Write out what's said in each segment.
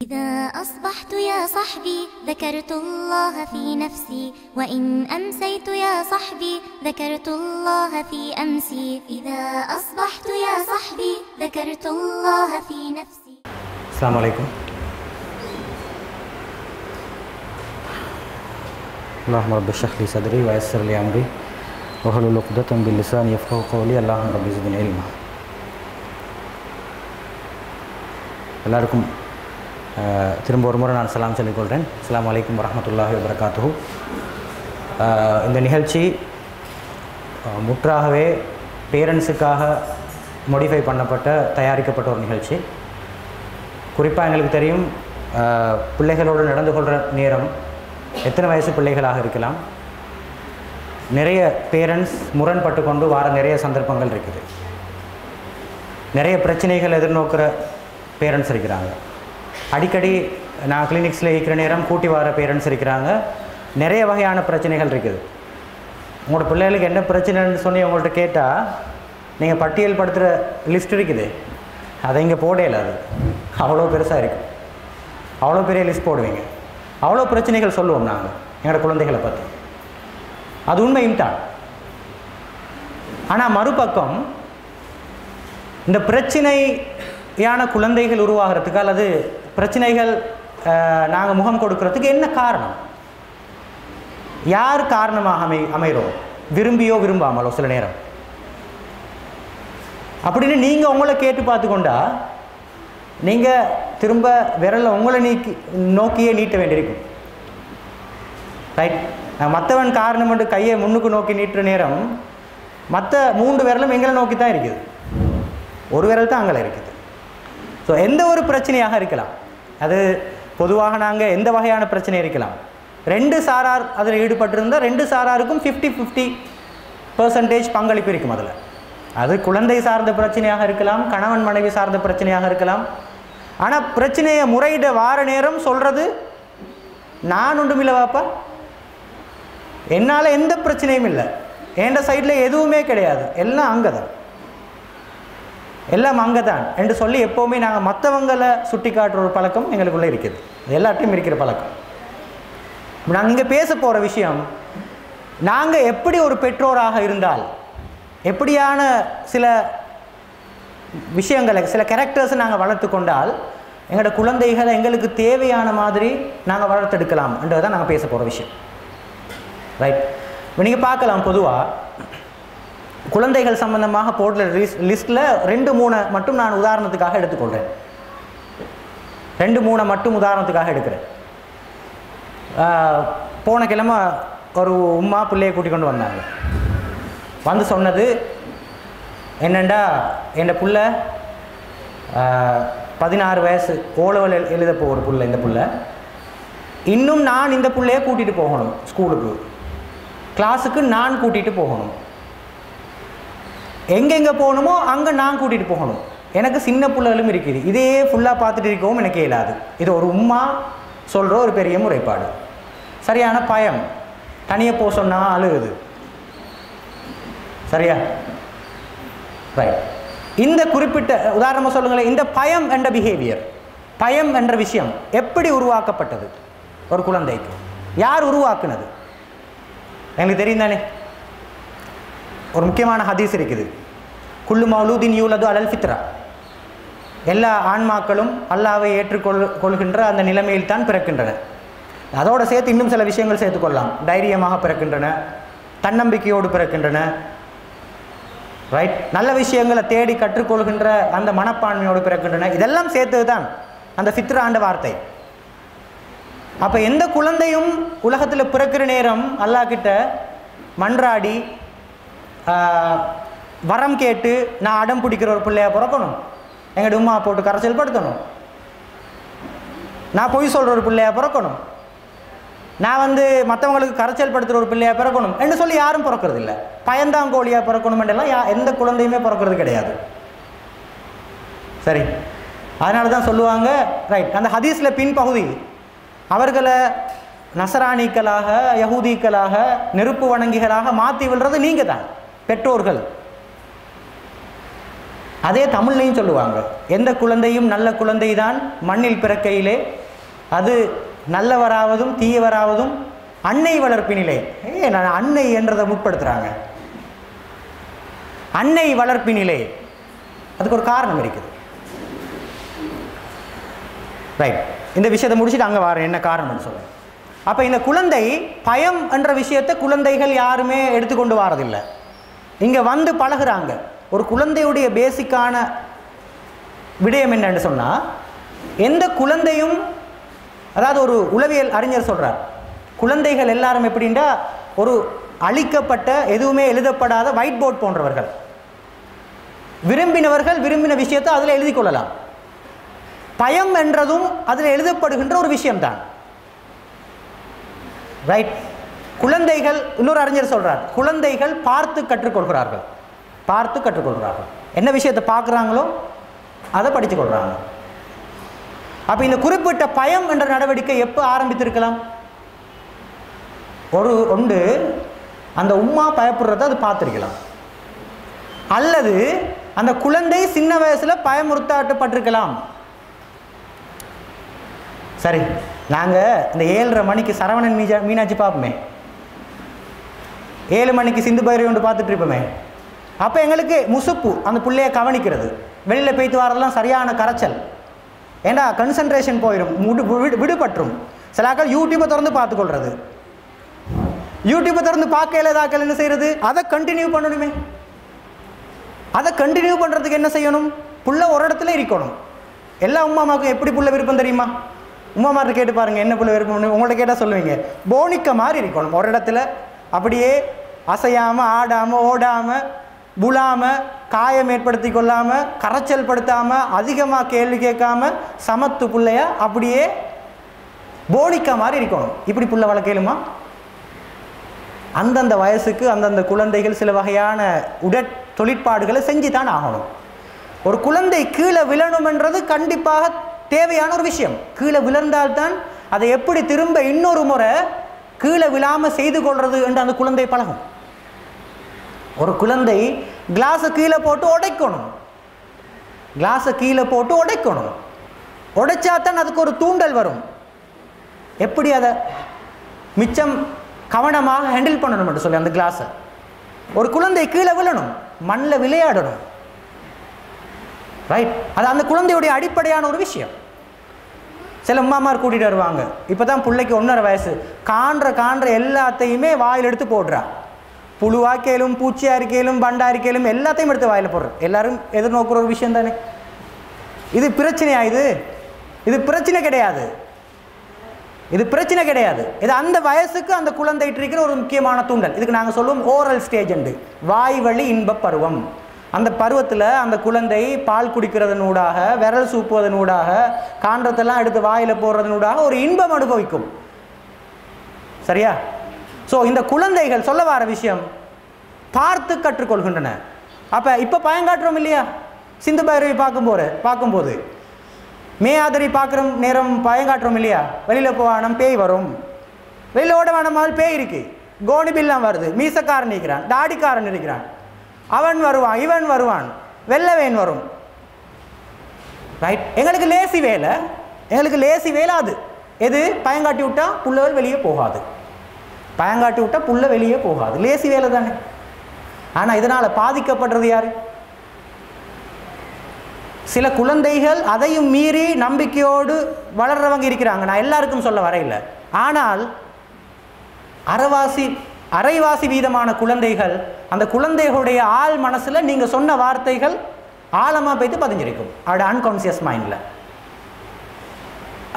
إذا أصبحت يا صحبي ذكرت الله في نفسي وإن أمسيت يا صحبي ذكرت الله في أمسي إذا أصبحت يا صحبي ذكرت الله في نفسي. السلام عليكم. اللهم رب اشرح لي صدري ويسر لي أمري واحلل عقدة من لساني يفقهوا قولي. اللهم رب زدني علما. எல்லாருக்கும் திரும்ப ஒரு முறை நான் சலாம் சொல்லிக்கொள்கிறேன். அஸ்ஸலாமு அலைக்கும் வரஹ்மத்துல்லாஹி வபரகாத்துஹு. இந்த நிகழ்ச்சி முற்றாகவே பேரண்ட்ஸுக்காக மோடிஃபை பண்ணப்பட்ட தயாரிக்கப்பட்ட ஒரு நிகழ்ச்சி. குறிப்பாக எங்களுக்கு தெரியும், பிள்ளைகளோடு நடந்து கொள்கிற நேரம் எத்தனை வயசு பிள்ளைகளாக இருக்கலாம், நிறைய பேரண்ட்ஸ் முரண்பட்டு கொண்டு வர நிறைய சந்தர்ப்பங்கள் இருக்குது. நிறைய பிரச்சனைகள் எதிர்நோக்கிற பேரண்ட்ஸ் இருக்கிறாங்க. அடிக்கடி நான் கிளினிக்ஸில் இருக்கிற நேரம் கூட்டி வர பேரண்ட்ஸ் இருக்கிறாங்க. நிறைய வகையான பிரச்சனைகள் இருக்குது. உங்களோட பிள்ளைகளுக்கு என்ன பிரச்சனைன்னு சொல்லி உங்கள்கிட்ட கேட்டால் நீங்கள் பட்டியல் படுத்துகிற லிஸ்ட் இருக்குது, அதை இங்கே போடையில. அது அவ்வளோ பெருசாக இருக்குது. அவ்வளோ பெரிய லிஸ்ட் போடுவீங்க. அவ்வளோ பிரச்சனைகள் சொல்லுவோம் நாங்கள் எங்களோட குழந்தைகளை பற்றி. அது உண்மையும் தான். ஆனால் மறுபக்கம் இந்த பிரச்சனையான குழந்தைகள் உருவாகிறதுக்கு அல்லது பிரச்சனைகள் நாங்கள் முகம் கொடுக்கறதுக்கு என்ன காரணம்? யார் காரணமாக அமைகிறோம்? விரும்பியோ விரும்பாமலோ சில நேரம். அப்படின்னு நீங்கள் உங்களை கேட்டு பார்த்துக்கொண்டா நீங்கள் திரும்ப விரலை உங்களை நோக்கியே நீட்ட வேண்டியிருக்கும். ரைட்? நான் மற்றவன் காரணம் என்று கையை முன்னுக்கு நோக்கி நீட்டுற நேரம் மற்ற 3 விரலும் எங்களை நோக்கி தான் இருக்குது. ஒரு விரல் தான் அங்கே இருக்குது. ஸோ எந்த ஒரு பிரச்சனையாக இருக்கலாம். அது பொதுவாக நாங்கள் எந்த வகையான பிரச்சனை இருக்கலாம். 2 சாரார் அதில் ஈடுபட்டிருந்தால் 2 சாராருக்கும் 50-50% பங்களிப்பு இருக்கும் அதில். அது குழந்தை சார்ந்த பிரச்சனையாக இருக்கலாம், கணவன் மனைவி சார்ந்த பிரச்சனையாக இருக்கலாம். ஆனால் பிரச்சனையை முறையிட வார நேரம் சொல்கிறது, நான் ஒன்றும் இல்லை வாப்பா, என்னால் எந்த பிரச்சனையும் இல்லை, என் சைடில் எதுவுமே கிடையாது, எல்லாம் அங்கே தான், எல்லாம் அங்கே தான் என்று சொல்லி எப்போவுமே நாங்கள் மற்றவங்களை சுட்டி காட்டுற ஒரு பழக்கம் எங்களுக்குள்ளே இருக்குது. எல்லாத்தையும் இருக்கிற பழக்கம். நாங்கள் இங்கே பேச போகிற விஷயம், நாங்கள் எப்படி ஒரு பெற்றோராக இருந்தால், எப்படியான சில விஷயங்களை, சில கேரக்டர்ஸை நாங்கள் வளர்த்து கொண்டால் எங்களோட குழந்தைகளை எங்களுக்கு தேவையான மாதிரி நாங்கள் வளர்த்தெடுக்கலாம் என்றது தான் நாங்கள் பேச போகிற விஷயம். ரைட்? இப்போ நீங்கள் பார்க்கலாம், பொதுவாக குழந்தைகள் சம்பந்தமாக போடுற லிஸ்ட்டில் 2-3 மட்டும் நான் உதாரணத்துக்காக எடுத்துக்கொள்கிறேன். 2-3 மட்டும் உதாரணத்துக்காக எடுக்கிறேன். போன கிழமை ஒரு உம்மா பிள்ளையை கூட்டிக் கொண்டு வந்தாங்க. வந்து சொன்னது என்னென்னா, என் புள்ள 16 வயசு ஓலவல் எழுத போகிற புள்ள. இந்த புள்ள இன்னும் நான் இந்த பிள்ளையை கூட்டிகிட்டு போகணும் ஸ்கூலுக்கு, கிளாஸுக்கு நான் கூட்டிகிட்டு போகணும், எங்கெங்கே போகணுமோ அங்கே நான் கூட்டிகிட்டு போகணும். எனக்கு சின்ன பிள்ளைகளும் இருக்குது. இதே ஃபுல்லாக பார்த்துட்டு இருக்கவும் எனக்கு இயலாது. இது ஒரு உம்மா சொல்கிற ஒரு பெரிய முறைப்பாடு. சரியான பயம். தனியாக போக சொன்னால் அழுகுது. சரியா? ரைட். இந்த குறிப்பிட்ட உதாரணமாக சொல்லுங்களேன், இந்த பயம் என்ற பிஹேவியர், பயம் என்ற விஷயம் எப்படி உருவாக்கப்பட்டது ஒரு குழந்தைக்கு? யார் உருவாக்குனது? எனக்கு தெரியும் தானே. ஒரு முக்கியமான ஹதீஸ் இருக்குது, குல்லு மௌலூதின் யூலது அலல் ஃபித்ரா. எல்லா ஆன்மாக்களும் அல்லாவை ஏற்றுக்கொள்கின்ற அந்த நிலைமையில் தான் பிறக்கின்றன. அதோடு சேர்த்து இன்னும் சில விஷயங்கள் சேர்த்துக்கொள்ளலாம். தைரியமாக பிறக்கின்றன, தன்னம்பிக்கையோடு பிறக்கின்றன. ரைட்? நல்ல விஷயங்களை தேடி கற்றுக்கொள்கின்ற அந்த மனப்பான்மையோடு பிறக்கின்றன. இதெல்லாம் சேர்த்தது தான் அந்த ஃபித்ரான்ற வார்த்தை. அப்போ எந்த குழந்தையும் உலகத்தில் பிறக்கிற நேரம் அல்லாஹ் கிட்ட மன்றாடி வரம் கேட்டு நான் அடம் பிடிக்கிற ஒரு பிள்ளையா பிறக்கணும், எங்கள் உம்மா போட்டு கரைச்சல் படுத்தணும், நான் பொய் சொல்கிற ஒரு பிள்ளையா பிறக்கணும், நான் மற்றவங்களுக்கு கரைச்சல் படுத்துகிற ஒரு பிள்ளையா பிறக்கணும் என்று சொல்லி யாரும் பிறக்கிறது இல்லை. பயந்தாங்கோழியாக பிறக்கணும் என்றெல்லாம் எந்த குழந்தையுமே பிறக்கிறது கிடையாது. சரி? அதனால தான் சொல்லுவாங்க, ரைட், அந்த ஹதீஸில் பின்பகுதி, அவர்களை நசராணிக்களாக, யஹூதிக்களாக, நெருப்பு வணங்கிகளாக மாற்றி விடுறது நீங்கள் தான், பெற்றோர்கள். அதே தமிழ்லையும் சொல்லுவாங்க, எந்த குழந்தையும் நல்ல குழந்தை தான் மண்ணில் பிறக்கையிலே, அது நல்லவராவதும் தீயவராவதும் அன்னை வளர்ப்பினிலே. நான் அன்னை என்றதை முற்படுத்துகிறாங்க. அன்னை வளர்ப்பினிலே, அதுக்கு ஒரு காரணம் இருக்குது. ரைட், இந்த விஷயத்தை முடிச்சுட்டு அங்கே வரேன் என்ன காரணம்னு சொல்லுவேன். அப்போ இந்த குழந்தை பயம் என்ற விஷயத்தை குழந்தைகள் யாருமே எடுத்துக்கொண்டு வரதில்லை. இங்கே வந்து பழகுறாங்க. ஒரு குழந்தையுடைய பேசிக்கான விடயம் என்னன்னு சொன்னால், எந்த குழந்தையும், அதாவது ஒரு உளவியல் அறிஞர் சொல்கிறார், குழந்தைகள் எல்லாரும் எப்படின்னா ஒரு அழிக்கப்பட்ட எதுவுமே எழுதப்படாத ஒயிட் போர்ட் போன்றவர்கள். விரும்பினவர்கள் விரும்பின விஷயத்தை அதில் எழுதி கொள்ளலாம். பயம் என்றதும் அதில் எழுதப்படுகின்ற ஒரு விஷயம்தான். ரைட். குழந்தைகள், இன்னொரு அறிஞர் சொல்றார், குழந்தைகள் பார்த்து கற்றுக்கொள்கிறார்கள். பார்த்து கற்றுக்கொள்கிறார்கள். என்ன விஷயத்தை பார்க்குறாங்களோ அதை படித்து கொள்கிறாங்க. அப்போ இந்த குறிப்பிட்ட பயம் என்ற நடவடிக்கை எப்போ ஆரம்பித்திருக்கலாம்? ஒன்று அந்த உம்மா பயப்படுறத அது பார்த்துருக்கலாம், அல்லது அந்த குழந்தை சின்ன வயசில் பயமுறுத்தாட்டப்பட்டிருக்கலாம். சரி, நாங்கள் இந்த 7:30 மணிக்கு சரவணன் மீனாட்சி பார்ப்போமே, 7 மணிக்கு சிந்து பைரவி ஒன்று பார்த்துட்டு இருப்போமே. அப்போ எங்களுக்கு முசுப்பு அந்த பிள்ளைய கவனிக்கிறது, வெளியில் போய்த்து வரதெல்லாம் சரியான கரைச்சல். ஏண்டா கன்சன்ட்ரேஷன் போயிடும், விடுபட்டுரும். சிலாக்கள் யூடியூப்பை திறந்து பார்த்துக்கொள்வது. யூடியூப்பை திறந்து பார்க்கலாதாக்கள் என்ன செய்கிறது? அதை கண்டினியூ பண்ணணுமே. அதை கண்டினியூ பண்ணுறதுக்கு என்ன செய்யணும்? புள்ள ஒரு இடத்துல இருக்கணும். எல்லா உமாமாவுக்கும் எப்படி புள்ள விருப்பம் தெரியுமா? உமாமார்ட்ட கேட்டு பாருங்கள், என்ன புள்ள விருப்பம். உங்கள்கிட்ட கேட்டால் சொல்லுவீங்க, போனிக்க மாதிரி இருக்கணும் ஒரு இடத்துல. அப்படியே அசையாமல், ஆடாமல், ஓடாமல், புலாமல், காயம் ஏற்படுத்தி கொள்ளாமல், கரைச்சல் படுத்தாமல், அதிகமாக கேள்வி கேட்காமல், சமத்து பிள்ளையா அப்படியே போனிக்க மாதிரி இருக்கணும். இப்படி புள்ள வளர்க்கலுமா? அந்தந்த வயசுக்கு அந்தந்த குழந்தைகள் சில வகையான தொழிற்பாடுகளை செஞ்சு தான் ஆகணும். ஒரு குழந்தை கீழே விழணும்ன்றது கண்டிப்பாக தேவையான ஒரு விஷயம். கீழே விழுந்தால்தான் அதை எப்படி திரும்ப இன்னொரு முறை கீழே விழாமல் செய்து கொள்வது என்று அந்த குழந்தை பழகும். ஒரு குழந்தை கிளாஸை கீழே போட்டு உடைக்கணும். கிளாஸை கீழே போட்டு உடைக்கணும். உடைச்சாதான் அதுக்கு ஒரு தூண்டல் வரும். எப்படி அதை மிச்சம் கவனமாக ஹேண்டில் பண்ணணும் என்று சொல்லி அந்த கிளாஸை. ஒரு குழந்தை கீழே விழணும், மண்ணில் விளையாடணும். ரைட். அது அந்த குழந்தையுடைய அடிப்படையான ஒரு விஷயம். சில அம்மாமார் கூட்டிகிட்டு வருவாங்க, இப்போ தான் பிள்ளைக்கு 1.5 வயசு, காண்ற எல்லாத்தையுமே வாயில் எடுத்து போடுறா. புழுவாக்கேலும், பூச்சி அரிக்கையிலும், பண்டாரிக்கையிலும் எல்லாத்தையும் எடுத்து வாயில் போடுற. எல்லாரும் எதிர்நோக்குற ஒரு விஷயம் தானே இது. பிரச்சனையா? இது பிரச்சனை கிடையாது. இது பிரச்சனை கிடையாது. இது அந்த வயசுக்கு அந்த குழந்தைட்டு இருக்கிற ஒரு முக்கியமான தூண்டல். இதுக்கு நாங்கள் சொல்லுவோம் ஓரல் ஸ்டேஜ் என்று, வாய் வழி இன்ப பருவம். அந்த பருவத்தில் அந்த குழந்தை பால் குடிக்கிறதனூடாக, விரல் சூப்புவதனூடாக, காண்றதெல்லாம் எடுத்து வாயில் போடுறதனூடாக ஒரு இன்பம் அனுபவிக்கும். சரியா? ஸோ இந்த குழந்தைகள் சொல்ல வர விஷயம் பார்த்து கற்றுக்கொள்கின்றன. அப்போ இப்போ பயங்காட்டுறோம் இல்லையா? சிந்து பைரவி பார்க்கும்போது மேயாதிரி பார்க்குற நேரம் பயங்காட்டுறோம் இல்லையா? வெளியில் போவானம் பேய் வரும், வெளியில் ஓட வேணாமல் பேய் இருக்கு, கோணி பில்லாம் வருது, மீசக்காரன் இருக்கிறான், தாடிக்காரன் இருக்கிறான், அவன் வருவான், இவன் வருவான், வெள்ளவேன் வரும். ரைட். எங்களுக்கு லேசி வேலை அது. எது? பயங்காட்டி விட்டா புள்ளகள் வெளியே போகாது. பயங்காட்டி விட்டா புள்ள வெளியே போகாது. லேசி வேலை தானே. ஆனால் இதனால் பாதிக்கப்படுறது யாரு? சில குழந்தைகள் அதையும் மீறி நம்பிக்கையோடு வளர்றவங்க இருக்கிறாங்க. நான் எல்லாருக்கும் சொல்ல வரையில்லை. ஆனால் அரைவாசி வீதமான குழந்தைகள், அந்த குழந்தைகளுடைய ஆள் மனசில் நீங்கள் சொன்ன வார்த்தைகள் ஆழமாக போய்த்து பதிஞ்சிருக்கும். அவருடைய அன்கான்சியஸ் மைண்டில்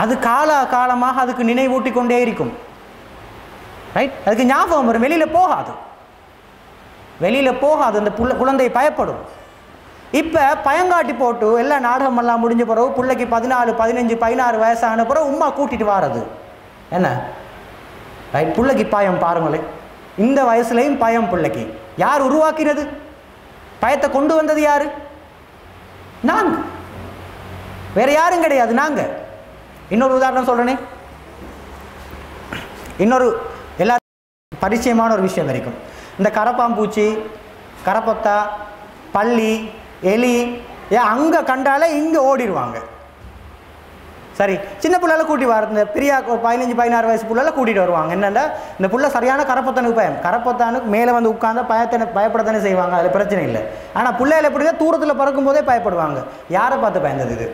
அது காலமாக அதுக்கு நினைவூட்டி கொண்டே இருக்கும். ரைட். அதுக்கு ஞாபகம் வரும். வெளியில் போகாது. அந்த குழந்தை பயப்படும். இப்போ பயங்காட்டி போட்டு எல்லா நாடகமெல்லாம் முடிஞ்ச பிறகு பிள்ளைக்கு 14, 15, 16 வயசான பிறகு உம்மா கூட்டிகிட்டு வாரது என்ன? ரைட். பிள்ளைக்கு பயம் பாருங்களேன். இந்த வயசுலையும் பயம் பிள்ளைக்கு. யார் உருவாக்கினது? பயத்தை கொண்டு வந்தது யாரு? நாங்கள். வேற யாரும் கிடையாது, நாங்கள். இன்னொரு உதாரணம் சொல்கிறேனே. இன்னொரு எல்லாருக்கும் பரிச்சயமான ஒரு விஷயம் இருக்கும். இந்த கரப்பாம்பூச்சி, கரப்பத்தா, பள்ளி, எலி, ஏன் அங்கே கண்டாலே இங்கே ஓடிடுவாங்க. சரி, சின்ன பிள்ளைல கூட்டி வர இந்த பெரிய 15-16 வயசு பிள்ளைல கூட்டிகிட்டு வருவாங்க. என்னென்னா இந்த புள்ள சரியான கரப்பொத்தனுக்கு பயம், கரப்பொத்தானுக்கு மேலே வந்து உட்காந்து பயப்படத்தானே செய்வாங்க, அதில் பிரச்சனை இல்லை. ஆனால் பிள்ளைகள் எப்படின்னா தூரத்தில் பறக்கும் போதே பயப்படுவாங்க. யாரை பார்த்து பயந்தது இது?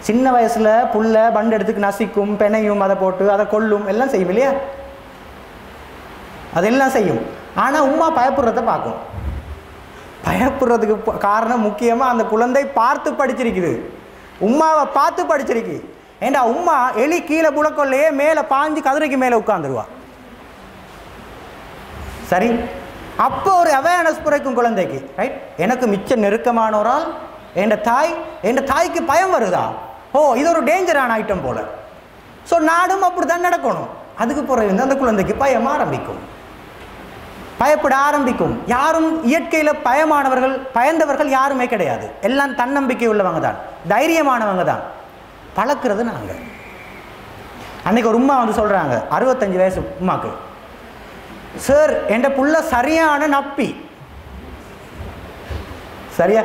சின்ன வயசில் புள்ள பண்டு எடுத்துக்கு நசிக்கும், பெனையும், அதை போட்டு அதை கொல்லும், எல்லாம் செய்யும் இல்லையா? அதெல்லாம் செய்யும். ஆனால் உம்மா பயப்படுறத பார்க்கும். பயப்படுறதுக்கு காரணம் முக்கியமாக அந்த குழந்தை பார்த்து படிச்சிருக்குது, உம்மாவை பார்த்து படிச்சிருக்கு. ஏண்டா உம்மா எலி கீழே புலக்கொள்ளையே மேலே பாஞ்சு கதிரைக்கு மேலே உட்காந்துருவா. சரி, அப்போ ஒரு அவேர்னஸ் பிறக்கும் குழந்தைக்கு. ரைட், எனக்கு மிச்ச நெருக்கமானோரால் என் தாய்க்கு பயம் வருதா? ஓ, இது ஒரு டேஞ்சரான ஐட்டம் போல. ஸோ நாடும் அப்படி தான் நடக்கணும். அதுக்கு பிறகு அந்த குழந்தைக்கு பயம் ஆரம்பிக்கும், பயப்பட ஆரம்பிக்கும். யாரும் இயற்கையில் பயந்தவர்கள் யாருமே கிடையாது. எல்லாம் தன்னம்பிக்கை உள்ளவங்க தான், தைரியமானவங்க தான். பழக்கிறது நாங்கள். அன்னைக்கு ஒரு உம்மா வந்து சொல்கிறாங்க, 65 வயசு உம்மாக்கு, சார் என் புள்ள சரியான நப்பி. சரியா,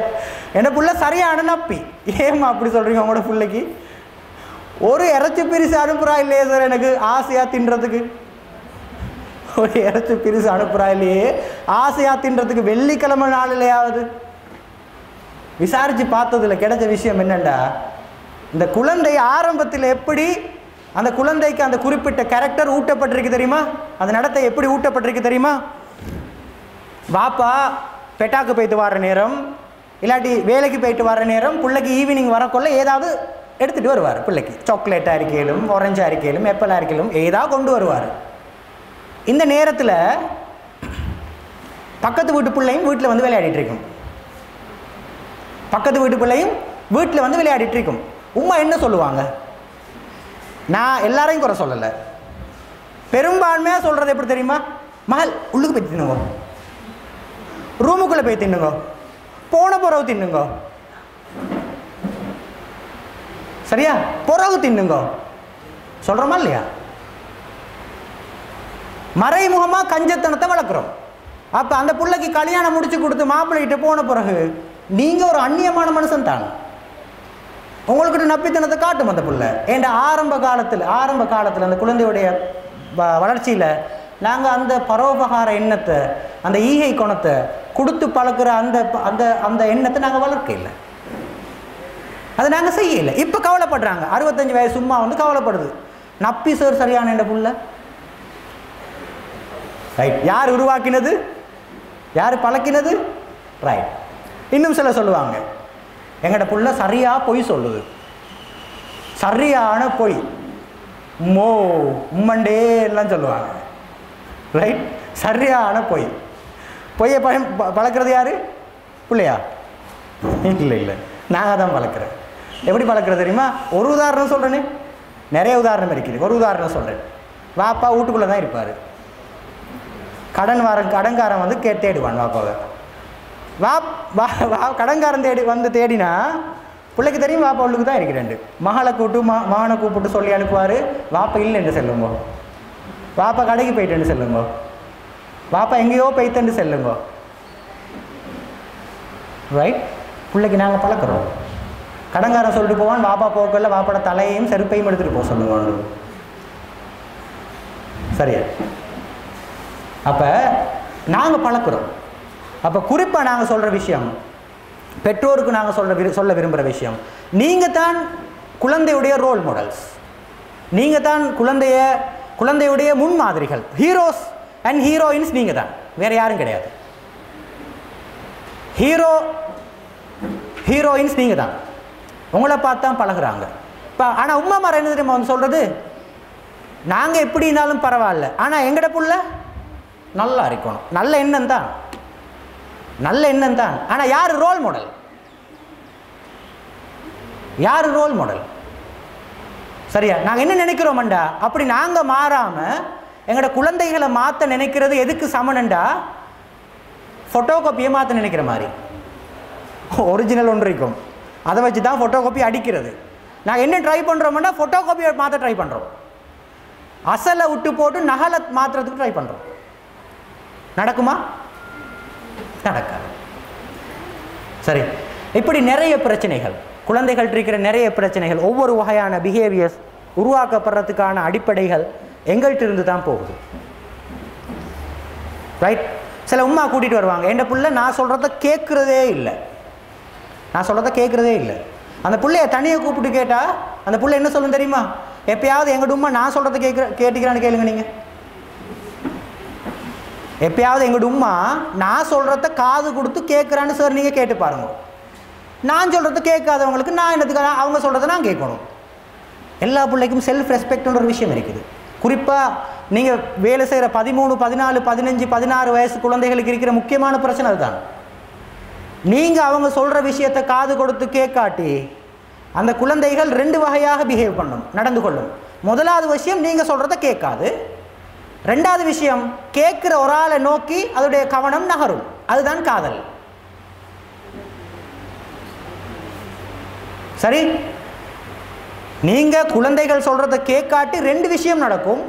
என் புள்ள சரியான நப்பி. ஏம்மா அப்படி சொல்கிறீங்க? உங்களோட பிள்ளைக்கு ஒரு இறைச்சி பிரிசு அனுப்புகிறா இல்லையே சார், எனக்கு ஆசையாக தின்றதுக்கு ஒரு இறைச்சி பிரிசு அனுப்புகிறா இல்லையே, ஆசையாக தின்றதுக்கு வெள்ளிக்கிழமை நாளிலேயாவது. விசாரித்து பார்த்ததில் கிடைச்ச விஷயம் என்னென்னா, இந்த குழந்தை ஆரம்பத்தில் எப்படி அந்த குழந்தைக்கு அந்த குறிப்பிட்ட கேரக்டர் ஊட்டப்பட்டிருக்கு தெரியுமா? அந்த நடத்தை எப்படி ஊட்டப்பட்டிருக்கு தெரியுமா? வாப்பா பெட்டாக்கு போயிட்டு வர நேரம், இல்லாட்டி வேலைக்கு போயிட்டு வர நேரம், பிள்ளைக்கு ஈவினிங் வரக்குள்ள ஏதாவது எடுத்துகிட்டு வருவார். பிள்ளைக்கு சாக்லேட்டாக இருக்கையிலும், ஆரஞ்சாக இருக்கையிலும், ஆப்பிளாக இருக்கையிலும் ஏதாவது கொண்டு வருவார். இந்த நேரத்தில் பக்கத்து வீட்டு பிள்ளையும் வீட்டில் வந்து விளையாடிட்டு இருக்கும். பக்கத்து வீட்டு பிள்ளையும் வீட்டில் வந்து விளையாடிட்டு இருக்கும். உம்மா என்ன சொல்லுவாங்க? நான் எல்லாரையும் குறை சொல்லலை, பெரும்பான்மையாக சொல்கிறது எப்படி தெரியுமா? மகள் உள்ளுக்கு போய் தின்னுங்க, ரூமுக்குள்ளே போய் தின்னுங்க, போன பிறகு தின்னுங்க, சரியா, பிறகு தின்னுங்க சொல்கிறோமா இல்லையா? மறைமுகமாக கஞ்சத்தனத்தை வளர்க்குறோம். அப்போ அந்த பிள்ளைக்கு கல்யாணம் முடிச்சு கொடுத்து மாப்பிள்ளைகிட்ட போன பிறகு நீங்கள் ஒரு அந்நியமான மனுஷன் தான், உங்கள்கிட்ட நப்பித்தனத்தை காட்டும் அந்த பிள்ளை. ஏன்டா ஆரம்ப காலத்தில் அந்த குழந்தையுடைய வளர்ச்சியில் நாங்கள் அந்த பரோபகார எண்ணத்தை, அந்த ஈகை குணத்தை கொடுத்து பழக்கிற அந்த அந்த அந்த எண்ணத்தை நாங்கள் வளர்க்க இல்லை, அதை நாங்கள் செய்யலை. இப்போ கவலைப்படுறாங்க. 65 வயசு சும்மா வந்து கவலைப்படுது, நப்பி சார் சரியான என்ற புள்ள. ரைட், யார் உருவாக்கினது? யார் பழக்கினது? ரைட். இன்னும் சில சொல்லுவாங்க, எங்கட புள்ள சரியாக பொய் சொல்லுது, சரியான பொய், மோ உம்மண்டே எல்லாம் சொல்லுவாங்க. ரைட், சரியான பொய்யை பழக்கிறது யாரு? பிள்ளையா? இல்லை, நாங்கள் தான் பழக்கிறேன். எப்படி பழக்கிறது தெரியுமா? ஒரு உதாரணம் சொல்கிறேனே, நிறைய உதாரணம் இருக்குது. ஒரு உதாரணம் சொல்கிறேன். வாப்பா வீட்டுக்குள்ளே தான் இருப்பார், கடன்காரன் வந்து தேடுவான் வாப்பாவை. கடன்காரன் தேடினா பிள்ளைக்கு தெரியும் வாப்பா உள்ளுக்கு தான் இருக்கிறேன். மகனை கூப்பிட்டு சொல்லி அனுப்புவார், வாப்பா இல்லைன்னு சொல்லுங்க, வாப்பா கடைக்கு போயிட்டேன்னு சொல்லுங்க, வாப்பா எங்கேயோ போய்த்தன்னு சொல்லுங்க. ரைட், பிள்ளைக்கு நாங்கள் பழக்கிறோம். கடன்காரன் சொல்லிட்டு போவான், வாப்பா போக்கல வாப்பாட தலையையும் செருப்பையும் எடுத்துகிட்டு போக சொல்லுங்க. சரியா? அப்போ நாங்கள் பழக்கிறோம். அப்போ குறிப்பாக நாங்கள் சொல்கிற விஷயம், பெற்றோருக்கு நாங்கள் சொல்ல விரும்புகிற விஷயம், நீங்கள் தான் குழந்தையுடைய ரோல் மாடல்ஸ், நீங்கள் தான் குழந்தையுடைய முன்மாதிரிகள். ஹீரோஸ் அண்ட் ஹீரோயின்ஸ் நீங்கள் தான், வேறு யாரும் கிடையாது. ஹீரோயின்ஸ் நீங்கள் தான், உங்களை பார்த்து தான் பழகுறாங்க. இப்போ ஆனால் உம்மா மாற என்ன தெரியுமா வந்து சொல்கிறது? நாங்கள் எப்படி இருந்தாலும் பரவாயில்ல, ஆனால் எங்கட புள்ள நல்லா இருக்கணும், நல்ல எண்ணம் தான். ஆனால் யார் ரோல் மாடல்? சரியா? நாங்கள் என்ன நினைக்கிறோம்டா, அப்படி நாங்கள் மாறாமல் எங்களோட குழந்தைகளை மாற்ற நினைக்கிறது எதுக்கு சமனண்டா? ஃபோட்டோ காப்பியை மாற்ற நினைக்கிற மாதிரி. ஒரிஜினல் ஒன்று இருக்கும், அதை வச்சு தான் ஃபோட்டோ காப்பி அடிக்கிறது. நாங்கள் என்ன ட்ரை பண்ணுறோம்னா ஃபோட்டோ காப்பியை மாற்ற ட்ரை பண்ணுறோம், அசலை விட்டு போட்டு நகலை மாற்றுறதுக்கு ட்ரை பண்ணுறோம். நடக்குமா? நடக்காது. சரி, இப்படி நிறைய பிரச்சனைகள், குழந்தைகள் இருக்கிற நிறைய பிரச்சனைகள், ஒவ்வொரு வகையான பிஹேவியர்ஸ் உருவாக்கப்படுறதுக்கான அடிப்படைகள் எங்கள்கிட்ட இருந்து தான் போகுது. ரைட்? சில உம்மா கூட்டிகிட்டு வருவாங்க, என் பிள்ளை நான் சொல்கிறத கேட்குறதே இல்லை, நான் சொல்கிறத கேட்குறதே இல்லை. அந்த பிள்ளைய தனியாக கூப்பிட்டு கேட்டால் அந்த பிள்ளை என்ன சொல்லும் தெரியுமா? எப்பயாவது எங்கள் உம்மா நான் சொல்கிறத கேட்டுக்கிறான்னு கேளுங்க. நீங்கள் எப்பயாவது எங்கள் உம்மா நான் சொல்கிறத காது கொடுத்து கேட்குறான்னு சார் நீங்கள் கேட்டு பாருங்க. நான் சொல்கிறத கேட்காதவங்களுக்கு நான் என்னத்துக்கு அவங்க சொல்கிறத நான் கேட்கணும். எல்லா பிள்ளைக்கும் செல்ஃப் ரெஸ்பெக்ட்ன்ற ஒரு விஷயம் இருக்குது. குறிப்பாக நீங்கள் வேலை செய்கிற 13, 14, 15, 16 வயசு குழந்தைகளுக்கு இருக்கிற முக்கியமான பிரச்சனை அதுதான். நீங்கள் அவங்க சொல்கிற விஷயத்தை காது கொடுத்து கேட்காட்டி அந்த குழந்தைகள் 2 வகையாக பிஹேவ் பண்ணும், நடந்து கொள்ளும். முதலாவது விஷயம் நீங்கள் சொல்கிறத கேட்காது. 2வது விஷயம் கேட்குற ஒரு ஆளை நோக்கி அதோடைய கவனம் நகரும். அதுதான் காதல். சரி, நீங்கள் குழந்தைகள் சொல்கிறத கேட்காட்டி 2 விஷயம் நடக்கும்.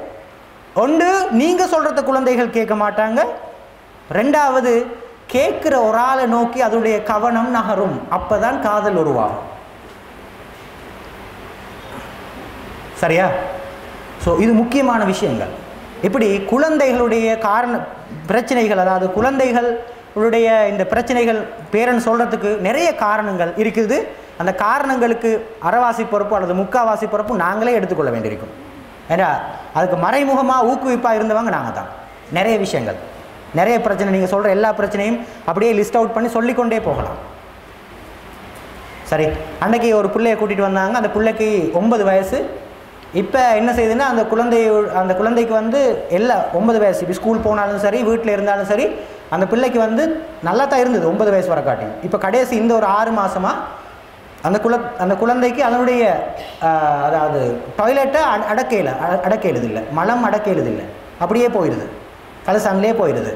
ஒன்று, நீங்கள் சொல்கிறத குழந்தைகள் கேட்க மாட்டாங்க. 2வது, கேட்குற ஒரு ஆளை நோக்கி அதோடைய கவனம் நகரும். அப்போ தான் காதல் உருவாகும். சரியா? ஸோ இது முக்கியமான விஷயங்கள். இப்படி குழந்தைகளுடைய பிரச்சனைகள், அதாவது குழந்தைகளுடைய இந்த பிரச்சனைகள் பேரன் சொல்கிறதுக்கு நிறைய காரணங்கள் இருக்குது. அந்த காரணங்களுக்கு அரைவாசி பொறுப்பு அல்லது முக்காவாசி பொறுப்பு நாங்களே எடுத்துக்கொள்ள வேண்டியிருக்கும். ஏன்னா அதுக்கு மறைமுகமாக ஊக்குவிப்பாக இருந்தவங்க நாங்கள் தான். நிறைய விஷயங்கள், நிறைய பிரச்சனை, நீங்கள் சொல்கிற எல்லா பிரச்சனையும் அப்படியே லிஸ்ட் அவுட் பண்ணி சொல்லிக்கொண்டே போகலாம். சரி, அன்றைக்கி ஒரு பிள்ளையை கூட்டிகிட்டு வந்தாங்க. அந்த பிள்ளைக்கு 9 வயசு. இப்போ என்ன செய்யுதுன்னா அந்த குழந்தைக்கு வந்து எல்லா 9 வயசு, இப்போ ஸ்கூல் போனாலும் சரி வீட்டில் இருந்தாலும் சரி அந்த பிள்ளைக்கு வந்து நல்லா தான் இருந்தது 9 வயசு வரை காட்டி. இப்போ கடைசி இந்த ஒரு 6 மாதமாக அந்த குழந்தைக்கு அதனுடைய அதாவது டாய்லெட்டை அடக்க எழுதில்லை, மலம் அடக்க எழுதில்லை, அப்படியே போயிடுது, கலசாங்கிலே போயிடுது.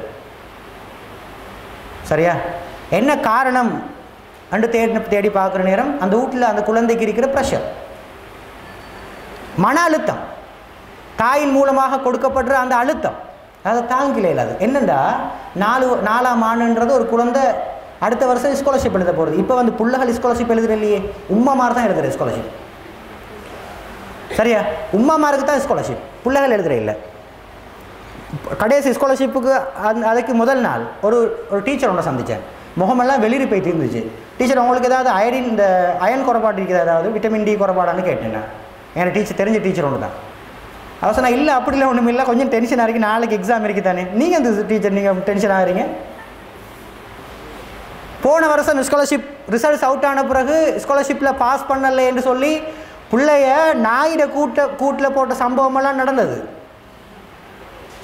சரியா? என்ன காரணம் அண்டு தேடி பார்க்குற நேரம் அந்த வீட்டில் அந்த குழந்தைக்கு இருக்கிற ப்ரெஷர், மன அழுத்தம், தாயின் மூலமாக கொடுக்கப்படுற அந்த அழுத்தம், அதை தாங்கில இல்லாது. என்னென்னா 4ஆம் ஆண்டுன்றது ஒரு குழந்தை அடுத்த வருஷம் ஸ்காலர்ஷிப் எழுத போகிறது. இப்போ வந்து பிள்ளைகள் ஸ்காலர்ஷிப் எழுதுற இல்லையே, உம்மாமார் தான் எழுதுகிற ஸ்காலர்ஷிப். சரியா? உம்மாமாருக்கு தான் ஸ்காலர்ஷிப், பிள்ளைகள் எழுதுகிற இல்லை. கடைசி ஸ்காலர்ஷிப்புக்கு அதுக்கு முதல் நாள் ஒரு டீச்சர் ஒன்று சந்தித்தேன். முகமெல்லாம் வெளியே போயிட்டு இருந்துச்சு. டீச்சர், உங்களுக்கு ஏதாவது இந்த அயன் குறைபாடு இருக்குது, ஏதாவது விட்டமின் டி குறைபாடான்னு கேட்டேன். எனக்கு டீச்சர் தெரிஞ்ச டீச்சர் ஒன்று தான். அவர் சொன்னால் இல்லை அப்படிலாம் ஒன்றும் இல்லை, கொஞ்சம் டென்ஷன் ஆகிருக்கு, நாளைக்கு எக்ஸாம் இருக்குது தானே. நீங்கள் அந்த டீச்சர் நீங்கள் டென்ஷன் ஆகிறீங்க. போன வருஷம் ஸ்காலர்ஷிப் ரிசல்ட்ஸ் அவுட் ஆன பிறகு ஸ்காலர்ஷிப்பில் பாஸ் பண்ணலை என்று சொல்லி பிள்ளைய நாயிட கூட்டில் போட்ட சம்பவமெல்லாம் நடந்தது,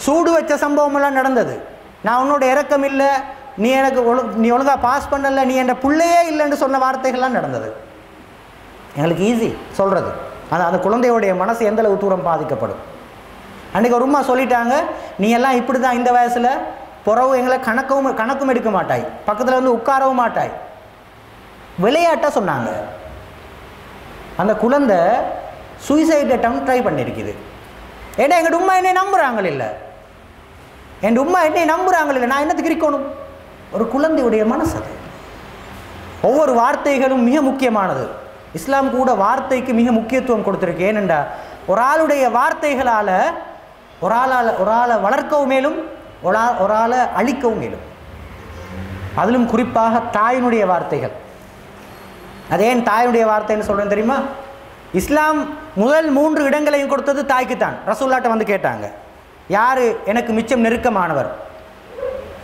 சூடு வச்ச சம்பவமெல்லாம் நடந்தது. நான் உன்னோட இறக்கம் இல்லை, நீ ஒழுங்காக பாஸ் பண்ணலை, நீ என் பிள்ளையே இல்லைன்னு சொன்ன வார்த்தைகள்லாம் நடந்தது. எங்களுக்கு ஈஸி சொல்கிறது, ஆனால் அந்த குழந்தையோடைய மனசு எந்தளவு தூரம் பாதிக்கப்படும். அன்றைக்கி ஒரு அம்மா சொல்லிட்டாங்க, நீ எல்லாம் இப்படி தான் இந்த வயசில் புறவு எங்களை கணக்கும் எடுக்க மாட்டாய், பக்கத்தில் வந்து உட்காரவும் மாட்டாய், விளையாட்டாக சொன்னாங்க. அந்த குழந்தை சூசைட் அட்டம் ட்ரை பண்ணியிருக்குது. ஏன்னா எங்கள் உம்மா என்னை நம்புகிறாங்க இல்லை, என் உம்மா என்னை நம்புகிறாங்க இல்லை, நான் என்னத்துக்கு இருக்கணும்? ஒரு குழந்தையுடைய மனசு அது. ஒவ்வொரு வார்த்தைகளும் மிக முக்கியமானது. இஸ்லாம் கூட வார்த்தைக்கு மிக முக்கியத்துவம் கொடுத்துருக்கு. ஏனென்றா ஒரு ஆளுடைய வார்த்தைகளால் ஒரு ஆளை வளர்க்கவும் மேலும் ஒரு ஆளை அழிக்கவும் மேலும். அதிலும் குறிப்பாக தாயினுடைய வார்த்தைகள். அது ஏன் தாயினுடைய வார்த்தைன்னு சொல்கிறேன் தெரியுமா? இஸ்லாம் முதல் 3 இடங்களையும் கொடுத்தது தாய்க்குத்தான். ரசூலுல்லாஹ்ட்ட வந்து கேட்டாங்க, யார் எனக்கு மிச்சம் நெருக்கமானவர்?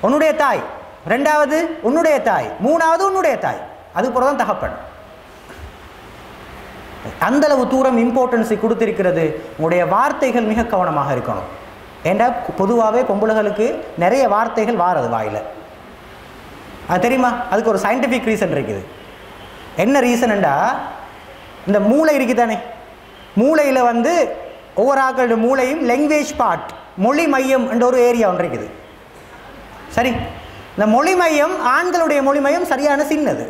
உன்னுடைய தாய். 2வது உன்னுடைய தாய். 3வது உன்னுடைய தாய். அதுக்கப்புறம் தான் தகப்பன். அந்தளவு தூரம் இம்பார்ட்டன்ஸை கொடுத்திருக்கிறது. உங்களுடைய வார்த்தைகள் மிக கவனமாக இருக்கணும். ஏண்டா பொதுவாகவே பொம்பளைகளுக்கு நிறைய வார்த்தைகள் வாரது வாயில். அது தெரியுமா? அதுக்கு ஒரு சயின்டிஃபிக் ரீசன் இருக்குது. என்ன ரீசன்டா, இந்த மூளை இருக்குது தானே, மூளையில் வந்து ஒவ்வொரு ஆக்களோட மூளையும் லாங்குவேஜ் பார்ட், மொழி மையம் என்ற ஒரு ஏரியா ஒன்று இருக்குது. சரி, இந்த மொழி மையம், ஆண்களுடைய மொழி மையம் சரியான சின்னது,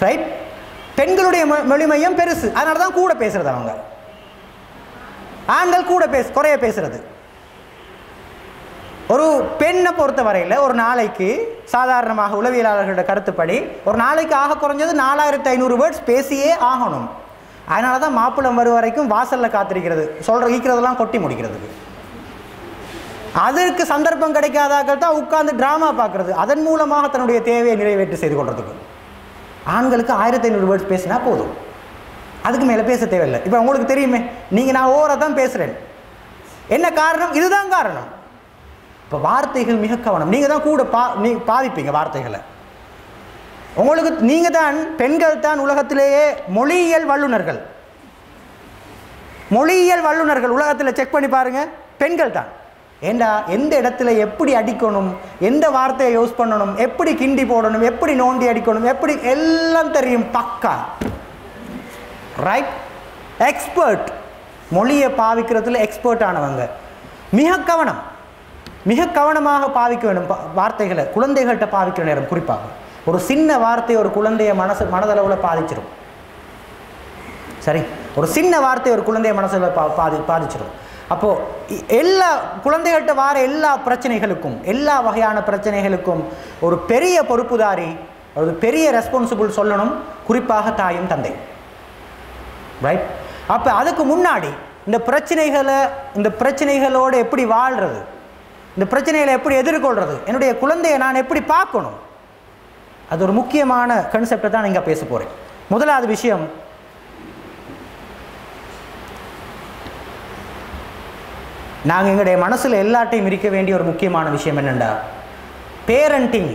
ரைட்? பெண்களுடைய மொழி மையம் பெருசு. அதனால தான் கூட பேசுறது அவங்க. ஆண்கள் கூட குறைய பேசுறது. ஒரு பெண்ணை பொறுத்த வரையில் ஒரு நாளைக்கு சாதாரணமாக உளவியலாளர்களோட கருத்துப்படி ஒரு நாளைக்கு ஆக குறைஞ்சது 4500 வேர்ட்ஸ் பேசியே ஆகணும். அதனால தான் மாப்பிள்ளம் வரும் வரைக்கும் வாசலில் காத்திருக்கிறது, ஈக்கிறதெல்லாம் கொட்டி முடிக்கிறதுக்கு. அதற்கு சந்தர்ப்பம் கிடைக்காதாக்கள் தான் உட்கார்ந்து ட்ராமா பார்க்குறது, அதன் மூலமாக தன்னுடைய தேவையை நிறைவேற்றி செய்து கொள்றதுக்கு. ஆண்களுக்கு 1500 வேர்ட்ஸ் பேசினா போதும், அதுக்கு மேலே பேச தேவையில்லை. இப்போ உங்களுக்கு தெரியுமே, நீங்கள் நான் ஓவராக தான் பேசுகிறேன். என்ன காரணம்? இதுதான் காரணம். இப்போ வார்த்தைகள் மிக கவனம். நீங்கள் தான் கூட பாதிப்பீங்க வார்த்தைகளை. உங்களுக்கு நீங்கள் தான், பெண்கள் தான் உலகத்திலேயே மொழியியல் வல்லுநர்கள். மொழியியல் வல்லுநர்கள் உலகத்தில் செக் பண்ணி பாருங்கள், பெண்கள் தான். ஏண்டா எந்த இடத்துல எப்படி அடிக்கணும், எந்த வார்த்தையை யூஸ் பண்ணணும், எப்படி கிண்டி போடணும், எப்படி நோண்டி அடிக்கணும், எப்படி எல்லாம் தெரியும். பக்கா ரைட், எக்ஸ்பர்ட். மொழியை பாவிக்கிறதுல எக்ஸ்பர்ட் ஆனவங்க. மிக கவனமாக பாவிக்க வேண்டும் வார்த்தைகளை. குழந்தைகள்கிட்ட பாவிக்கிற நேரம் குறிப்பாக ஒரு சின்ன வார்த்தை ஒரு குழந்தைய மனதளவில் பாதிச்சிடும். சரி, ஒரு சின்ன வார்த்தை ஒரு குழந்தைய மனசில் பாதிச்சிடும். அப்போது எல்லா குழந்தைகள்கிட்ட வார எல்லா பிரச்சனைகளுக்கும், எல்லா வகையான பிரச்சனைகளுக்கும் ஒரு பெரிய பொறுப்புதாரி, ஒரு பெரிய ரெஸ்பான்சிபிள் சொல்லணும், குறிப்பாக தாயும் தந்தை. ரைட். அப்போ அதுக்கு முன்னாடி இந்த பிரச்சனைகளோடு எப்படி வாழ்கிறது, இந்த பிரச்சனைகளை எப்படி எதிர்கொள்கிறது, என்னுடைய குழந்தையை நான் எப்படி பார்க்கணும், அது ஒரு முக்கியமான கான்செப்டை தான் இங்கே பேச போகிறேன். முதலாவது விஷயம், நாங்கள் எங்களுடைய மனசில் எல்லாட்டையும் இருக்க வேண்டிய ஒரு முக்கியமான விஷயம் என்னென்னா, பேரண்டிங்,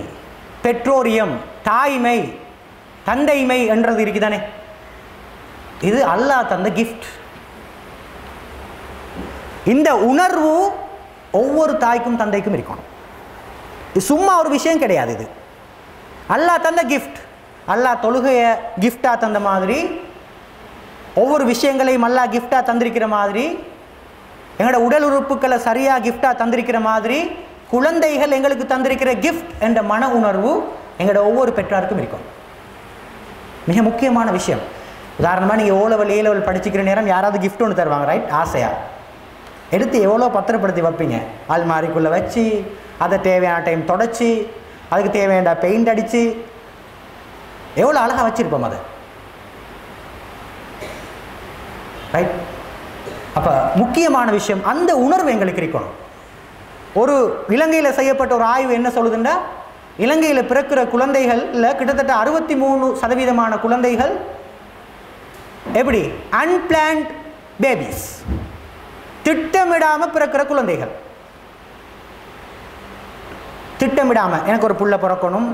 பெற்றோரியம், தாய்மை, தந்தைமை என்றது இருக்குதானே, இது அல்லாஹ் தந்த கிஃப்ட். இந்த உணர்வு ஒவ்வொரு தாய்க்கும் தந்தைக்கும் இருக்கணும். இது சும்மா ஒரு விஷயம் கிடையாது, இது அல்லாஹ் தந்த கிஃப்ட். அல்லாஹ் தொழுகையை கிஃப்டாக தந்த மாதிரி, ஒவ்வொரு விஷயங்களையும் அல்லாஹ் கிஃப்டாக தந்திருக்கிற மாதிரி, எங்களோட உடல் உறுப்புக்களை சரியாக கிஃப்டாக தந்திருக்கிற மாதிரி, குழந்தைகள் எங்களுக்கு தந்திருக்கிற கிஃப்ட் என்ற மன உணர்வு எங்களோட ஒவ்வொரு பெற்றாருக்கும் இருக்கும். மிக முக்கியமான விஷயம். உதாரணமாக நீங்கள் ஓ லெவல், ஏ லெவல் படிச்சுக்கிற நேரம் யாராவது கிஃப்ட் ஒன்று தருவாங்க, ரைட்? ஆசையாக எடுத்து எவ்வளோ பத்திரப்படுத்தி வைப்பீங்க, அல்மாரிக்குள்ளே வச்சு, அதை தேவையான டைம் தொடச்சி, அதுக்கு தேவையான பெயிண்ட் அடித்து, எவ்வளோ அழகாக வச்சுருப்போம் அதை, ரைட்? அப்போ முக்கியமான விஷயம், அந்த உணர்வு எங்களுக்கு இருக்கணும். ஒரு இலங்கையில் செய்யப்பட்ட ஒரு ஆய்வு என்ன சொல்லுதுன்னா, இலங்கையில் பிறக்கிற குழந்தைகளில் கிட்டத்தட்ட 63% குழந்தைகள் எப்படி அன்பிளான்ட் பேபிஸ், திட்டமிடாமல் பிறக்கிற குழந்தைகள். திட்டமிடாமல் எனக்கு ஒரு புள்ள பிறக்கணும்,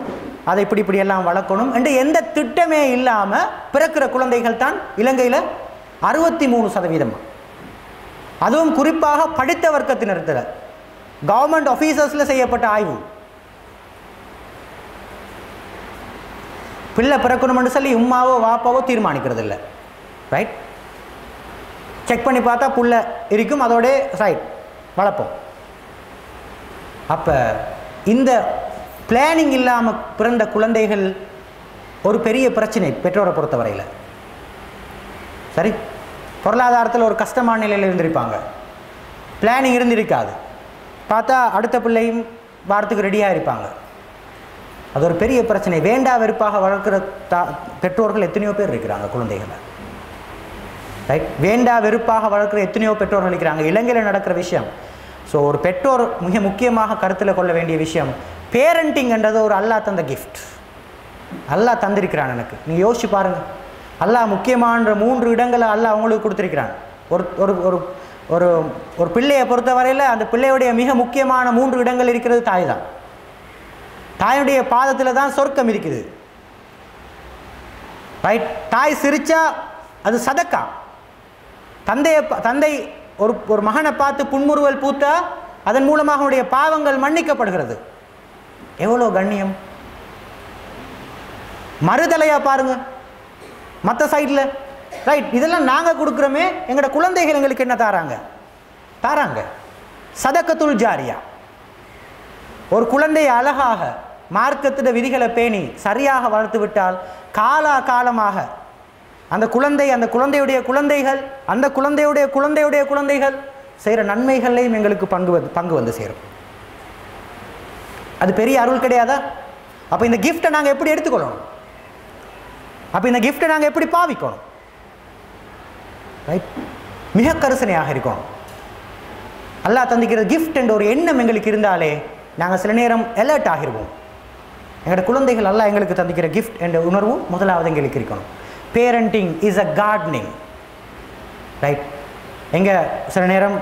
அதை இப்படி எல்லாம் வளர்க்கணும் என்று எந்த திட்டமே இல்லாமல் பிறக்கிற குழந்தைகள் தான் இலங்கையில் 63%. அதுவும் குறிப்பாக படித்த வர்க்கத்தினத்தில், கவர்மெண்ட் ஆஃபீஸர்ஸில் செய்யப்பட்ட ஆய்வு. பிள்ளை பிறக்கணும்னு சொல்லி உம்மாவோ வாப்பாவோ தீர்மானிக்கிறது இல்லை, ரைட்? செக் பண்ணி பார்த்தா புள்ள இருக்கும், அதோட ரைட் வளர்ப்போம். அப்போ இந்த பிளானிங் இல்லாமல் பிறந்த குழந்தைகள் ஒரு பெரிய பிரச்சனை பெற்றோரை பொறுத்தவரையில். சரி, பொருளாதாரத்தில் ஒரு கஷ்டமான நிலையில் இருந்திருப்பாங்க, பிளானிங் இருந்திருக்காது, பார்த்தா அடுத்த பிள்ளையும் வாரத்துக்கு ரெடியாக இருப்பாங்க. அது ஒரு பெரிய பிரச்சனை. வேண்டா வெறுப்பாக வளர்க்குற பெற்றோர்கள் எத்தனையோ பேர் இருக்கிறாங்க குழந்தைகளை, ரைட்? வேண்டா வெறுப்பாக வளர்க்குற எத்தனையோ பெற்றோர்கள் இருக்கிறாங்க. இலங்கையில் நடக்கிற விஷயம். ஸோ ஒரு பெற்றோர் மிக முக்கியமாக கருத்தில் கொள்ள வேண்டிய விஷயம், பேரண்டிங்ன்றது ஒரு அல்லாஹ் தந்த கிஃப்ட். அல்லாஹ் தந்திருக்கிறான் எனக்கு. நீங்கள் யோசிச்சு பாருங்கள், அல்லாஹ் முக்கியமான 3 இடங்களை அல்லாஹ் அவங்களுக்கு கொடுத்துருக்கிறான். ஒரு ஒரு ஒரு ஒரு ஒரு பிள்ளையை பொறுத்தவரையில் அந்த பிள்ளையுடைய மிக முக்கியமான 3 இடங்கள் இருக்கிறது தாய் தான். தாயுடைய பாதத்தில் தான் சொர்க்கம் இருக்குது, ரைட்? தாய் சிரிச்சா அது சதக்கா. தந்தை ஒரு மகனை பார்த்து புன்முறுவல் பூத்தா அதன் மூலமாக அவனுடைய பாவங்கள் மன்னிக்கப்படுகிறது. எவ்வளோ கண்ணியம்! மறுதலையா பாருங்க மற்ற சைடில், ரைட்? இதெல்லாம் நாங்கள் கொடுக்குறோமே, எங்களோட குழந்தைகள் எங்களுக்கு என்ன தாராங்க? சதக்கத்துல் ஜாரியா. ஒரு குழந்தையை அழகாக மார்க்கத்திட விதிகளை பேணி சரியாக வளர்த்து விட்டால் காலமாக அந்த குழந்தையுடைய குழந்தைகள், அந்த குழந்தையுடைய குழந்தைகள் செய்கிற நன்மைகளையும் எங்களுக்கு பங்கு வந்து சேரும். அது பெரிய அருள் கிடையாதா? அப்போ இந்த கிஃப்டை நாங்கள் எப்படி எடுத்துக்கொள்ளணும்? அப்போ இந்த கிஃப்டை நாங்கள் எப்படி பாவிக்கணும்? ரைட், மிக கரிசனையாக இருக்கணும். அல்லாஹ் தந்திக்கிற கிஃப்ட் என்ற ஒரு எண்ணம் எங்களுக்கு இருந்தாலே நாங்கள் சில நேரம் அலர்ட் ஆகிருவோம். எங்களோட குழந்தைகள் அல்லாஹ் எங்களுக்கு தந்திக்கிற கிஃப்ட் என்ற உணர்வு முதலாவது எங்களுக்கு இருக்கணும். Parenting is a gardening. Right, எங்கே சில நேரம்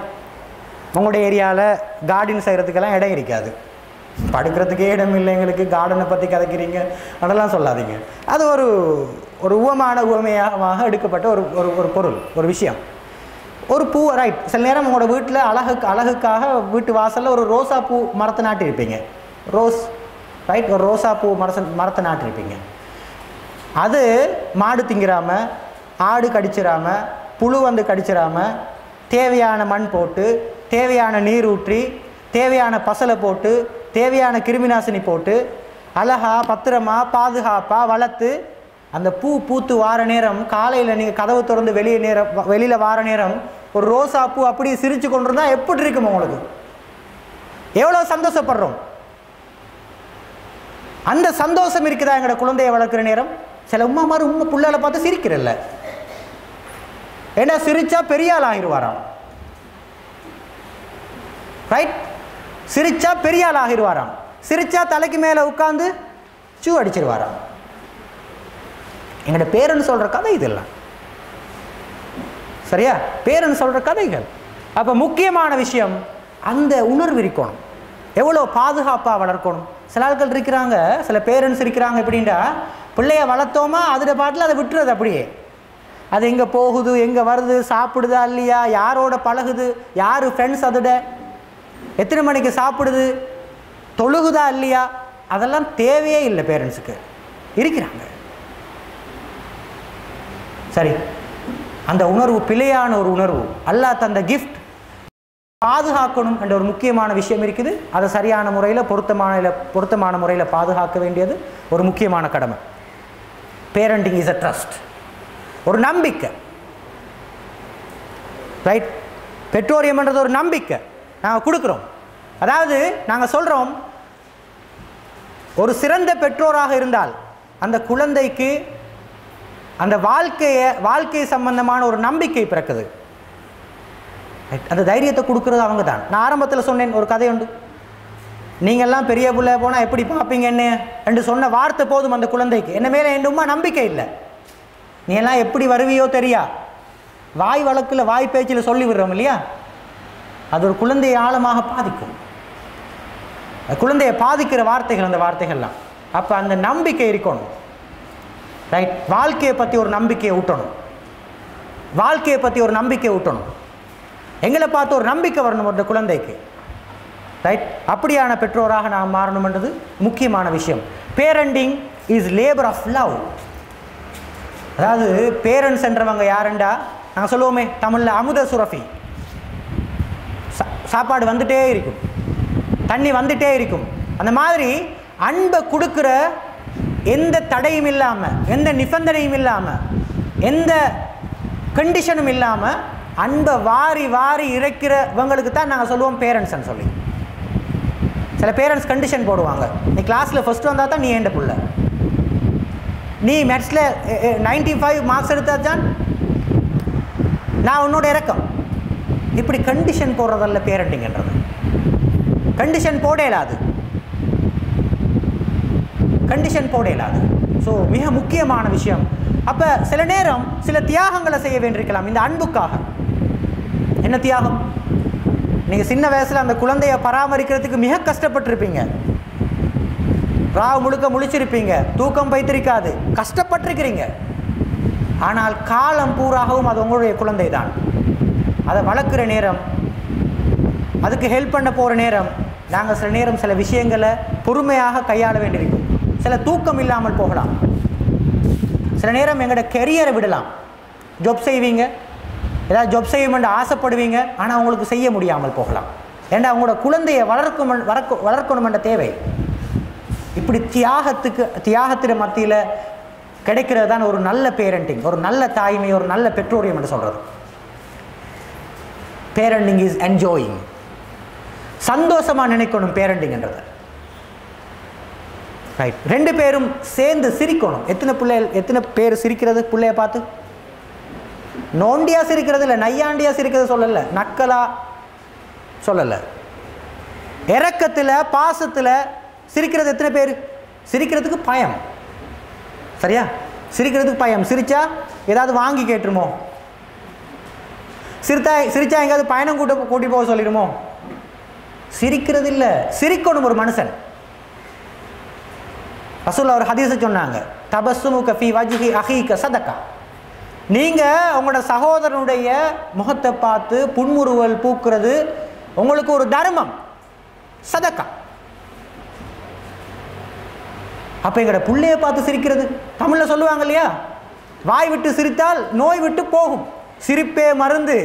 உங்களுடைய ஏரியாவில் கார்டன் செய்கிறதுக்கெல்லாம் இடம் இருக்காது, படுக்கிறதுக்கே இடம் இல்லை, எங்களுக்கு கார்டனை பற்றி கதைக்கிறீங்க அதெல்லாம் சொல்லாதீங்க. அது ஒரு உவமையாக எடுக்கப்பட்ட ஒரு பொருள், ஒரு விஷயம், ஒரு பூ. ரைட், சில நேரம் உங்களோட வீட்டில் அழகுக்காக வீட்டு வாசலில் ஒரு ரோசா பூ மரத்தை நாட்டியிருப்பீங்க. ரோஸ், ரைட், ஒரு ரோசா பூ மரத்தை நாட்டியிருப்பீங்க. அது மாடு திங்கிறாமல், ஆடு கடிச்சிடாமல், புழு வந்து கடிச்சிடாமல், தேவையான மண் போட்டு, தேவையான நீர் ஊற்றி, தேவையான பசலை போட்டு, தேவையான கிருமிநாசினி போட்டு அழகா பத்திரமா பாதுகாப்பாக வளர்த்து அந்த பூ பூத்து வார நேரம், காலையில் நீங்கள் கதவு திறந்து வெளியில் வார நேரம் ஒரு ரோசா பூ அப்படி சிரித்து கொண்டு இருந்தால் எப்படி இருக்கும் உங்களுக்கு? எவ்வளோ சந்தோஷப்படுறோம். அந்த சந்தோஷம் இருக்குதா எங்களோட குழந்தையை வளர்க்குற நேரம்? சில உம்மா மாதிரி உண்மை புள்ளால பார்த்து சிரிக்கிறல்ல, ஏன்னா சிரிச்சா பெரிய ஆள் ஆகிடுவாராம். ரைட், சிரிச்சா பெரிய ஆள் ஆகிடுவாராம். சிரிச்சா தலைக்கு மேலே உட்காந்து சூ அடிச்சிருவாராம். எங்களோட பேரன்னு சொல்கிற கதை இதெல்லாம், சரியா? பேரன்னு சொல்கிற கதைகள். அப்போ முக்கியமான விஷயம் அந்த உணர்வு இருக்கணும். எவ்வளோ பாதுகாப்பாக வளர்க்கணும். சில ஆட்கள் இருக்கிறாங்க, சில பேரண்ட்ஸ் இருக்கிறாங்க, எப்படின்னா பிள்ளைய வளர்த்தோமா அதோட பாட்டில் அதை விட்டுறது அப்படியே. அது எங்கே போகுது, எங்கே வருது, சாப்பிடுதா இல்லையா, யாரோட பழகுது, யார் ஃப்ரெண்ட்ஸ், அதோட எத்தனை மணிக்கு சாப்பிடுது, தொழுகுதா இல்லையா, அதெல்லாம் தேவையே இல்லை பேரண்ட்ஸுக்கு. இருக்கிறாங்க, சரி. அந்த உணர்வு பிழையான ஒரு உணர்வு. அல்லாஹ் தந்த கிஃப்ட் பாதுகாக்கணும் என்ற ஒரு முக்கியமான விஷயம் இருக்குது. அதை சரியான முறையில் பொருத்தமான முறையில் பாதுகாக்க வேண்டியது ஒரு முக்கியமான கடமை. பேரண்டிங் இஸ் அ ட்ரஸ்ட், ஒரு நம்பிக்கை. ரைட், பெற்றோரியம்ன்றது ஒரு நம்பிக்கை நாங்கள் கொடுக்குறோம். அதாவது நாங்கள் சொல்கிறோம், ஒரு சிறந்த பெற்றோராக இருந்தால் அந்த குழந்தைக்கு அந்த வாழ்க்கை சம்பந்தமான ஒரு நம்பிக்கை பிறக்குது. அந்த தைரியத்தை கொடுக்குறது அவங்க தான். நான் ஆரம்பத்தில் சொன்னேன் ஒரு கதை உண்டு. நீங்கள்லாம் பெரிய பிள்ளை போனால் எப்படி பார்ப்பீங்கன்னு என்று சொன்ன வார்த்தை போதும் அந்த குழந்தைக்கு. என்ன மேலே என் உம்மா நம்பிக்கை இல்லை, நீ எல்லாம் எப்படி வருவியோ தெரியா, வாய் வழக்கில் வாய் பேச்சில் சொல்லி விடுறோம் இல்லையா, அது ஒரு குழந்தையை ஆழமாக பாதிக்கும். குழந்தையை பாதிக்கிற வார்த்தைகள் அந்த வார்த்தைகள்லாம். அப்போ அந்த நம்பிக்கை இருக்கணும். ரைட், வாழ்க்கையை பற்றி ஒரு நம்பிக்கையை ஊட்டணும். வாழ்க்கையை பற்றி ஒரு நம்பிக்கை ஊட்டணும். எங்களை பார்த்து ஒரு நம்பிக்கை வரணும் அந்த குழந்தைக்கு. ரைட், அப்படியான பெற்றோராக நாம் மாறணும்ன்றது முக்கியமான விஷயம். Parenting is labour of love. அதாவது பேரண்ட்ஸ் என்றவங்க யாருண்டா நாங்கள் சொல்லுவோமே தமிழில் அமுத சுரஃபி. சாப்பாடு வந்துட்டே இருக்கும், தண்ணி வந்துட்டே இருக்கும். அந்த மாதிரி அன்பை கொடுக்குற எந்த தடையும் இல்லாமல், எந்த நிபந்தனையும் இல்லாமல், எந்த கண்டிஷனும் இல்லாமல் அன்பை வாரி வாரி இறைக்கிறவங்களுக்கு தான் நாங்கள் சொல்லுவோம் பேரண்ட்ஸ்ன்னு சொல்லி. சில பேரண்ட்ஸ் கண்டிஷன் போடுவாங்க, நீ கிளாஸில் ஃபஸ்ட்டு வந்தால் தான் நீ ஏண்ட புள்ள, நீ மேத்ஸில் 95 மார்க்ஸ் எடுத்தால் தான் நான் உன்னோட இறக்கம். இப்படி கண்டிஷன் போடுறதல்ல பேரண்டிங்ன்றது. கண்டிஷன் போடலாது, கண்டிஷன் போடலாது. ஸோ மிக முக்கியமான விஷயம். அப்போ சில நேரம் சில தியாகங்களை செய்ய வேண்டியிருக்கலாம் இந்த அன்புக்காக. என்ன தியாகம்? நீங்கள் சின்ன வயசில் அந்த குழந்தையை பராமரிக்கிறதுக்கு மிக கஷ்டப்பட்டிருப்பீங்க, ராவு முழுக்க முழிச்சிருப்பீங்க, தூக்கம் பைத்திருக்காது, கஷ்டப்பட்டிருக்கிறீங்க. ஆனால் காலம் பூராகவும் அது உங்களுடைய குழந்தை தான். அதை வளர்க்குற நேரம், அதுக்கு ஹெல்ப் பண்ண போகிற நேரம், நாங்கள் சில நேரம் சில விஷயங்களை பொறுமையாக கையாள வேண்டியிருக்கும். சில தூக்கம் இல்லாமல் போகலாம், சில நேரம் எங்களோட கெரியரை விடலாம். ஜாப் செய்வீங்க, ஏதாவது ஜாப் செய்யணும்னு ஆசைப்படுவீங்க, ஆனால் உங்களுக்கு செய்ய முடியாமல் போகலாம். ஏன்னா அவங்களோட குழந்தையை வளர்க்கணுமென்ற தேவை. இப்படி தியாகத்தின் மத்தியில் கிடைக்கிறது தான் ஒரு நல்ல பேரண்டிங், ஒரு நல்ல தாய்மை, ஒரு நல்ல பெற்றோரியம் என்று சொல்கிறது. Parenting is enjoying. சந்தோஷமாக நினைக்கணும் பேரண்டிங்ன்றது. ரைட். 2 பேரும் சேர்ந்து சிரிக்கணும். எத்தனை பேர் சிரிக்கிறது பிள்ளைய பார்த்து? நோண்டியா சிரிக்கிறது இல்லை, நையாண்டியா சிரிக்கிறது சொல்லலை, நக்கலா சொல்லலை, இரக்கத்தில் பாசத்தில் சிரிக்கிறது எத்தனை பேர்? சிரிக்கிறதுக்கு பயம். சரியா? சிரிக்கிறதுக்கு பயம். சிரிச்சா ஏதாவது வாங்கி கேட்டுருமோ? சிரிச்சா எங்கேயாவது பயணம் கூட்டி போக சொல்லிடுமோ? சிரிக்கிறது இல்லை, சிரிக்கணும் ஒரு மனுஷன். ரசூலுல்லாஹ் ஒரு ஹதீஸை சொன்னாங்க, தபஸ்ஸுமுக ஃபீ வஜ்ஹி அஹீக சதகா. நீங்கள் உங்களோட சகோதரனுடைய முகத்தை பார்த்து புன்முறுவல் பூக்கிறது உங்களுக்கு ஒரு தர்மம், சதகா. அப்போ எங்களோட பிள்ளையை பார்த்து சிரிக்கிறது, தமிழில் சொல்லுவாங்க இல்லையா, வாய் விட்டு சிரித்தால் நோய் விட்டு போகும், சிரிப்பே மருந்து.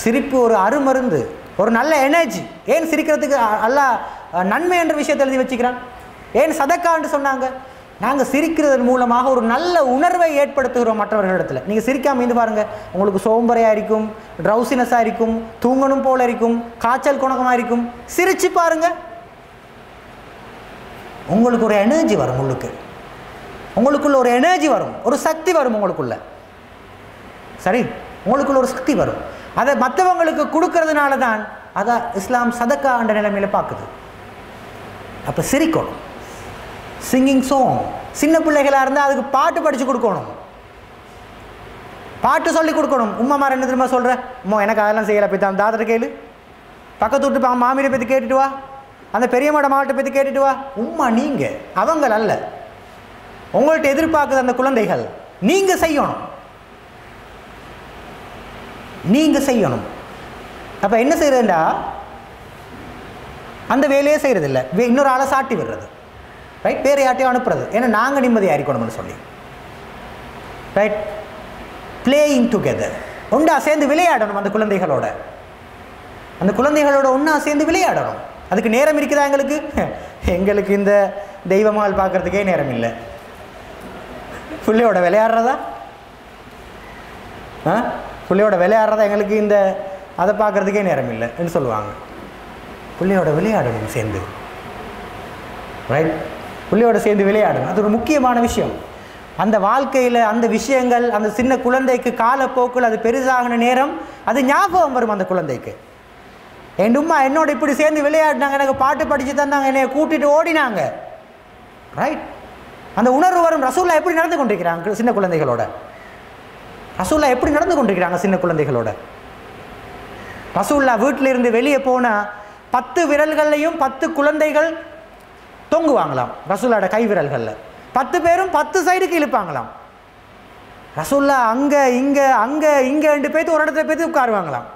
சிரிப்பு ஒரு அருமருந்து, ஒரு நல்ல எனர்ஜி. ஏன் சிரிக்கிறதுக்கு அல்லாஹ் நன்மை என்ற விஷயத்தை எழுதி வச்சுக்கிறான்? ஏன் சதக்கான்னு சொன்னாங்க? நாங்கள் சிரிக்கிறதன் மூலமாக ஒரு நல்ல உணர்வை ஏற்படுத்துகிறோம் மற்றவர்களிடத்தில். நீங்கள் சிரிக்காமல் இருந்து பாருங்கள், உங்களுக்கு சோம்பரையாக இருக்கும், ட்ரௌசினஸாக இருக்கும், தூங்கணும் போல இருக்கும், காய்ச்சல் குணகமாக இருக்கும். சிரிச்சு பாருங்க, உங்களுக்கு ஒரு எனர்ஜி வரும். உங்களுக்குள்ள ஒரு எனர்ஜி வரும், ஒரு சக்தி வரும் உங்களுக்குள்ள. சரி, உங்களுக்குள்ள ஒரு சக்தி வரும். அதை மற்றவங்களுக்கு கொடுக்கறதுனால தான் அதான் இஸ்லாம் சதக்கா என்ற நிலைமையில் பார்க்குது. அப்போ சிரிக்கணும். சிங்கிங் சாங், சின்ன பிள்ளைகளாக இருந்தால் அதுக்கு பாட்டு படித்து கொடுக்கணும், பாட்டு சொல்லி கொடுக்கணும். உம்மாமார் என்ன தெரியுமா சொல்கிற, அம்மா எனக்கு அதெல்லாம் செய்யலை, போய் தான் தாத்தரை கேளு, பக்கத்து விட்டு மாமியை பற்றி கேட்டுட்டு வா, அந்த பெரியம்மாட மாவட்டத்தை பற்றி கேட்டுட்டு வா. உம்மா நீங்கள், அவங்கள் அல்ல. உங்கள்கிட்ட எதிர்பார்க்குது அந்த குழந்தைகள். நீங்கள் செய்யணும். அப்போ என்ன செய்யறதுண்டா, அந்த வேலையே செய்கிறதில்ல, இன்னொரு ஆளை சாட்டி விடுறது. ரைட், வேறு யார்ட்டையும் அனுப்புறது. ஏன்னா நாங்கள் நிம்மதியாக இருக்கணும்னு சொல்லி. ரைட், பிளேயிங் டுகெதர், ஒன்றா சேர்ந்து விளையாடணும். அந்த குழந்தைகளோட ஒன்றா சேர்ந்து விளையாடணும். அதுக்கு நேரம் இருக்குதா எங்களுக்கு? எங்களுக்கு இந்த தெய்வமால் பார்க்குறதுக்கே நேரம் இல்லை. பிள்ளையோட விளையாடுறதா எங்களுக்கு இந்த அதை பார்க்குறதுக்கே நேரம் இல்லைன்னு சொல்லுவாங்க. பிள்ளையோட விளையாடணும் சேர்ந்து. ரைட், பிள்ளையோட சேர்ந்து விளையாடணும். அது ஒரு முக்கியமான விஷயம். அந்த வாழ்க்கையில் அந்த விஷயங்கள் அந்த சின்ன குழந்தைக்கு காலப்போக்கில் அது பெருசாகின நேரம் அது ஞாபகம் வரும் அந்த குழந்தைக்கு. என் உம்மா என்னோட இப்படி சேர்ந்து விளையாடினாங்க, எனக்கு பாட்டு படித்து தந்தாங்க, என்னை கூட்டிகிட்டு ஓடினாங்க. ரைட், அந்த உணர்வு வரும். ரசூலுல்லாஹ் எப்படி நடந்து கொண்டிருக்கிறாங்க சின்ன குழந்தைகளோட? ரசூலுல்லாஹ் வீட்டில் இருந்து வெளியே போனால் 10 விரல்கள்லையும் 10 குழந்தைகள் தொங்குவாங்களாம். ரசூலுல்லாஹ்வோட கை விரல்களில் 10 பேரும் 10 சைடுக்கு இழுப்பாங்களாம். ரசூலுல்லாஹ் அங்கே இங்கே 2 பேர்த்து ஒரு இடத்துல பேர்த்து உட்காருவாங்களாம்.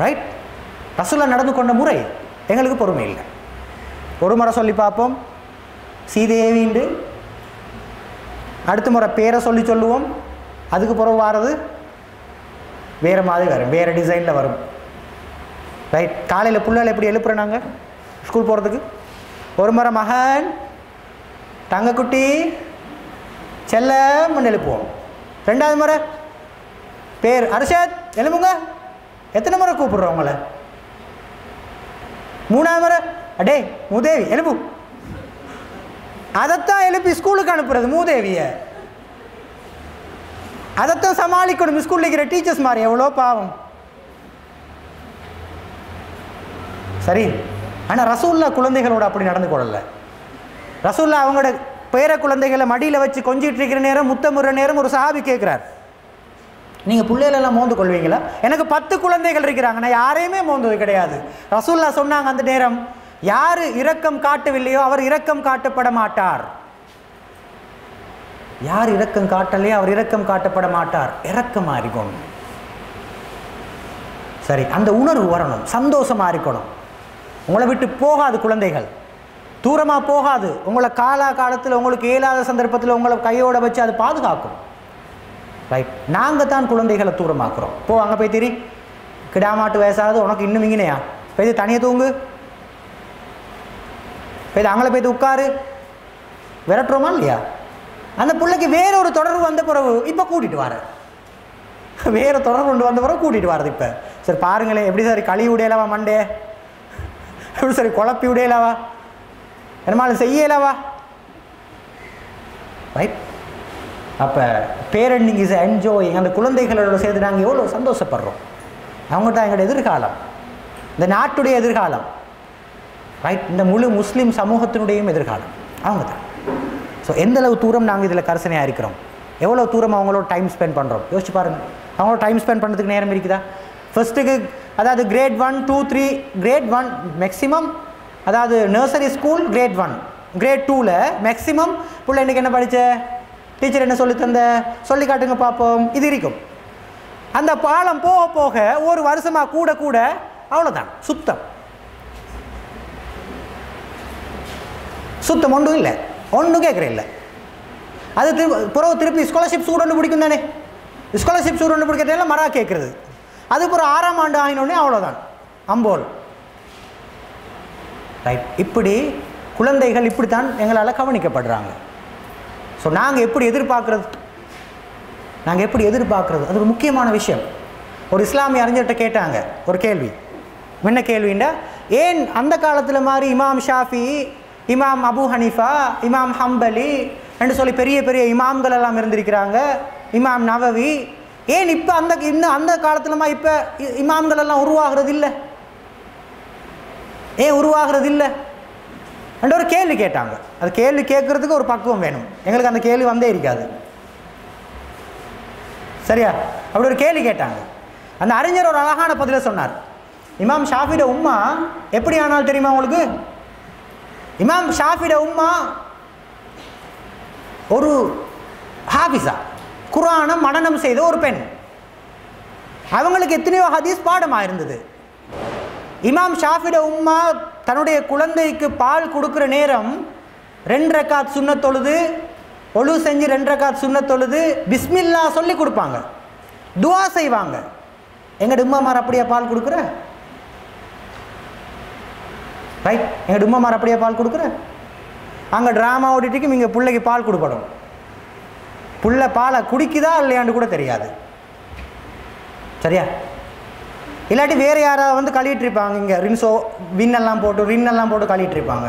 ரைட், ரசூலுல்லாஹ் நடந்து கொண்ட முறை எங்களுக்கு பொறுமை இல்லை. ஒரு முறை சொல்லி பார்ப்போம் சீதேவிண்டு, அடுத்த முறை பேரை சொல்லுவோம், அதுக்கு பிறகு வாரது வேறு மாதிரி வரும், வேறு டிசைனில் வரும். ரைட், காலையில் பிள்ளைகளை எப்படி எழுப்புறோம் நாங்கள் ஸ்கூல் போகிறதுக்கு? ஒரு முறை மகன் தங்கக்குட்டி செல்லம்னு எழுப்புவோம். 2வது முறை பேர் அர்ஷத் எழுப்புங்க, எத்தனை முறை கூப்பிடுறோம் உங்களை? 3வது முறை அடே மூதேவி எழுப்பு. அதைத்தான் எழுப்பி ஸ்கூலுக்கு அனுப்புறது மூதேவியை. அதைத்தான் சமாளிக்கணும் ஸ்கூலில் இருக்கிற டீச்சர்ஸ் மாதிரி. எவ்வளோ பாவம். சரி, ஆனால் ரசூலுல்லாஹ் குழந்தைகளோட அப்படி நடந்து கொள்ளல. ரசூலுல்லாஹ் அவங்களோட பேர குழந்தைகளை மடியில் வச்சு கொஞ்சிட்டு இருக்கிற நேரம், முத்தமுற நேரம் ஒரு சஹாபி கேட்குறார், நீங்கள் பிள்ளைகளெல்லாம் மோந்து கொள்வீங்களா? எனக்கு 10 குழந்தைகள் இருக்கிறாங்க, நான் யாரையுமே மோந்தது கிடையாது. ரசூலுல்லாஹ் சொன்னாங்க அந்த நேரம், யார் இரக்கம் காட்டவில்லையோ அவர் இரக்கம் காட்டப்பட மாட்டார். யார் இரக்கம் காட்டலையோ அவர் இரக்கம் காட்டப்பட மாட்டார். இரக்கமாக இருக்கணும். சரி, அந்த உணர்வு வரணும், சந்தோஷமாக இருக்கணும். உங்களை விட்டு போகாது குழந்தைகள், தூரமாக போகாது. உங்களை காலத்தில் உங்களுக்கு இயலாத சந்தர்ப்பத்தில் உங்களை கையோட வச்சு அது பாதுகாக்கும். ரைட், நாங்கள் தான் குழந்தைகளை தூரமாக்குறோம். அங்கே போய் திரி, கிடாமாட்டு வயசாகுது உனக்கு இன்னும் இங்கனையா, போய் தனியாக தூங்கு, போய் அங்கே போய் உட்காரு, விரட்டுறோமா இல்லையா? அந்த பிள்ளைக்கு வேற ஒரு தொடர்பு வந்த பிறகு இப்போ கூட்டிகிட்டு வர, வேறு தொடர்பு கொண்டு வந்த பிறகு கூட்டிகிட்டு வரது. இப்போ சரி பாருங்களேன் எப்படி சார் கழி உடையலவா மண்டே எப்படி சரி குழப்பி விடையலாவா, என்னமாலும் செய்யலாவா, ரைட்? அப்போ பேரண்டிங் இஸ் என்ஜாயிங். அந்த குழந்தைகளோட சேர்த்து நாங்கள் எவ்வளோ சந்தோஷப்படுறோம். அவங்க தான் எங்களோட எதிர்காலம், இந்த நாட்டுடைய எதிர்காலம், ரைட்? இந்த முழு முஸ்லீம் சமூகத்தினுடையும் எதிர்காலம் அவங்க தான். ஸோ எந்தளவு தூரம் நாங்கள் இதில் கரிசனையாக இருக்கிறோம், எவ்வளோ தூரம் அவங்களோட டைம் ஸ்பெண்ட் பண்ணுறோம் யோசிச்சு பாருங்கள். அவங்களோட டைம் ஸ்பெண்ட் பண்ணுறதுக்கு நேரம் இருக்குதா? ஃபஸ்ட்டுக்கு அதாவது கிரேட் 1, 2, 3, கிரேட் 1 மேக்ஸிமம், அதாவது நர்சரி ஸ்கூல் கிரேட் 1, கிரேட் 2ல் மேக்ஸிமம் பிள்ளை இன்றைக்கி என்ன படித்த, டீச்சர் என்ன சொல்லி தந்த, சொல்லி காட்டுங்க பார்ப்போம், இது இருக்கும். அந்த பாலம் போக போக ஒரு வருஷமாக கூட கூட அவ்வளோதான், சுத்தம் சுத்தம் ஒன்றும் இல்லை, ஒன்றும் கேட்குறேன் இல்லை. அது திருப்பி ஸ்காலர்ஷிப் ஸ்டூடெண்ட் பிடிக்கும் தானே, ஸ்காலர்ஷிப் ஸ்டூடெண்ட் பிடிக்கிறதெல்லாம் மரா கேட்குறது. அது ஒரு 6ஆம் ஆண்டு ஆகினோடனே அவ்வளோதான் அம்போல், ரைட்? இப்படி குழந்தைகள் இப்படித்தான் எங்களால் கவனிக்கப்படுறாங்க. ஸோ நாங்கள் எப்படி எதிர்பார்க்குறது, நாங்கள் எப்படி எதிர்பார்க்குறது, அது ஒரு முக்கியமான விஷயம். ஒரு இஸ்லாமிய அறிஞர்கிட்ட கேட்டாங்க ஒரு கேள்வி. என்ன கேள்வின்னா, ஏன் அந்த காலத்தில் மாதிரி இமாம் ஷாஃபி, இமாம் அபு ஹனீஃபா, இமாம் ஹம்பலி என்று சொல்லி பெரிய பெரிய இமாம்கள் எல்லாம் இருந்திருக்கிறாங்க, இமாம் நவவி, ஏன் இப்போ இன்னும் அந்த காலத்துலமா இப்போ இமாம்கள் எல்லாம் உருவாகிறது இல்லை, ஏன் உருவாகிறது இல்லை என்ற ஒரு கேள்வி கேட்டாங்க. அது கேள்வி கேட்குறதுக்கு ஒரு பக்குவம் வேணும், எங்களுக்கு அந்த கேள்வி வந்தே இருக்காது, சரியா? அப்படி ஒரு கேள்வி கேட்டாங்க. அந்த அறிஞர் ஒரு அழகான பதிலை சொன்னார். இமாம் ஷாஃபியோட உம்மா எப்படி ஆனாலும் தெரியுமா உங்களுக்கு? இமாம் ஷாஃபியோட உம்மா ஒரு ஹாஃபிஸா, குர்ஆனை மனனம் செய்த ஒரு பெண். அவங்களுக்கு எத்தனையோ ஹதீஸ் பாடமாக இருந்தது. இமாம் ஷாஃபியோட உம்மா தன்னுடைய குழந்தைக்கு பால் கொடுக்குற நேரம் 2 ரக்காத் சுன்னத் தொழுது, ஒழு செஞ்சு 2 ரக்காத் சுன்னத் தொழுது பிஸ்மில்லா சொல்லி கொடுப்பாங்க, துவா செய்வாங்க. எங்கள் உம்மாமார் அப்படியே பால் கொடுக்குற, ரைட்? எங்கள் உம்மாமார் அப்படியே பால் கொடுக்குற. அங்கே ட்ராமா ஓடிட்டுக்கும் இங்கே பிள்ளைக்கு பால் கொடுப்படும், புள்ள பாலை குடிக்குதா இல்லையான்னு கூட தெரியாது, சரியா? இல்லாட்டி வேறு யாராவது வந்து கழுவிட்டு இருப்பாங்க, இங்கே ரின்னெல்லாம் போட்டு கழுவிட்டு இருப்பாங்க,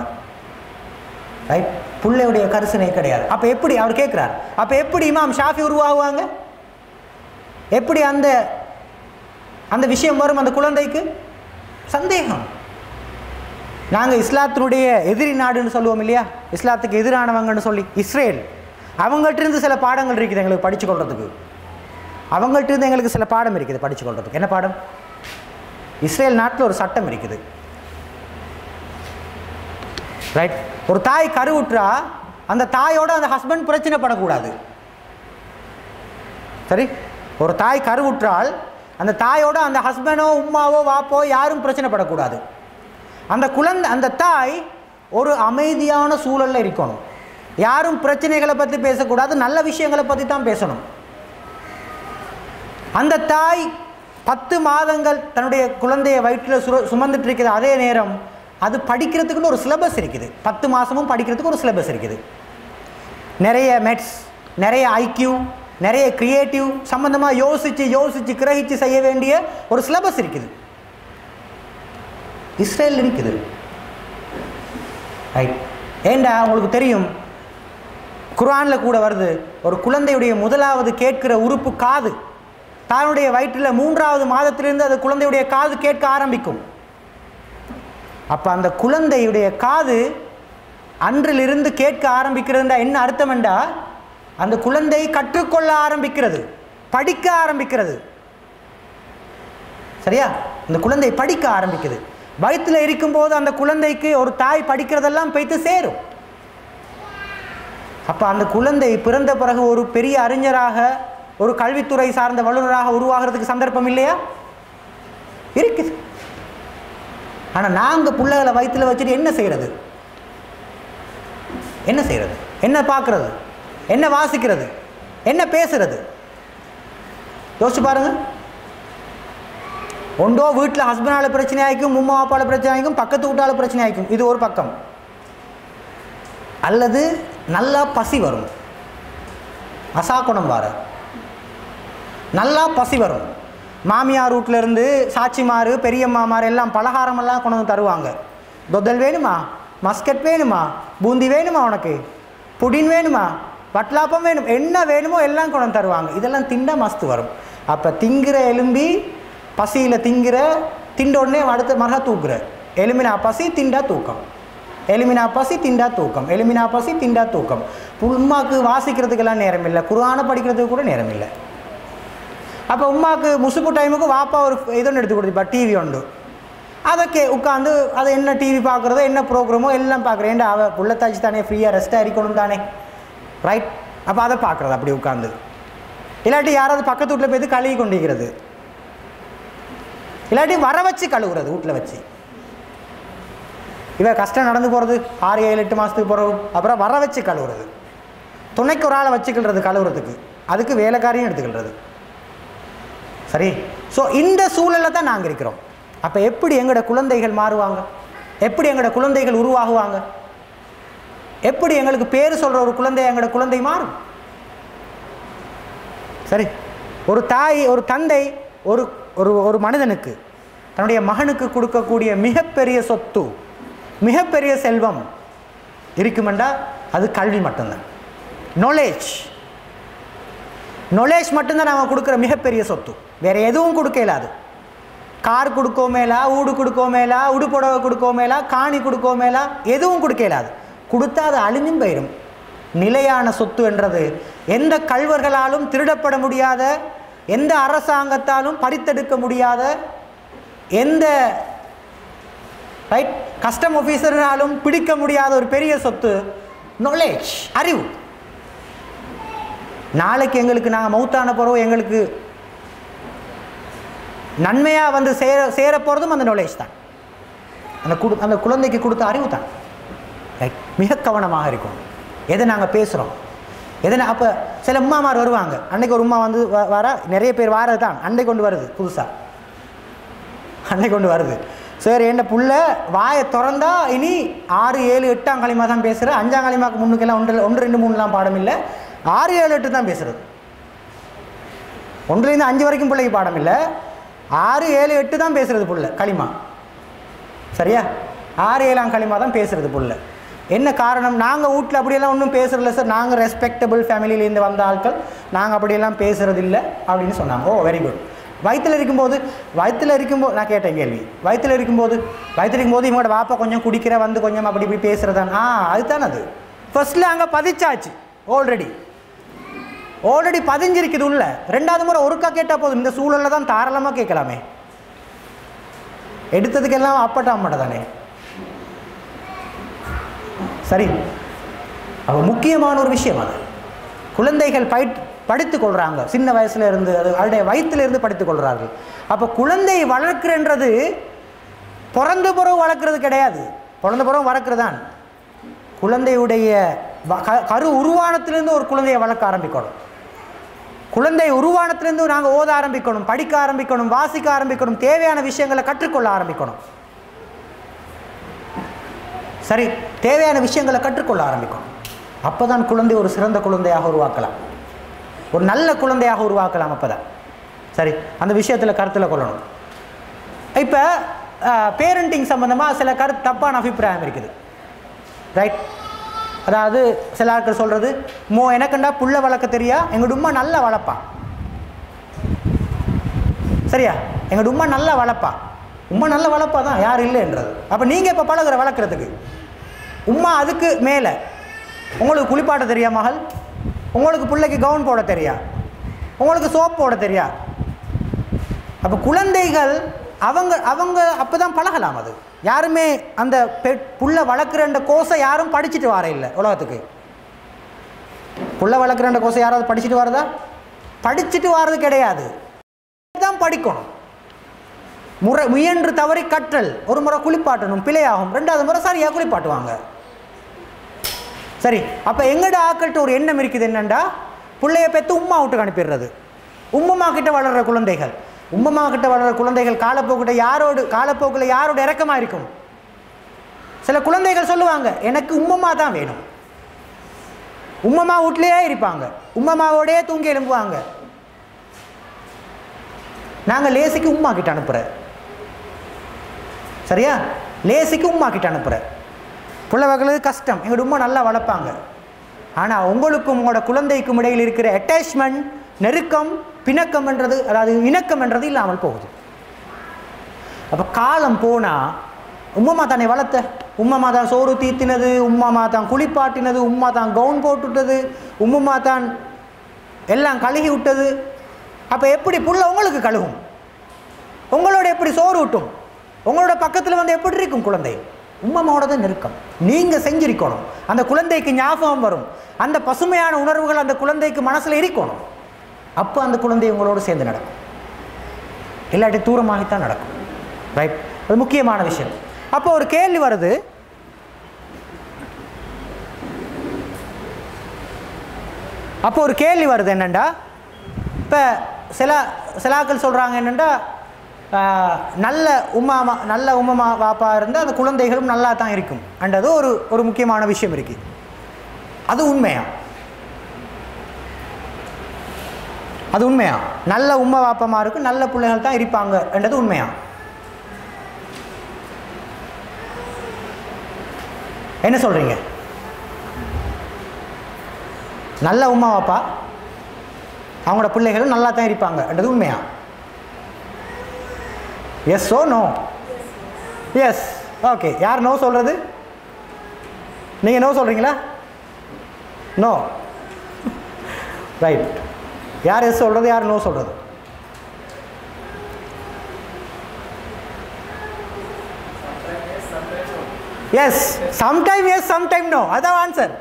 ரைட்? பிள்ளையுடைய கரிசனை கிடையாது. அப்போ எப்படி அவர் கேட்குறார், அப்போ எப்படி இமாம் ஷாஃபி உருவாகுவாங்க, எப்படி அந்த அந்த விஷயம் வரும் அந்த குழந்தைக்கு? சந்தேகம். நாங்கள் இஸ்லாத்தினுடைய எதிரி நாடுன்னு சொல்லுவோம் இல்லையா, இஸ்லாத்துக்கு எதிரானவங்கன்னு சொல்லி, இஸ்ரேல், அவங்கள்ட்ட இருந்து சில பாடங்கள் இருக்குது எங்களுக்கு படித்து கொள்றதுக்கு. அவங்கள்ட்ட இருந்து எங்களுக்கு சில பாடம் இருக்குது படித்து கொள்றதுக்கு. என்ன பாடம்? இஸ்ரேல் நாட்டில் ஒரு சட்டம் இருக்குது, ரைட்? ஒரு தாய் கருவுற்றா அந்த தாயோட அந்த ஹஸ்பண்ட் பிரச்சனைப்படக்கூடாது, சரி? ஒரு தாய் கருவுற்றால் அந்த தாயோட அந்த ஹஸ்பண்டோ உம்மாவோ வாப்போ யாரும் பிரச்சனைப்படக்கூடாது. அந்த குழந்தை, அந்த தாய் ஒரு அமைதியான சூழலில் இருக்கணும், யாரும் பிரச்சனைகளை பற்றி பேசக்கூடாது, நல்ல விஷயங்களை பற்றி தான் பேசணும். அந்த தாய் 10 மாதங்கள் தன்னுடைய குழந்தைய வயிற்றில் சுமந்துட்டு இருக்குது. அதே நேரம் அது படிக்கிறதுக்குன்னு ஒரு சிலபஸ் இருக்குது, 10 மாதமும் படிக்கிறதுக்கு ஒரு சிலபஸ் இருக்குது. நிறைய மெட்ஸ், நிறைய ஐக்யூ, நிறைய கிரியேட்டிவ் சம்பந்தமாக யோசித்து கிரகிச்சு செய்ய வேண்டிய ஒரு சிலபஸ் இருக்குது, இஸ்ரேல் இருக்குது, ரைட்? ஏண்டா உங்களுக்கு தெரியும், குர்ஆனில் கூட வருது, ஒரு குழந்தையுடைய முதலாவது கேட்கிற உறுப்பு காது. தானுடைய வயிற்றில் 3வது மாதத்திலிருந்து அது குழந்தையுடைய காது கேட்க ஆரம்பிக்கும். அப்போ அந்த குழந்தையுடைய காது அன்றிலிருந்து கேட்க ஆரம்பிக்கிறதுண்டா என்ன அர்த்தம் என்றா, அந்த குழந்தை கற்றுக்கொள்ள ஆரம்பிக்கிறது, படிக்க ஆரம்பிக்கிறது, சரியா? அந்த குழந்தை படிக்க ஆரம்பிக்குது. வயிற்றில் இருக்கும்போது அந்த குழந்தைக்கு ஒரு தாய் படிக்கிறதெல்லாம் போய்த்து சேரும். அப்போ அந்த குழந்தை பிறந்த பிறகு ஒரு பெரிய அறிஞராக, ஒரு கல்வித்துறை சார்ந்த வல்லுநராக உருவாகிறதுக்கு சந்தர்ப்பம் இல்லையா? இருக்குது. ஆனால் நாங்கள் பிள்ளைகளை வயிற்றில் வச்சுட்டு என்ன செய்கிறது, என்ன பார்க்குறது, என்ன வாசிக்கிறது, என்ன பேசுறது? யோசிச்சு பாருங்க. ஒன்றோ வீட்டில் ஹஸ்பண்டால் பிரச்சனை ஆகிக்கும், உம்மா அப்பாவில் பிரச்சனை ஆகிக்கும், பக்கத்து வீட்டால் பிரச்சனை ஆகிக்கும், இது ஒரு பக்கம். அல்லது நல்லா பசி வரும், அசாக்குணம் வர நல்லா பசி வரும். மாமியார் வீட்டிலேருந்து சாட்சிமார், பெரியம்மாமார் எல்லாம் பலகாரமெல்லாம் கொண்டு வந்து தருவாங்க. தொதல் வேணுமா, மஸ்கட் வேணுமா, பூந்தி வேணுமா, உனக்கு புடின் வேணுமா, வட்லாப்பம் வேணும், என்ன வேணுமோ எல்லாம் கொண்டு தருவாங்க. இதெல்லாம் திண்டா மஸ்து வரும். அப்போ திங்கிற எலும்பி பசியில் திண்ட உடனே அடுத்த மரா தூக்குற. எலுமினா பசி திண்டா தூக்கம், எலுமினா பசி திண்டா தூக்கம், எலுமினா பசி திண்டா தூக்கம். உம்மாவுக்கு வாசிக்கிறதுக்கெல்லாம் நேரம் இல்லை, குர்ஆனை படிக்கிறதுக்கு கூட நேரம் இல்லை. அப்போ உம்மாவுக்கு முசுப்பு டைமுக்கு வாப்பா ஒரு இதொன்று எடுத்து கொடுத்துப்பா, டிவி உண்டு. அதற்கு உட்காந்து அதை என்ன டிவி பார்க்குறதோ என்ன ப்ரோக்ராமோ எல்லாம் பார்க்குறேன். ஏன்டா அவள் புள்ளத்தாச்சு தானே, ஃப்ரீயாக ரெஸ்ட்டாக இருக்கணும் தானே, ரைட்? அப்போ அதை பார்க்குறது அப்படி உட்காந்து. இல்லாட்டி யாராவது பக்கத்து வீட்டில் போய் கழுவி கொண்டிருக்கிறது, இல்லாட்டி வர வச்சு கழுவுறது வீட்டில் வச்சு. இவன் கஷ்டம் நடந்து போகிறது 6, 7, 8 மாதத்துக்கு போகிறது. அப்புறம் வர வச்சு கழுவுறது, துணைக்கு ஒரு ஆளை வச்சுக்கிறது கழுவுறதுக்கு, அதுக்கு வேலைக்காரையும் எடுத்துக்கிறது. சரி, ஸோ இந்த சூழலில் தான் நாங்கள் இருக்கிறோம். அப்போ எப்படி எங்களோட குழந்தைகள் மாறுவாங்க, எப்படி எங்களோட குழந்தைகள் உருவாகுவாங்க, எப்படி எங்களுக்கு பேர் சொல்கிற ஒரு குழந்தை எங்களோட குழந்தை மாறும்? சரி, ஒரு தாய் ஒரு தந்தை ஒரு ஒரு மனிதனுக்கு தன்னுடைய மகனுக்கு கொடுக்கக்கூடிய மிகப்பெரிய சொத்து, மிகப்பெரிய செல்வம் இருக்குமெண்டா அது கல்வி மட்டும்தான். நாலேஜ் மட்டும்தான் நாங்கள் கொடுக்குற மிகப்பெரிய சொத்து. வேறு எதுவும் கொடுக்க இயலாது. கார் கொடுக்கோமேலா, ஊடு கொடுக்கோமேலா, உடுப்புடவை கொடுக்கோமேலா, காணி கொடுக்கோமேலா, எதுவும் கொடுக்க இயலாது. கொடுத்தா அது அழிஞ்சும் போயிடும். நிலையான சொத்து என்றது எந்த கள்வர்களாலும் திருடப்பட முடியாத, எந்த அரசாங்கத்தாலும் பறித்தெடுக்க முடியாத, எந்த ரைட் கஸ்டம் ஆஃபீஸர்னாலும் பிடிக்க முடியாத ஒரு பெரிய சொத்து நாலேஜ், அறிவு. நாளைக்கு எங்களுக்கு நாங்கள் மௌத்தான பிறகு எங்களுக்கு நன்மையாக வந்து சேர போகிறதும் அந்த நாலேஜ் தான், அந்த குழந்தைக்கு கொடுத்த அறிவு தான். ரைட், மிக கவனமாக இருக்கும் எதை நாங்கள் பேசுகிறோம், எதனா. அப்போ சில உம்மாமார் வருவாங்க. அன்றைக்கு ஒரு உம்மா வந்து வர, நிறைய பேர் வாரது தான், அன்னை கொண்டு வருது புதுசாக, அன்னை கொண்டு வருது. சரி, என்ன புள்ள வாயை திறந்தா இனி 6, 7, 8ஆம் களிமா தான் பேசுகிறேன். 5ஆம் களிமாக்கு முன்னுக்கெல்லாம் 1, 2, 3 பாடம் இல்லை, 6, 7, 8 தான் பேசுகிறது. 1லேருந்து 5 வரைக்கும் பிள்ளைக்கு பாடம் இல்லை, 6, 7, 8 தான் பேசுகிறது புள்ள களிமா. சரியா, 6, 7ஆம் களிமா தான் பேசுகிறது புள்ள. என்ன காரணம்? நாங்கள் வீட்டில் அப்படியெல்லாம் ஒன்றும் பேசுகிறதில்ல சார், நாங்கள் ரெஸ்பெக்டபிள் ஃபேமிலியிலேருந்து வந்த ஆட்கள், நாங்கள் அப்படியெல்லாம் பேசுகிறதில்லை அப்படின்னு சொன்னாங்க. ஓ, வெரி குட். வயிற்றில் இருக்கும்போது நான் கேட்டேன் கேள்வி, வயிற்றில் இருக்கும்போது இவங்களோட வாப்பா கொஞ்சம் குடிக்கிற வந்து கொஞ்சம் அப்படி இப்படி பேசுகிறதான். அதுதான் அது ஃபர்ஸ்ட்டில் அங்கே பதிச்சாச்சு, ஆல்ரெடி பதிஞ்சிருக்குது உள்ள. 2வது முறை ஒருக்கா கேட்டால் போதும். இந்த சூழலில் தான் தாராளமாக கேட்கலாமே, எடுத்ததுக்கெல்லாம் அப்பட்ட அம்மட்ட தானே. சரி, அப்போ முக்கியமான ஒரு விஷயம் அது. குழந்தைகள் படித்து கொள்கிறாங்க சின்ன வயசுல இருந்து, அது அவருடைய வயிற்றிலிருந்து படித்து கொள்கிறார்கள். அப்போ குழந்தை வளர்க்குறன்றது பிறந்த பிறகு வளர்க்குறது கிடையாது, பிறந்த பிறகு வளர்க்குறது தான். குழந்தையுடைய கரு உருவானத்திலிருந்து ஒரு குழந்தையை வளர்க்க ஆரம்பிக்கணும். குழந்தை உருவானத்திலிருந்து நாங்கள் ஓத ஆரம்பிக்கணும், படிக்க ஆரம்பிக்கணும், வாசிக்க ஆரம்பிக்கணும், தேவையான விஷயங்களை கற்றுக்கொள்ள ஆரம்பிக்கணும். சரி, தேவையான விஷயங்களை கற்றுக்கொள்ள ஆரம்பிக்கணும். அப்போ தான் குழந்தை ஒரு சிறந்த குழந்தையாக உருவாக்கலாம், ஒரு நல்ல குழந்தையாக உருவாக்கலாம். அப்போ தான் சரி, அந்த விஷயத்தில் கருத்தில் கொள்ளணும். இப்போ பேரண்டிங் சம்மந்தமாக சில தப்பான அபிப்பிராயம் இருக்குது. ரைட், அதாவது சில ஆட்கள் சொல்கிறது, எனக்குண்டா புள்ள வளர்க்க தெரியா, எங்கள் உம்மா நல்லா வளர்ப்பா. சரியா, எங்கள் உம்மா நல்லா வளர்ப்பா. உம்மா நல்லா வளர்ப்பா தான், யார் இல்லைன்றது. அப்போ நீங்கள் இப்போ பழகுற வளர்க்குறதுக்கு உம்மா அதுக்கு மேலே. உங்களுக்கு குளிப்பாட்ட தெரியா மகள், உங்களுக்கு பிள்ளைக்கு கவுன் போட தெரியா, உங்களுக்கு சோப் போட தெரியா. அப்போ குழந்தைகள் அவங்க அப்போ தான் பழகலாம். அது யாருமே அந்த புள்ள வளர்க்குற கோர்ஸை யாரும் படிச்சுட்டு வர இல்லை உலகத்துக்கு. புள்ள வளர்க்குற கோர்ஸை யாராவது படிச்சுட்டு வரதா? படிச்சுட்டு வர்றது கிடையாது, தான் படிக்கணும். முயன்று தவறி கற்றல். ஒரு முறை குளிப்பாட்டணும், பிழையாகும், 2வது முறை சரியாக குளிப்பாட்டுவாங்க. சரி, அப்போ எங்கட ஆக்கள்கிட்ட ஒரு எண்ணம் இருக்குது, என்னண்டா பிள்ளைய பெற்று உம்மா வீட்டுக்கு அனுப்பிடுறது. உம்மம்மா கிட்ட வளர்கிற குழந்தைகள் காலப்போக்கில் யாரோட இறக்கமாக இருக்கும். சில குழந்தைகள் சொல்லுவாங்க, எனக்கு உம்மம்மா தான் வேணும். உம்மம்மா வீட்லேயே இருப்பாங்க, உம்மம்மாவோடையே தூங்கி எழும்புவாங்க. நாங்கள் லேசிக்கு உம்மா கிட்ட அனுப்புகிற. சரியா, லேசிக்கு உம்மா கிட்ட அனுப்புகிறார். பிள்ளைகளுக்கு கஷ்டம், எங்களோட உம்மா நல்லா வளர்ப்பாங்க. ஆனால் உங்களுக்கும் உங்களோட குழந்தைக்கும் இடையில் இருக்கிற அட்டாச்மெண்ட், நெருக்கம், பிணக்கம் என்றது, அதாவது இணக்கம் என்றது இல்லாமல் போகுது. அப்போ காலம் போனால் உம்மா தானே வளர்த்த, உம்மா தான் சோறு தீத்தினது, உம்மா தான் குளிப்பாட்டினது, உம்மா தான் கவுன் போட்டுவிட்டது, உம்மா தான் எல்லாம் கழுகி விட்டது. அப்போ எப்படி புள்ள உங்களுக்கு கழுகும்? உங்களோட எப்படி சோறு விட்டும்? உங்களோட பக்கத்தில் வந்து எப்படி இருக்கும் குழந்தை? உம்மாவோட தான் நெருக்கம். நீங்கள் செஞ்சிருக்கணும், அந்த குழந்தைக்கு ஞாபகம் வரும், அந்த பசுமையான உணர்வுகள் அந்த குழந்தைக்கு மனசில் இருக்கணும். அப்போ அந்த குழந்தை உங்களோடு சேர்ந்து நடக்கும், இல்லாட்டி தூரமாகத்தான் நடக்கும். ரைட், அது முக்கியமான விஷயம். அப்போ ஒரு கேள்வி வருது, என்னென்னா, இப்போ சிலாக்கள் சொல்கிறாங்க என்னென்னா, நல்ல உம்மா வாப்பா இருந்தால் அந்த குழந்தைகளும் நல்லா தான் இருக்கும் என்றது ஒரு முக்கியமான விஷயம் இருக்குது. அது உண்மையா? நல்ல உம்மா வாப்பமாருக்கு நல்ல பிள்ளைகள் தான் இருப்பாங்க என்றது உண்மையா? என்ன சொல்கிறீங்க? நல்ல உம்மா வாப்பா அவங்களோட பிள்ளைகளும் நல்லா தான் இருப்பாங்க என்றது உண்மையா? Yes or no? Yes. Okay, யார் நோ சொல்கிறது? நீங்கள் நோ சொல்கிறீங்களா? நோ. ரைட். யார் எஸ் சொல்கிறது, யார் நோ சொல்கிறது? Yes, sometime yes, sometime no. அதான் ஆன்சர்.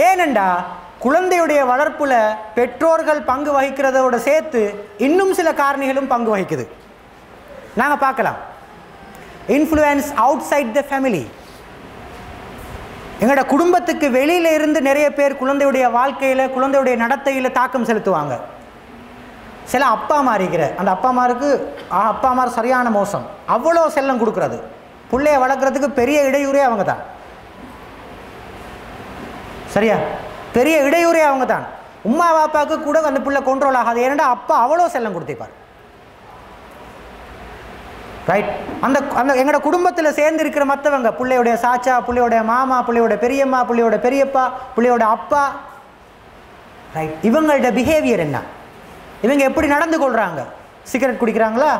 ஏனெண்டா குழந்தையுடைய வளர்ப்புல பெற்றோர்கள் பங்கு வகிக்கிறதோட சேர்த்து இன்னும் சில காரணிகளும் பங்கு வகிக்குது. நாங்கள் பார்க்கலாம். Influence outside the family. எங்களோட குடும்பத்துக்கு வெளியில இருந்து நிறைய பேர் குழந்தையுடைய வாழ்க்கையில், குழந்தையுடைய நடத்தையில் தாக்கம் செலுத்துவாங்க. சில அப்பா மாறிக்கிற அந்த அப்பா மார் சரியான மோசம், அவ்வளோ செல்லம் கொடுக்கறது, பிள்ளைய வளர்க்குறதுக்கு பெரிய இடையூறே அவங்க தான். சரியா? பெரிய இடையூறே அவங்க தான். உம்மா வாப்பாவுக்கு கூட அந்த பிள்ளை கண்ட்ரோல் ஆகாது. ஏன்னா அப்பா அவ்வளோ செல்லம் கொடுத்திருப்பார். ரைட். அந்த எங்களோட குடும்பத்தில் சேர்ந்து இருக்கிற மற்றவங்க, பிள்ளையோடைய சாச்சா, பிள்ளையோடைய மாமா, பிள்ளையோட பெரியம்மா, பிள்ளையோட பெரியப்பா, பிள்ளையோட அப்பா, ரைட், இவங்களோட பிஹேவியர் என்ன? இவங்க எப்படி நடந்து கொள்கிறாங்க? சிகரெட் குடிக்கிறாங்களா?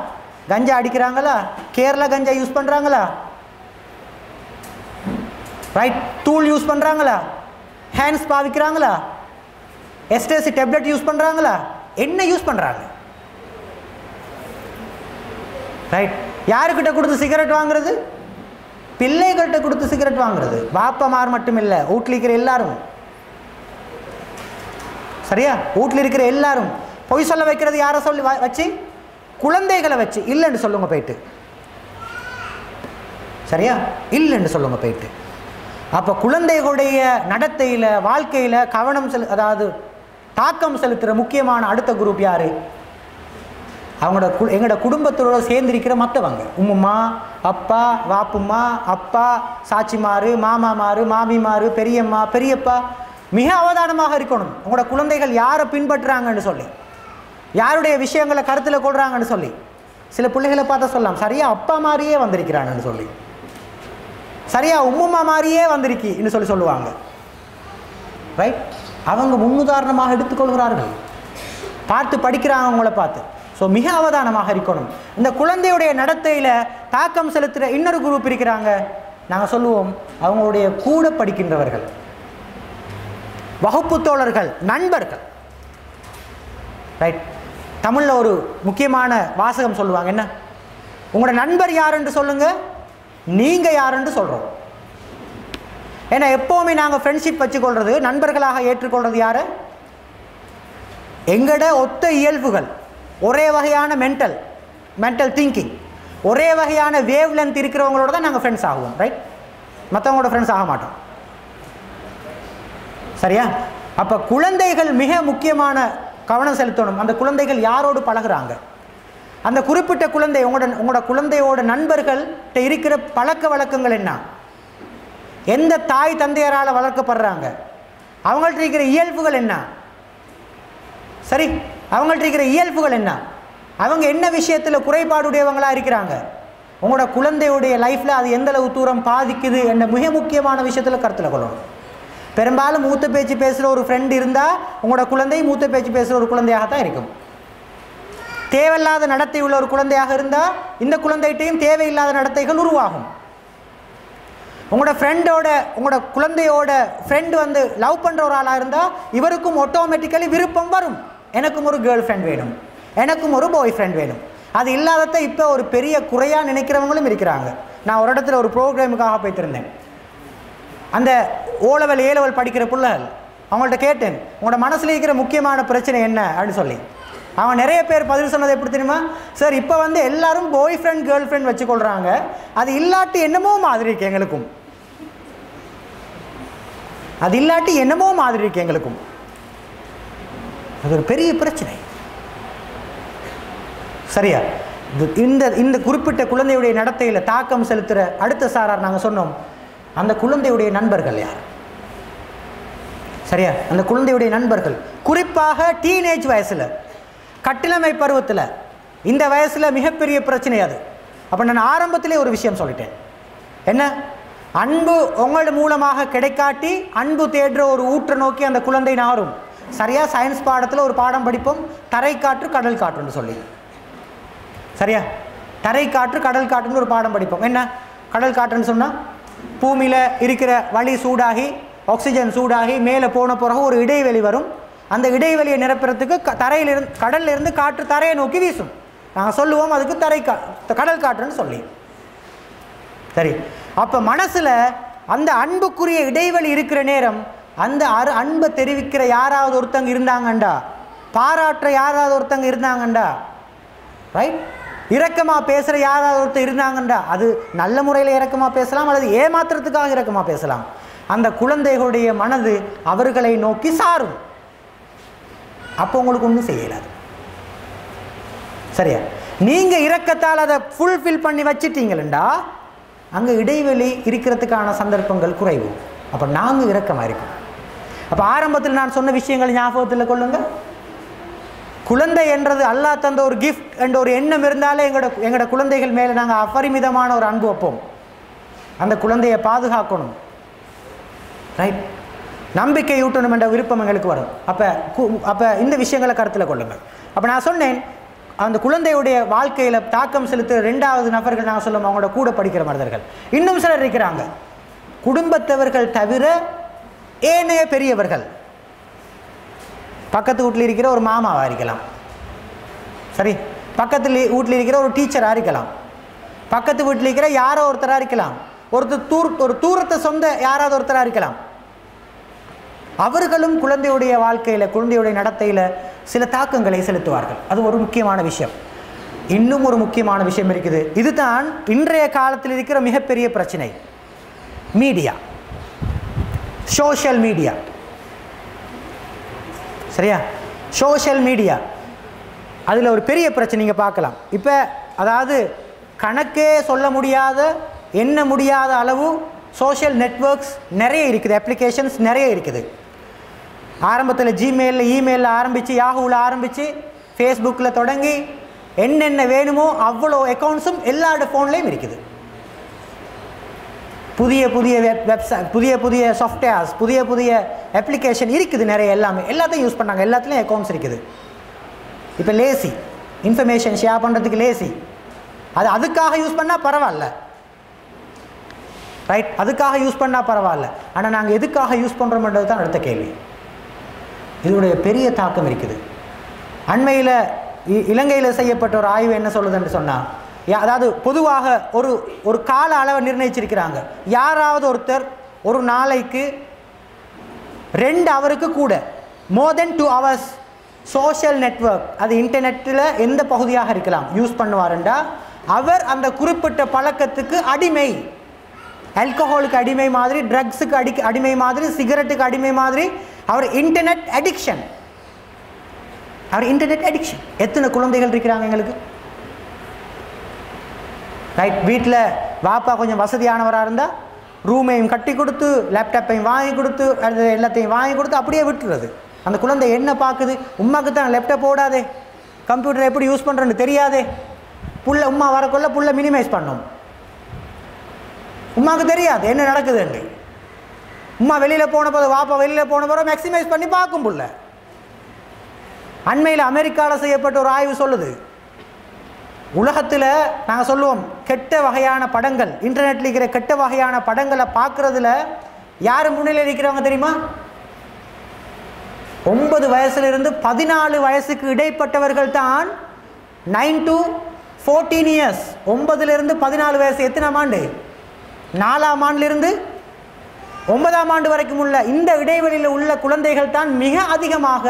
கஞ்சா அடிக்கிறாங்களா? கேரளா கஞ்சா யூஸ் பண்ணுறாங்களா? ரைட், தூள் யூஸ் பண்ணுறாங்களா? ஹேண்ட்ஸ் பாவிக்கிறாங்களா? எஸ்டேசி டேப்லெட் யூஸ் பண்ணுறாங்களா? என்ன யூஸ் பண்ணுறாங்க? ரைட். யாருக்கிட்ட கொடுத்து சிகரெட் வாங்குறது? பிள்ளைகள்கிட்ட கொடுத்து சிகரெட் வாங்குறது. பாப்பமார் மட்டும் இல்லை, வீட்டில் இருக்கிற எல்லாரும். சரியா? வீட்டில் இருக்கிற எல்லாரும். பொய் சொல்ல வைக்கிறது யாரை சொல்லி வச்சு? குழந்தைகளை வச்சு. இல்லைன்னு சொல்லுங்க போயிட்டு. சரியா? இல்லைன்னு சொல்லுங்க போயிட்டு. அப்போ குழந்தைகளுடைய நடத்தையில், வாழ்க்கையில் கவனம் அதாவது தாக்கம் செலுத்துகிற முக்கியமான அடுத்த குரூப் யார்? எங்களோட குடும்பத்தோட சேர்ந்திருக்கிற மற்றவங்க. உம்மா, அப்பா, வாப்பும்மா, அப்பா, சாட்சிமாரு, மாமாமாரு, மாமிமாரு, பெரியம்மா, பெரியப்பா. மிக அவதானமாக இருக்கணும். உங்களோட குழந்தைகள் யாரை பின்பற்றுறாங்கன்னு சொல்லி, யாருடைய விஷயங்களை கருத்தில் கொள்கிறாங்கன்னு சொல்லி. சில பிள்ளைகளை பார்த்தா சொல்லலாம், சரியா அப்பா மாதிரியே வந்திருக்கிறான்னு சொல்லி, சரியா உம்மா மாதிரியே வந்திருக்கின்னு சொல்லுவாங்க. ரைட். அவங்க முன்னுதாரணமாக எடுத்துக்கொள்கிறார்கள், பார்த்து படிக்கிறாங்க அவங்கள பார்த்து. ஸோ மிக அவதானமாக இருக்கணும். இந்த குழந்தையுடைய நடத்தையில் தாக்கம் செலுத்துகிற இன்னொரு குரூப் இருக்கிறாங்க. நாங்கள் சொல்லுவோம், அவங்களுடைய கூட படிக்கின்றவர்கள், வகுப்பு தோழர்கள், நண்பர்கள். ரைட். தமிழில் ஒரு முக்கியமான வாசகம் சொல்லுவாங்க. என்ன? உங்களோட நண்பர் யாருன்னு சொல்லுங்கள், நீங்கள் யாருன்னு சொல்கிறோம். ஏன்னா எப்போவுமே நாங்கள் ஃப்ரெண்ட்ஷிப் வச்சுக்கொள்வது, நண்பர்களாக ஏற்றுக்கொள்வது யார்? எங்கட ஒத்த இயல்புகள், ஒரே வகையான மென்டல் திங்கிங், ஒரே வகையான வேவ் லென்த் இருக்கிறவங்களோட தான் நாங்கள் ஃப்ரெண்ட்ஸ் ஆகுவோம். ரைட். மற்றவங்களோட ஃப்ரெண்ட்ஸ் ஆக மாட்டோம். சரியா? அப்போ குழந்தைகள் மிக முக்கியமான கவனம் செலுத்தணும். அந்த குழந்தைகள் யாரோடு பழகுறாங்க? அந்த குறிப்பிட்ட குழந்தை, உங்களோட குழந்தையோட நண்பர்கள் இருக்கிற பழக்க வழக்கங்கள் என்ன? எந்த தாய் தந்தையரால் வளர்க்கப்படுறாங்க? அவங்கள்ட்ட இருக்கிற இயல்புகள் என்ன? சரி, அவங்கள்ட்ட இருக்கிற இயல்புகள் என்ன? அவங்க என்ன விஷயத்தில் குறைபாடுடையவங்களாக இருக்கிறாங்க? உங்களோட குழந்தையுடைய லைஃப்பில் அது எந்த அளவு தூரம் பாதிக்குது என்ற மிக முக்கியமான விஷயத்தில் கருத்தில் கொள்ளணும். பெரும்பாலும் மூத்த பேச்சு பேசுகிற ஒரு ஃப்ரெண்ட் இருந்தால் உங்களோட குழந்தை மூத்த பேச்சு பேசுகிற ஒரு குழந்தையாகத்தான் இருக்கும். தேவையில்லாத நடத்தை உள்ள ஒரு குழந்தையாக இருந்தால் இந்த குழந்தைகிட்டையும் தேவையில்லாத நடத்தைகள் உருவாகும். உங்களோட குழந்தையோட ஃப்ரெண்டு வந்து லவ் பண்ணுற ஒரு ஆளாக இருந்தால் இவருக்கும் ஆட்டோமேட்டிக்கலி விருப்பம் வரும், எனக்கும் ஒரு கேர்ள் ஃப்ரெண்ட் வேணும், எனக்கும் ஒரு பாய் ஃப்ரெண்ட் வேணும். அது இல்லாதத இப்போ ஒரு பெரிய குறையாக நினைக்கிறவங்களும் இருக்கிறாங்க. நான் ஒரு இடத்துல ஒரு ப்ரோக்ராமுக்காக போய்த்திருந்தேன். அந்த ஓலவல் ஏலவல் படிக்கிற பிள்ளைகள் அவங்கள்ட்ட கேட்டேன், உங்களோட மனசில் இருக்கிற முக்கியமான பிரச்சனை என்ன அப்படின்னு சொல்லி. அவன் நிறைய பேர் பதில் சொன்னது எப்படி தெரியுமா? சார், இப்போ வந்து எல்லாரும் பாய் ஃப்ரெண்ட் கேர்ள் ஃப்ரெண்ட் வச்சுக்கொள்கிறாங்க, அது இல்லாட்டி என்னமோ மாதிரி இருக்கு எங்களுக்கும், அது இல்லாட்டி என்னமோ மாதிரி இருக்கு எங்களுக்கும். அது ஒரு பெரிய பிரச்சனை. சரியா? இந்த குறிப்பிட்ட குழந்தையுடைய நடத்தையில் தாக்கம் செலுத்துகிற அடுத்த சாரார் நாங்கள் சொன்னோம், அந்த குழந்தையுடைய நண்பர்கள் யார்? சரியா? அந்த குழந்தையுடைய நண்பர்கள் குறிப்பாக டீனேஜ் வயசில், கட்டிலமை பருவத்தில், இந்த வயசில் மிகப்பெரிய பிரச்சனை அது. அப்போ நான் ஆரம்பத்திலே ஒரு விஷயம் சொல்லிட்டேன். என்ன? அன்பு உங்களோட மூலமாக கிடைக்காட்டி அன்பு தேடுற ஒரு ஊற்றை நோக்கி அந்த குழந்தை நகரும். சரியா? சயின்ஸ் பாடத்தில் ஒரு பாடம் படிப்போம், தரை காற்று கடல் காற்றுன்னு சொல்லி. சரியா? தரை காற்று கடல் காற்றுன்னு ஒரு பாடம் படிப்போம். என்ன கடல் காற்றுன்னு சொன்னால், பூமியில் இருக்கிற வளி சூடாகி ஆக்சிஜன் சூடாகி மேலே போன பிறகு ஒரு இடைவெளி வரும். அந்த இடைவெளியை நிரப்புறதுக்கு கடல்லிருந்து காற்று தரையை நோக்கி வீசும். நாங்கள் சொல்லுவோம் அதுக்கு கடல் காற்றுன்னு சொல்லி. சரி, அப்போ மனசில் அந்த அன்புக்குரிய இடைவெளி இருக்கிற நேரம் அந்த அன்பை தெரிவிக்கிற யாராவது ஒருத்தங்க இருந்தாங்கண்டா, பாராட்டுற யாராவது ஒருத்தங்க இருந்தாங்கண்டா, ரைட், இரக்கமாக பேசுகிற யாராவது ஒருத்தர் இருந்தாங்கண்டா, அது நல்ல முறையில் இரக்கமாக பேசலாம் அல்லது ஏமாத்துறதுக்காக இரக்கமாக பேசலாம், அந்த குழந்தைகளுடைய மனது அவர்களை நோக்கி சாரும். அப்போ உங்களுக்கு ஒன்றும் செய்யலாது. சரியா? நீங்கள் இரக்கத்தால் அதை ஃபுல்ஃபில் பண்ணி வச்சிட்டீங்களா, அங்கே இடைவெளி இருக்கிறதுக்கான சந்தர்ப்பங்கள் குறைவு. அப்போ நாங்கள் இரக்கமாக இருக்கோம். அப்போ ஆரம்பத்தில் நான் சொன்ன விஷயங்கள் ஞாபகத்தில் கொள்ளுங்கள். குழந்தை என்றது அல்லாஹ் தந்த ஒரு கிஃப்ட் என்ற ஒரு எண்ணம் இருந்தாலே எங்களோட குழந்தைகள் மேலே நாங்கள் அபரிமிதமான ஒரு அன்பு வைப்போம். அந்த குழந்தையை பாதுகாக்கணும், ரைட், நம்பிக்கை ஊட்டணும் என்ற விருப்பம் எங்களுக்கு வரும். அப்போ இந்த விஷயங்களை கருத்தில் கொள்ளுங்கள். அப்போ நான் சொன்னேன், அந்த குழந்தையுடைய வாழ்க்கையில் தாக்கம் செலுத்துகிற ரெண்டாவது நபர்கள் நான் சொல்லுவோம் அவங்களோட கூட படிக்கிற மனிதர்கள். இன்னும் சிலர் இருக்கிறாங்க, குடும்பத்தவர்கள் தவிர ஏனைய பெரியவர்கள். பக்கத்து வீட்டில் இருக்கிற ஒரு மாமாவாக இருக்கலாம், சரி, பக்கத்து வீட்டில் இருக்கிற ஒரு டீச்சராக இருக்கலாம், பக்கத்து வீட்டில் இருக்கிற யாரோ ஒருத்தராக இருக்கலாம், ஒரு தூரத்தை சொந்த யாராவது ஒருத்தராக இருக்கலாம். அவர்களும் குழந்தையுடைய வாழ்க்கையில் குழந்தையுடைய நடத்தையில் சில தாக்கங்களை செலுத்துவார்கள். அது ஒரு முக்கியமான விஷயம். இன்னும் ஒரு முக்கியமான விஷயம் இருக்குது. இதுதான் இன்றைய காலத்தில் இருக்கிற மிகப்பெரிய பிரச்சனை, மீடியா, சோஷியல் மீடியா. சரியா? சோஷியல் மீடியா அதில் ஒரு பெரிய பிரச்சனை நீங்கள் பார்க்கலாம். இப்போ அதாவது கணக்கே சொல்ல முடியாத எண்ண முடியாத அளவு சோஷியல் நெட்வொர்க்ஸ் நிறைய இருக்குது, அப்ளிகேஷன்ஸ் நிறைய இருக்குது. ஆரம்பத்தில் ஜிமெயிலில் இமெயிலில் ஆரம்பித்து யாஹூவில் ஆரம்பித்து ஃபேஸ்புக்கில் தொடங்கி என்னென்ன வேணுமோ அவ்வளோ அக்கௌண்ட்ஸும் எல்லாரோட ஃபோன்லேயும் இருக்குது. புதிய புதிய வெப்சைட், புதிய சாஃப்ட்வேர்ஸ், புதிய அப்ளிகேஷன் இருக்குது நிறைய. எல்லாத்தையும் யூஸ் பண்ணாங்க, எல்லாத்துலேயும் அக்கௌண்ட்ஸ் இருக்குது. இப்போ லேசி, இன்ஃபர்மேஷன் ஷேர் பண்ணுறதுக்கு லேசி, அதுக்காக யூஸ் பண்ணால் பரவாயில்ல, ரைட், அதுக்காக யூஸ் பண்ணால் பரவாயில்ல. ஆனால் நாங்கள் எதுக்காக யூஸ் பண்ணுறோம்ன்றது தான் அடுத்த கேள்வி. இதனுடைய பெரிய தாக்கம் இருக்குது. அண்மையில் இலங்கையில் செய்யப்பட்ட ஒரு ஆய்வு என்ன சொல்லுதுன்னு சொன்னால், அதாவது பொதுவாக ஒரு கால அளவை நிர்ணயிச்சிருக்கிறாங்க. யாராவது ஒருத்தர் ஒரு நாளைக்கு 2 ஹவருக்கு கூட more than 2 hours social network, அது இன்டர்நெட்டில் எந்த பகுதியாக இருக்கலாம், யூஸ் பண்ணுவாருண்டா அவர் அந்த குறிப்பிட்ட பழக்கத்துக்கு அடிமை. ஆல்கஹாலுக்கு அடிமை மாதிரி, ட்ரக்ஸுக்கு அடிமை மாதிரி, சிகரெட்டுக்கு அடிமை மாதிரி, அவர் இன்டர்நெட் அடிக்ஷன். எத்தனை குழந்தைகள் இருக்கிறாங்க எங்களுக்கு, ரைட்? வீட்டில் வாப்பா கொஞ்சம் வசதியானவராக இருந்தால் ரூமையும் கட்டி கொடுத்து, லேப்டாப்பையும் வாங்கி கொடுத்து, அது எல்லாத்தையும் வாங்கி கொடுத்து அப்படியே விட்டுறது. அந்த குழந்தை என்ன பார்க்குது, உமாக்கு தான் லேப்டாப் ஓடாதே, கம்ப்யூட்டர் எப்படி யூஸ் பண்ணுறேன்னு தெரியாதே, புள்ள உம்மா வரக்குள்ள புள்ள மினிமைஸ் பண்ணும். உமாவுக்கு தெரியாது என்ன நடக்குதுன்னு. உம்மா வெளியில் போன போது வாப்பா வெளியில் போன போது மேக்சிமைஸ் பண்ணி பார்க்கும் புள்ள. அண்மையில் அமெரிக்காவில் செய்யப்பட்ட ஒரு ஆய்வு சொல்லுது, உலகத்தில் நாங்கள் சொல்லுவோம் கெட்ட வகையான படங்கள், இன்டர்நெட்டில் இருக்கிற கெட்ட வகையான படங்களை பார்க்குறதுல யார் முன்னிலையில் இருக்கிறவங்க தெரியுமா? 9 வயசுலேருந்து 14 வயசுக்கு இடைப்பட்டவர்கள் தான் 9 to 14 இயர்ஸ். 9லிருந்து 14 வயசு. எத்தனாம் ஆண்டு? 4ஆம் ஆண்டிலிருந்து 9ஆம் ஆண்டு வரைக்கும் உள்ள இந்த இடைவெளியில் உள்ள குழந்தைகள் தான் மிக அதிகமாக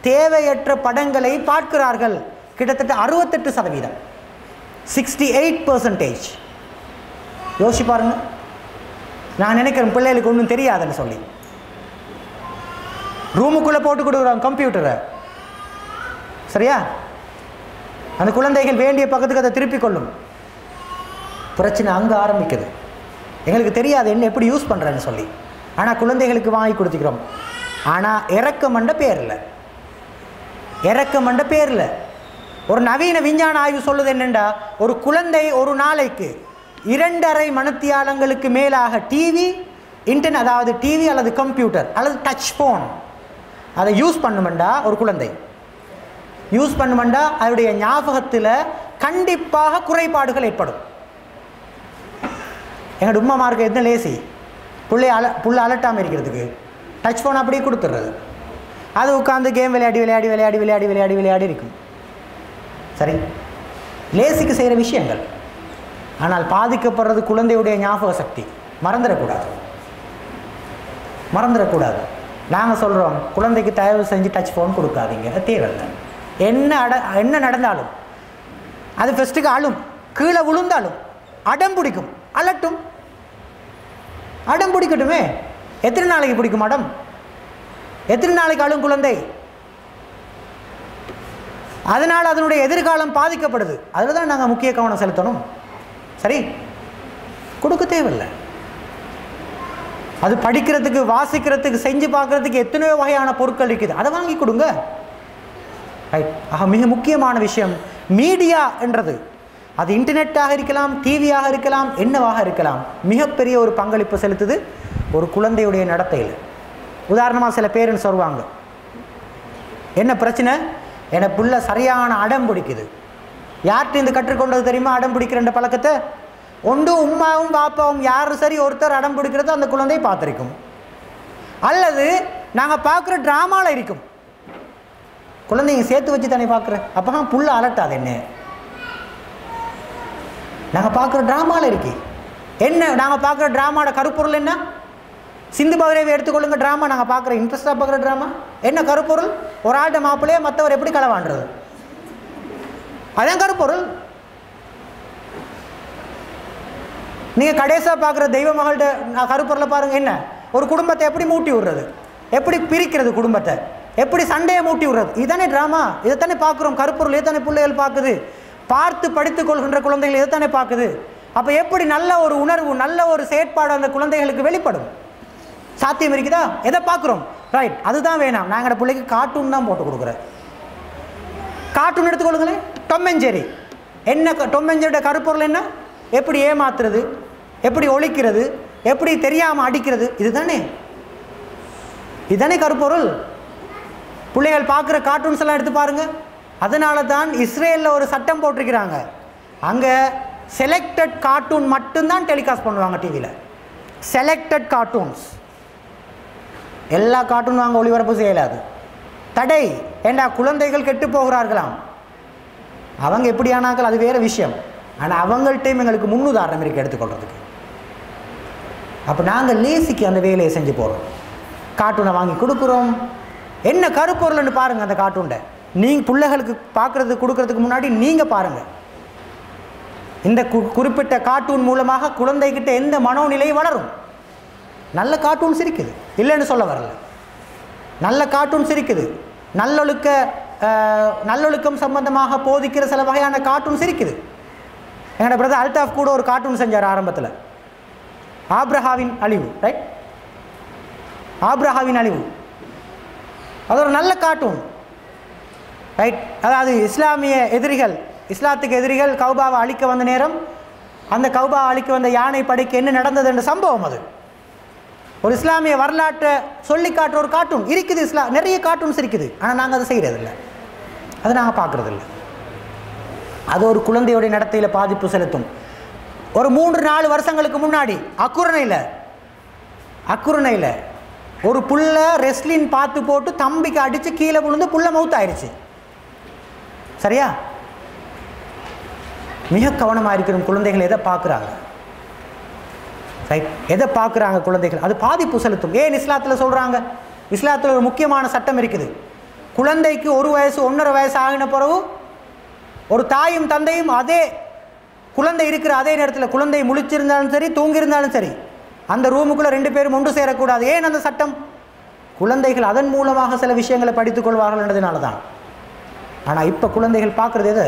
தேவையற்ற படங்களை பார்க்கிறார்கள். கிட்டத்தட்ட 68%, 68%. யோசிச்சு பாருங்க. நான் நினைக்கிறேன் பிள்ளைகளுக்கு ஒன்றும் தெரியாதுன்னு சொல்லி ரூமுக்குள்ளே போட்டு கொடுக்குறாங்க கம்ப்யூட்டரை. சரியா? அந்த குழந்தைகள் வேண்டிய பக்கத்துக்கு அதை திருப்பிக் கொள்ளும். பிரச்சனை அங்கே ஆரம்பிக்குது. எங்களுக்கு தெரியாது என்ன எப்படி யூஸ் பண்ணுறேன்னு சொல்லி. ஆனால் குழந்தைகளுக்கு வாங்கி கொடுத்துக்கிறோம். ஆனால் இறக்கமண்ட பேரில் ஒரு நவீன விஞ்ஞான ஆய்வு சொல்லுது என்னென்னா, ஒரு குழந்தை ஒரு நாளைக்கு 2.5 மணித்தியாலங்களுக்கு மேலாக டிவி, இன்டர்நெட், அதாவது டிவி அல்லது கம்ப்யூட்டர் அல்லது டச் ஃபோன் அதை யூஸ் பண்ணுமெண்டா, ஒரு குழந்தை யூஸ் பண்ணுமெண்டா அவருடைய ஞாபகத்தில் கண்டிப்பாக குறைபாடுகள் ஏற்படும். எங்கள் உம்மாமாருக்கு என்ன லேசி, புள்ள அலட்டாமல் இருக்கிறதுக்கு டச் ஃபோன் அப்படியே கொடுத்துட்றது. அது உட்காந்து கேம் விளையாடி இருக்கும். சரி, லேசிக்கு செய்கிற விஷயங்கள். ஆனால் பாதிக்கப்படுறது குழந்தையுடைய ஞாபக சக்தி. மறந்துடக்கூடாது. நாங்கள் சொல்கிறோம் குழந்தைக்கு தயவு செஞ்சு டச் ஃபோன் கொடுக்காதீங்க, தேவையில்லை. என்ன நடந்தாலும் அது ஃபஸ்ட்டுக்கு அழும், கீழே விழுந்தாலும் அடம் பிடிக்கும், அலட்டும், அடம் பிடிக்கட்டுமே. எத்தனை நாளைக்கு பிடிக்கும் அடம்? எத்தனை நாளைக்கு அழும் குழந்தை? அதனால் அதனுடைய எதிர்காலம் பாதிக்கப்படுது. அதில் தான் நாங்கள் முக்கிய கவனம் செலுத்தணும். சரி, கொடுக்க தேவையில்லை. அது படிக்கிறதுக்கு, வாசிக்கிறதுக்கு, செஞ்சு பார்க்குறதுக்கு எத்தனையோ வகையான பொருட்கள் இருக்குது, அதை வாங்கி கொடுங்க. ரைட். ஆக மிக முக்கியமான விஷயம் மீடியா என்றது, அது இன்டர்நெட்டாக இருக்கலாம், டிவியாக இருக்கலாம், என்னவாக இருக்கலாம், மிகப்பெரிய ஒரு பங்களிப்பு செலுத்துது ஒரு குழந்தையுடைய நடத்தையில். உதாரணமாக சில பேரண்ட்ஸ் வருவாங்க, என்ன பிரச்சனை, என புள்ள சரியான அடம் பிடிக்குது. யார்கிட்ட இந்த கற்றுக்கொண்டது தெரியுமா அடம் பிடிக்கிற பழக்கத்தை? ஒன்று உம்மாவும் பாப்பாவும் யாரும் சரி ஒருத்தர் அடம் பிடிக்கிறது அந்த குழந்தை பார்த்துருக்கும், அல்லது நாங்கள் பார்க்குற ட்ராமாவில் இருக்கும். குழந்தைங்க சேர்த்து வச்சு தானே பார்க்குறேன், அப்போ தான் புள்ள அலட்டாது. என்ன நாங்கள் பார்க்குற ட்ராமாவில் இருக்கு. என்ன நாங்கள் பார்க்குற ட்ராமாவோட கருப்பொருள் என்ன? சிந்து பகரேவி எடுத்துக்கொள்ளுங்க. ட்ராமா நாங்கள் பார்க்குற இன்ட்ரெஸ்டாக பார்க்குற ட்ராமா என்ன கருப்பொருள்? ஒரு ஆள்கிட்ட மாப்பிள்ளையே மற்றவர் எப்படி களவாண்டுறது, அதான் கருப்பொருள். நீங்கள் கடைசியாக பார்க்குற தெய்வ மகள்கிட்ட கருப்பொருளை பாருங்கள். என்ன ஒரு குடும்பத்தை எப்படி மூட்டி விடுறது, எப்படி பிரிக்கிறது, குடும்பத்தை எப்படி சண்டையை மூட்டி விடுறது, இதுதானே ட்ராமா. இதைத்தானே பார்க்குறோம். கருப்பொருள் இதைத்தானே பிள்ளைகள் பார்க்குது. பார்த்து படித்துக் கொள்கின்ற குழந்தைகள் இதைத்தானே பார்க்குது. அப்போ எப்படி நல்ல ஒரு உணர்வு, நல்ல ஒரு செயற்பாடு அந்த குழந்தைகளுக்கு வெளிப்படும்? சாத்தியம் இருக்குதா? எதை பார்க்குறோம்? ரைட், அதுதான் வேணாம். நாங்கள் பிள்ளைக்கு கார்ட்டூன் தான் போட்டு கொடுக்குறேன். கார்ட்டூன் எடுத்துக்கொள்ளுங்களேன். Tom and Jerry. என்ன டாம் அண்ட் ஜெர்ரியோட கருப்பொருள் என்ன? எப்படி ஏமாத்துறது, எப்படி ஒழிக்கிறது, எப்படி தெரியாமல் அடிக்கிறது, இதுதானே கருப்பொருள். பிள்ளைகள் பார்க்குற கார்ட்டூன்ஸ் எல்லாம் எடுத்து பாருங்கள். அதனால தான் இஸ்ரேலில் ஒரு சட்டம் போட்டிருக்கிறாங்க, அங்கே செலக்டட் கார்ட்டூன் மட்டும்தான் டெலிகாஸ்ட் பண்ணுவாங்க டிவியில். செலக்டட் கார்ட்டூன்ஸ், எல்லா கார்ட்டூன் வாங்க ஒளிபரப்பு செய்யலாது. தடை. ஏண்டா குழந்தைகள் கெட்டு போகிறார்களாம். அவங்க எப்படி ஆனாக்கள் அது வேறு விஷயம். ஆனால் அவங்கள்ட்டையும் எங்களுக்கு முன்னுதாரணம் இருக்குது எடுத்துக்கொள்கிறதுக்கு. அப்போ நாங்கள் லேசிக்கு அந்த வேலையை செஞ்சு போகிறோம். கார்ட்டூனை வாங்கி கொடுக்குறோம். என்ன கருப்பொருள்னு பாருங்கள். அந்த கார்ட்டூனை நீங்கள் பிள்ளைகளுக்கு பார்க்குறதுக்கு கொடுக்கறதுக்கு முன்னாடி நீங்கள் பாருங்கள். இந்த குறிப்பிட்ட கார்ட்டூன் மூலமாக குழந்தைகிட்ட எந்த மனோநிலை வளரும்? நல்ல கார்ட்டூன்ஸ் இருக்குது, இல்லைன்னு சொல்ல வரல. நல்ல கார்ட்டூன்ஸ் இருக்குது. நல்லொழுக்கம் சம்பந்தமாக போதிக்கிற சில வகையான கார்ட்டூன்ஸ் இருக்குது. என்னோட பிரதர் அல்தாஃப் கூட ஒரு கார்ட்டூன் செஞ்சார் ஆரம்பத்தில், ஆப்ரஹாவின் அழிவு. ரைட், ஆப்ரஹாவின் அழிவு. அது ஒரு நல்ல கார்ட்டூன். ரைட், அதாவது இஸ்லாமிய எதிரிகள் இஸ்லாத்துக்கு எதிரிகள் கௌபாவை அழிக்க வந்த நேரம் அந்த கௌபாவை அழிக்க வந்த யானை படைக்கு என்ன நடந்தது என்ற சம்பவம் அது. ஒரு இஸ்லாமிய வரலாற்றை சொல்லி காட்டுற ஒரு கார்ட்டூன் இருக்குது. நிறைய கார்ட்டூன்ஸ் இருக்குது. ஆனால் நாங்கள் அதை செய்கிறதில்லை, அதை நாங்கள் பார்க்குறதில்ல. அது ஒரு குழந்தையோடைய நடத்தையில் பாதிப்பு செலுத்தும். ஒரு 3-4 வருஷங்களுக்கு முன்னாடி அக்குரணையில் ஒரு புள்ள ரெஸ்லின் பார்த்து போட்டு தம்பிக்கு அடித்து கீழே விழுந்து புள்ள மவுத் ஆயிடுச்சு. சரியா? மிக கவனமாக இருக்கிற குழந்தைகள் எதை பார்க்குறாங்க, ரைட்? எதை பார்க்குறாங்க குழந்தைகள், அது பாதிப்பு செலுத்தும். ஏன் இஸ்லாத்தில் சொல்கிறாங்க? இஸ்லாத்தில் ஒரு முக்கியமான சட்டம் இருக்குது. குழந்தைக்கு 1 வயசு 1.5 வயசு ஆகின பிறகு ஒரு தாயும் தந்தையும் அதே குழந்தை இருக்கிற அதே நேரத்தில் குழந்தை முழிச்சிருந்தாலும் சரி தூங்கியிருந்தாலும் சரி அந்த ரூமுக்குள்ளே 2 பேரும் ஒன்று சேரக்கூடாது. ஏன் அந்த சட்டம்? குழந்தைகள் அதன் மூலமாக சில விஷயங்களை படித்துக் கொள்வார்கள் என்றதுனால தான். ஆனால் இப்போ குழந்தைகள் பார்க்குறது எது?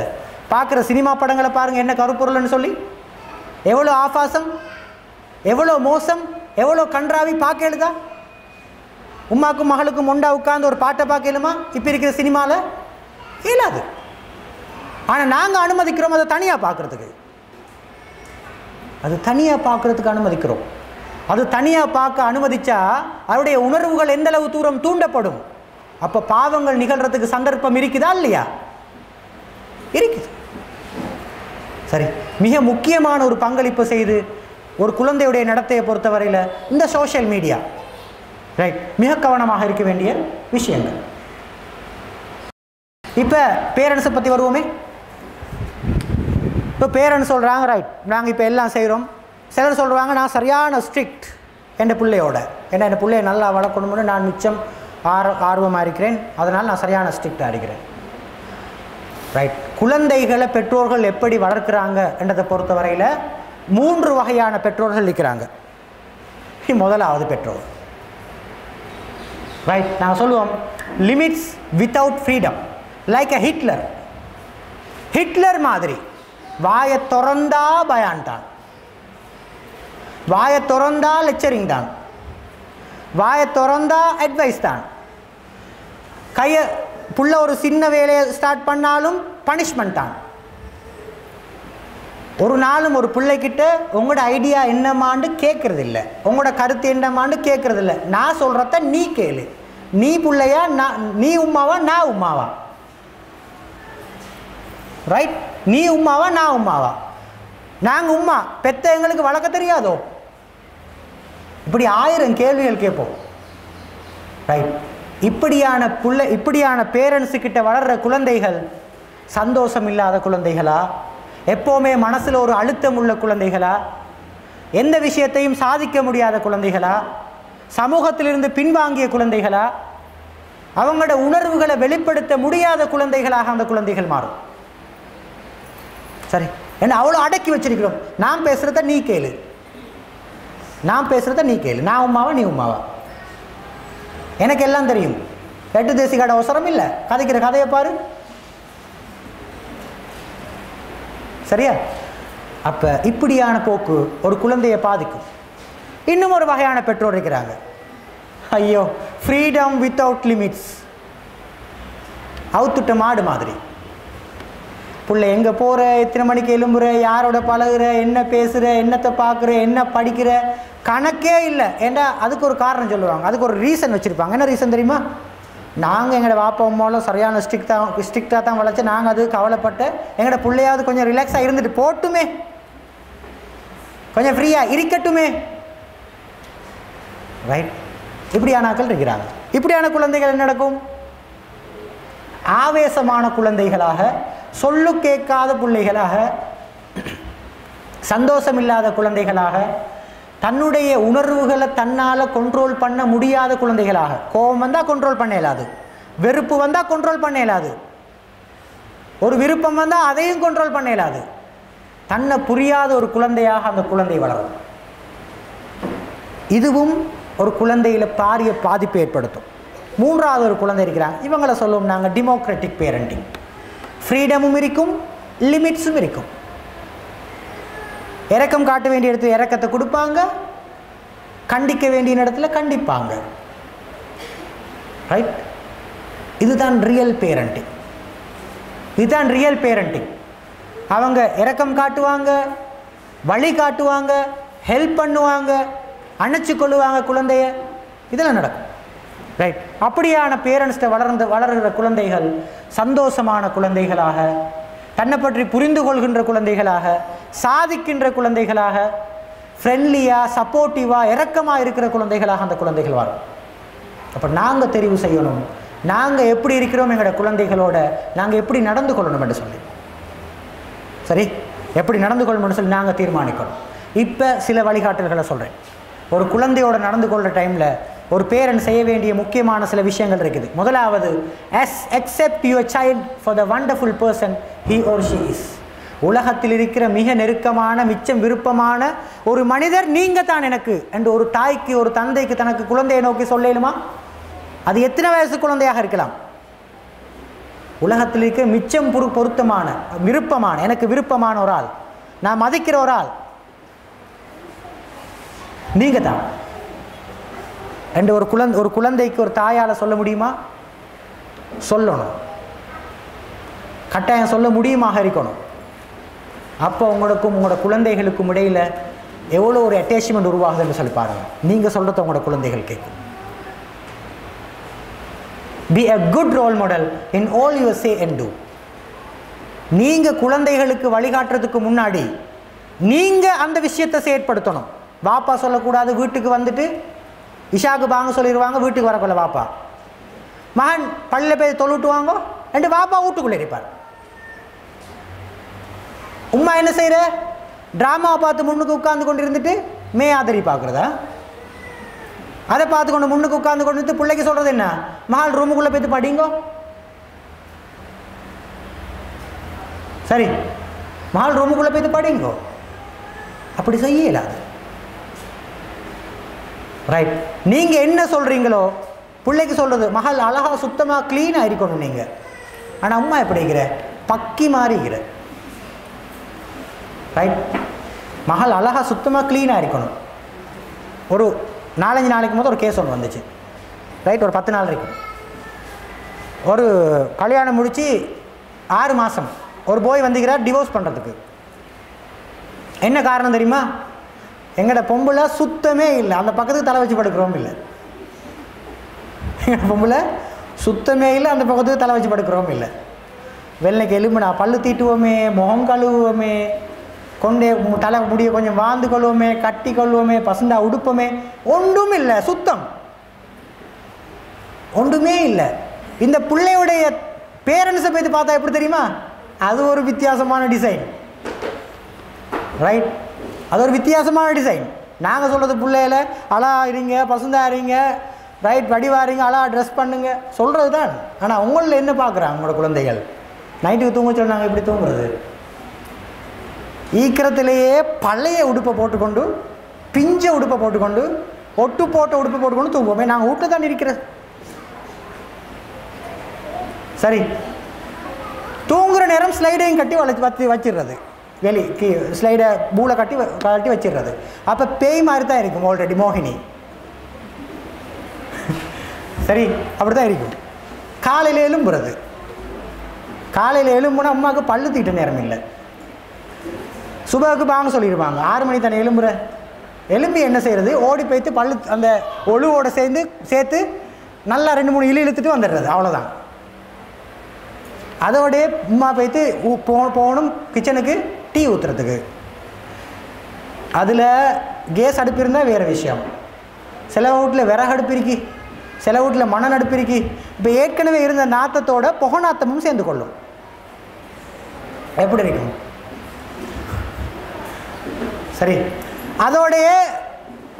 பார்க்குற சினிமா படங்களை பாருங்கள், என்ன கருப்பொருள்னு சொல்லி எவ்வளோ ஆபாசம், எவ்வளோ மோசம், எவ்வளோ கன்றாவி பார்க்க எழுதா. உமாக்கும் மகளுக்கும் ஒண்டா உட்கார்ந்து ஒரு பாட்டை பார்க்கலுமா இப்போ இருக்கிற சினிமாவில்? இயலாது. ஆனால் நாங்கள் அனுமதிக்கிறோம் அதை தனியாக பார்க்குறதுக்கு. அது தனியாக பார்க்குறதுக்கு அனுமதிக்கிறோம். அது தனியாக பார்க்க அனுமதிச்சா அவருடைய உணர்வுகள் எந்தளவு தூரம் தூண்டப்படும். அப்போ பாவங்கள் நிகழ்கிறதுக்கு சந்தர்ப்பம் இருக்குதா இல்லையா? இருக்குது. சரி, மிக முக்கியமான ஒரு பங்களிப்பு செய்து ஒரு குழந்தையுடைய நடத்தையை பொறுத்தவரையில் இந்த சோஷியல் மீடியா, ரைட், மிக கவனமாக இருக்க வேண்டிய விஷயங்கள். இப்போ பேரண்ட்ஸை பற்றி வருவோமே. இப்போ பேரண்ட்ஸ் சொல்கிறாங்க, ரைட், நாங்கள் இப்போ எல்லாம் செய்கிறோம். சிலர் சொல்கிறாங்க, நான் சரியான ஸ்ட்ரிக்ட் என் பிள்ளையோட, ஏன்னா என் பிள்ளையை நல்லா வளர்க்கணும்னு நான் மிச்சம் ஆர்வமாக இருக்கிறேன், அதனால் நான் சரியான ஸ்ட்ரிக்டாக இருக்கிறேன். ரைட். குழந்தைகளை பெற்றோர்கள் எப்படி வளர்க்குறாங்க என்றதை பொறுத்தவரையில் 3 வகையான பெற்றோர்கள் இருக்கிறாங்க. முதலாவது பெற்றோர், ரைட், நாங்கள் சொல்லுவோம் லிமிட்ஸ் வித்தவுட் ஃப்ரீடம், லைக் அ ஹிட்லர் மாதிரி வாயை திறந்தா பயான் தான், வாயை திறந்தா லெக்சரிங் தான், வாயை திறந்தா அட்வைஸ் தான். கையை புள்ள ஒரு சின்ன வேலையை ஸ்டார்ட் பண்ணாலும் பனிஷ்மெண்ட் தான். ஒரு நாளும் ஒரு பிள்ளைக்கிட்ட உங்களோட ஐடியா என்னமான்னு கேட்கறது இல்லை, உங்களோட கருத்து என்னமான்னு கேட்கறது இல்லை. நான் சொல்கிறத நீ கேளு, நீ பிள்ளையா, நீ உமாவா நான் உமாவா, ரைட்? நீ உமாவா நான் உமாவா, நாங்கள் உமா பெத்த எங்களுக்கு வளர்க்க தெரியாதோ? இப்படி 1000 கேள்விகள் கேட்போம், ரைட்? இப்படியான பேரண்ட்ஸுக்கிட்ட வளர்கிற குழந்தைகள் சந்தோஷம் இல்லாத குழந்தைகளா, எப்போவுமே மனசில் ஒரு அழுத்தம் உள்ள குழந்தைகளா, எந்த விஷயத்தையும் சாதிக்க முடியாத குழந்தைகளா, சமூகத்திலிருந்து பின்வாங்கிய குழந்தைகளா, அவங்களோட உணர்வுகளை வெளிப்படுத்த முடியாத குழந்தைகளாக அந்த குழந்தைகள் மாறும். சரி, என்ன அவ்வளோ அடக்கி வச்சிருக்கிறோம். நான் பேசுகிறத நீ கேளு, நான் பேசுகிறத நீ கேளு, நான் உமாவா நீ உமாவா, எனக்கு எல்லாம் தெரியும், 8 தேசிகாட அவசரம் இல்லை, கதைக்கிற கதையை பாரு. சரியா? அப்போ இப்படியான போக்கு ஒரு குழந்தையை பாதிக்கும். இன்னும் ஒரு வகையான பெற்றோர் இருக்கிறாங்க, ஐயோ ஃப்ரீடம் வித்தவுட் லிமிட்ஸ், அவுத்துட்ட மாடு மாதிரி. பிள்ளை எங்கே போகிற, எத்தனை மணிக்கு எழும்புற, யாரோட பழகுற, என்ன பேசுகிற, என்னத்தை பார்க்குற, என்ன படிக்கிற, கணக்கே இல்லை. ஏன்னா அதுக்கு ஒரு காரணம் சொல்லுவாங்க, அதுக்கு ஒரு ரீசன் வச்சுருப்பாங்க. என்ன ரீசன் தெரியுமா? நாங்கள் எங்களோட வாப்பா அம்மாவும் சரியான ஸ்ட்ரிக்டாக தான் வளர்ச்சி, நாங்கள் அது கவலைப்பட்டு எங்களோட பிள்ளையாவது கொஞ்சம் ரிலாக்ஸாக இருந்துட்டு போட்டுமே, கொஞ்சம் ஃப்ரீயாக இருக்கட்டுமே, ரைட்? இப்படியான ஆட்கள் இருக்கிறாங்க. இப்படியான குழந்தைகள் என்ன நடக்கும்? ஆவேசமான குழந்தைகளாக, சொல்லு கேட்காத பிள்ளைகளாக, சந்தோஷம் இல்லாத குழந்தைகளாக, தன்னுடைய உணர்வுகளை தன்னால் கண்ட்ரோல் பண்ண முடியாத குழந்தைகளாக. கோபம் வந்தால் கண்ட்ரோல் பண்ண இயலாது, வெறுப்பு வந்தால் கண்ட்ரோல் பண்ண இயலாது, ஒரு விருப்பம் வந்தால் அதையும் கண்ட்ரோல் பண்ண இயலாது. தன்னை புரியாத ஒரு குழந்தையாக அந்த குழந்தை வளரும். இதுவும் ஒரு குழந்தையில் பாரிய பாதிப்பை ஏற்படுத்தும். 3வது ஒரு குழந்தை இருக்கிறாங்க, இவங்களை சொல்லுவோம் நாங்கள் டெமோக்ராட்டிக் பேரண்டிங். ஃப்ரீடமும் இருக்கும், லிமிட்ஸும் இருக்கும். இரக்கம் காட்ட வேண்டிய இடத்துல இரக்கத்தை கொடுப்பாங்க, கண்டிக்க வேண்டிய இடத்துல கண்டிப்பாங்க, ரைட்? இதுதான் ரியல் பேரண்டிங். இதுதான் ரியல் பேரண்டிங். அவங்க இரக்கம் காட்டுவாங்க, வழி காட்டுவாங்க, ஹெல்ப் பண்ணுவாங்க, அணைச்சி கொள்ளுவாங்க குழந்தைய. இதெல்லாம் நடக்கும். ரைட். அப்படியான பேரண்ட்ஸ்ட வளர்கிற குழந்தைகள் சந்தோஷமான குழந்தைகளாக, தன்னை பற்றி புரிந்து கொள்கின்ற குழந்தைகளாக, சாதிக்கின்ற குழந்தைகளாக, ஃப்ரெண்ட்லியாக, சப்போர்ட்டிவாக, இரக்கமாக இருக்கிற குழந்தைகளாக அந்த குழந்தைகள் வரும். அப்போ நாங்கள் தெரிவு செய்யணும், நாங்கள் எப்படி இருக்கிறோம், எங்களோட குழந்தைகளோட நாங்கள் எப்படி நடந்து கொள்ளணும் என்று சொல்லி. சரி, எப்படி நடந்து கொள்ளணும்னு சொல்லி நாங்கள் தீர்மானிக்கணும். இப்போ சில வழிகாட்டல்களை சொல்கிறேன். ஒரு குழந்தையோட நடந்து கொள்கிற டைமில் ஒரு பேரண்ட் செய்ய வேண்டிய முக்கியமான சில விஷயங்கள் இருக்குது. முதலாவது, accept your child for the wonderful person he or she is. உலகத்தில் இருக்கிற மிக நெருக்கமான, மிச்சம் விருப்பமான ஒரு மனிதர் நீங்கள் தான் எனக்கு என்று ஒரு தாய்க்கு, ஒரு தந்தைக்கு தனக்கு குழந்தையை நோக்கி சொல்லலுமா? அது எத்தனை வயசு குழந்தையாக இருக்கலாம். உலகத்தில் இருக்க மிச்சம் பொருத்தமான, விருப்பமான, எனக்கு விருப்பமான ஒரு ஆள், நான் மதிக்கிற ஒரு ஆள் நீங்கள் தான் என்று ஒரு குழந்தைக்கு ஒரு தாயால் சொல்ல முடியுமா? சொல்லணும். கட்டாயம் சொல்ல முடியுமாக இருக்கணும். அப்போ உங்களுக்கும் உங்களோட குழந்தைகளுக்கும் இடையில் எவ்வளோ ஒரு அட்டாச்மெண்ட் உருவாகுதுன்னு சொல்லி பாருங்கள். நீங்கள் சொல்கிறத உங்களோட குழந்தைகள் கேட்கும். Be a good role model in all you say and do. நீங்கள் குழந்தைகளுக்கு வழிகாட்டுறதுக்கு முன்னாடி நீங்கள் அந்த விஷயத்தை செயற்படுத்தணும். வாப்பா சொல்லக்கூடாது, வீட்டுக்கு வந்துட்டு இஷாக்கு பாங்க சொல்லிடுவாங்க, வீட்டுக்கு வரக்குள்ள வாப்பா மகன் பள்ளியில் போய் தொழுட்டு வாங்க ரெண்டு வாப்பா வீட்டுக்குள்ளே இருப்பார். உம்மா என்ன செய்கிற? ட்ராமாவை பார்த்து முன்னுக்கு உட்கார்ந்து கொண்டு இருந்துட்டு ஆதரி பார்க்குறதா? அதை பார்த்து கொண்டு முன்னுக்கு உட்கார்ந்து கொண்டு இருந்து பிள்ளைக்கு சொல்கிறது என்ன? மகள் ரூமுக்குள்ளே போய்த்து படிங்கோ. சரி, மகள் ரூமுக்குள்ளே போய்த்து படிங்கோ. அப்படி செய்யலாது. ரைட். நீங்கள் என்ன சொல்கிறீங்களோ பிள்ளைக்கு சொல்கிறது, மகள் அழகாக சுத்தமாக க்ளீனாக இருக்கணும் நீங்கள். ஆனால் அம்மா எப்படி இருக்கிற? பக்கி மாறிக்கிற. ரைட். மகள் அழகாக சுத்தமாக க்ளீனாக இருக்கணும். ஒரு 4-5 நாளைக்கு முதல் ஒரு கேஸ் ஒன்று வந்துச்சு. ரைட். ஒரு 10 நாள் இருக்கும். ஒரு கல்யாணம் முடித்து 6 மாதம் ஒரு போய் வந்துக்கிறார் டிவோர்ஸ் பண்ணுறதுக்கு. என்ன காரணம் தெரியுமா? எங்களோட பொம்பளை சுத்தமே இல்லை, அந்த பக்கத்துக்கு தலை வச்சு படுக்கிறோம் இல்லை. எங்கள் பொம்பளை சுத்தமே இல்லை, அந்த பக்கத்துக்கு தலை வச்சு படுக்கிறோம் இல்லை. வெள்ளைக்கு எலும்புனா பல்லு தீட்டுவோமே, முகம் கழுவுவோமே, கொண்டே தலை முடிய கொஞ்சம் வாழ்ந்து கொள்வோமே, கட்டி கொள்வோமே, பசுந்தா உடுப்போமே, ஒன்றும் இல்லை. சுத்தம் ஒன்றுமே இல்லை. இந்த பிள்ளையுடைய பேரண்ட்ஸை போய் பார்த்தா எப்படி தெரியுமா? அது ஒரு வித்தியாசமான டிசைன். ரைட். அது ஒரு வித்தியாசமான டிசைன். நாங்கள் சொல்கிறது பிள்ளையில அழா இருங்க, பசுந்தா இருங்க, ரைட், வடிவாரிங்க, அழா ட்ரெஸ் பண்ணுங்க சொல்கிறது தான். ஆனால் உங்களில் என்ன பார்க்குறாங்க உங்களோட குழந்தைகள்? நைட்டுக்கு தூங்க சொல்லி நாங்கள் எப்படி தூங்குறது? ஈக்கிரத்திலேயே பழைய உடுப்பை போட்டுக்கொண்டு, பிஞ்ச உடுப்பை போட்டுக்கொண்டு, ஒட்டு போட்ட உடுப்பை போட்டுக்கொண்டு தூங்குவோமே. நாங்கள் வீட்டில் தான் இருக்கிறது. சரி, தூங்குகிற நேரம் ஸ்லைடையும் கட்டி வச்சிடுறது, வெளி ஸ்லைடை பூலை கட்டி வச்சிடுறது. அப்போ பேய் மாதிரி தான் இருக்கும். ஆல்ரெடி மோகினி. சரி, அப்படி தான் இருக்கும். காலையில் எலும்புறது. காலையில் எலும்புனா அம்மாவுக்கு பல்லு தீட்ட நேரம் இல்லை. சுபாவுக்கு பாங்க சொல்லிடுவாங்க, 6 மணி தானே எலும்புற. எலும்பி என்ன செய்கிறது? ஓடி போய்த்து பல்லு அந்த ஒழுவோடு சேர்த்து நல்லா 2-3 இழுத்துட்டு வந்துடுறது. அவ்வளோதான். அதோடைய உமா போய்த்து போகணும் கிச்சனுக்கு டீ ஊற்றுறதுக்கு. அதில் கேஸ் அடுப்பு இருந்தால் வேறு விஷயம். சில வீட்டில் விறகு அடுப்பு இருக்கி, சில வீட்டில் மணல் அடுப்பு இருக்கி. இப்போ ஏற்கனவே இருந்த நாத்தத்தோட புகை நாத்தமும் சேர்ந்து கொள்ளும். எப்படி இருக்கும்? சரி, அதோடைய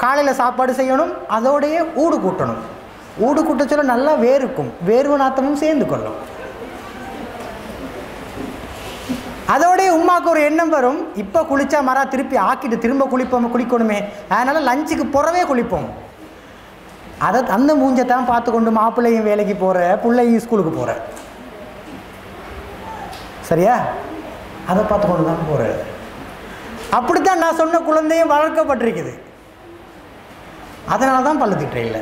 காலையில் சாப்பாடு செய்யணும், அதோடைய ஊடு கூட்டணும். ஊடு கூட்ட சொல்ல நல்லா வேர்க்கும், வேர்வு நாத்தமும் சேர்ந்து கொள்ளும். அதோடைய உமாவுக்கு ஒரு எண்ணம் வரும், இப்போ குளித்தா மரா திருப்பி ஆக்கிட்டு திரும்ப குளிக்கணுமே, அதனால் லஞ்சுக்கு புறவே குளிப்போம். அதை அந்த மூஞ்சத்தான் பார்த்து கொண்டு மாப்பிள்ளையும் வேலைக்கு போகிற, பிள்ளையும் ஸ்கூலுக்கு போகிற. சரியா? அதை பார்த்து கொண்டு தான் போகிற. அப்படித்தான் நான் சொன்ன குழந்தையும் வளர்க்கப்பட்டிருக்குது. அதனால தான் பல்லு திட்டுற இல்லை,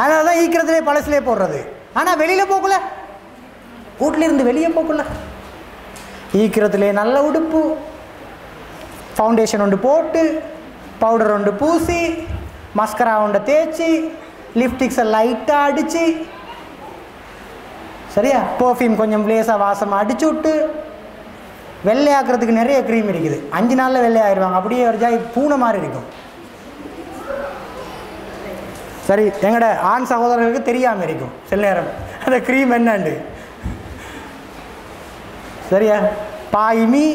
அதனால தான் ஈக்கிறதுலே பழசுலே போடுறது. ஆனால் வெளியில் போகல, வீட்டிலிருந்து வெளியே போகல. ஈக்கிறதுலே நல்ல உடுப்பு, ஃபவுண்டேஷன் ஒன்று போட்டு, பவுடர் ஒன்று பூசி, மஸ்கரா ஒன்று தேய்ச்சி, லிப்ஸ்டிக்ஸை லைட்டாக அடித்து, சரியா, பர்ஃப்யூம் கொஞ்சம் லேசாக வாசமாக அடிச்சு விட்டு, வெள்ளையாக்குறதுக்கு நிறைய க்ரீம் இருக்குது. 5 நாளில் வெள்ளையாகிடுவாங்க. அப்படியே ஒரு ஜாய் பூனை மாதிரி இருக்கும். சரி, எங்களோட ஆண் சகோதரர்களுக்கு தெரியாமல் இருக்கும் சில நேரம் அந்த க்ரீம் என்னண்டு. சரியா, பாய்மி,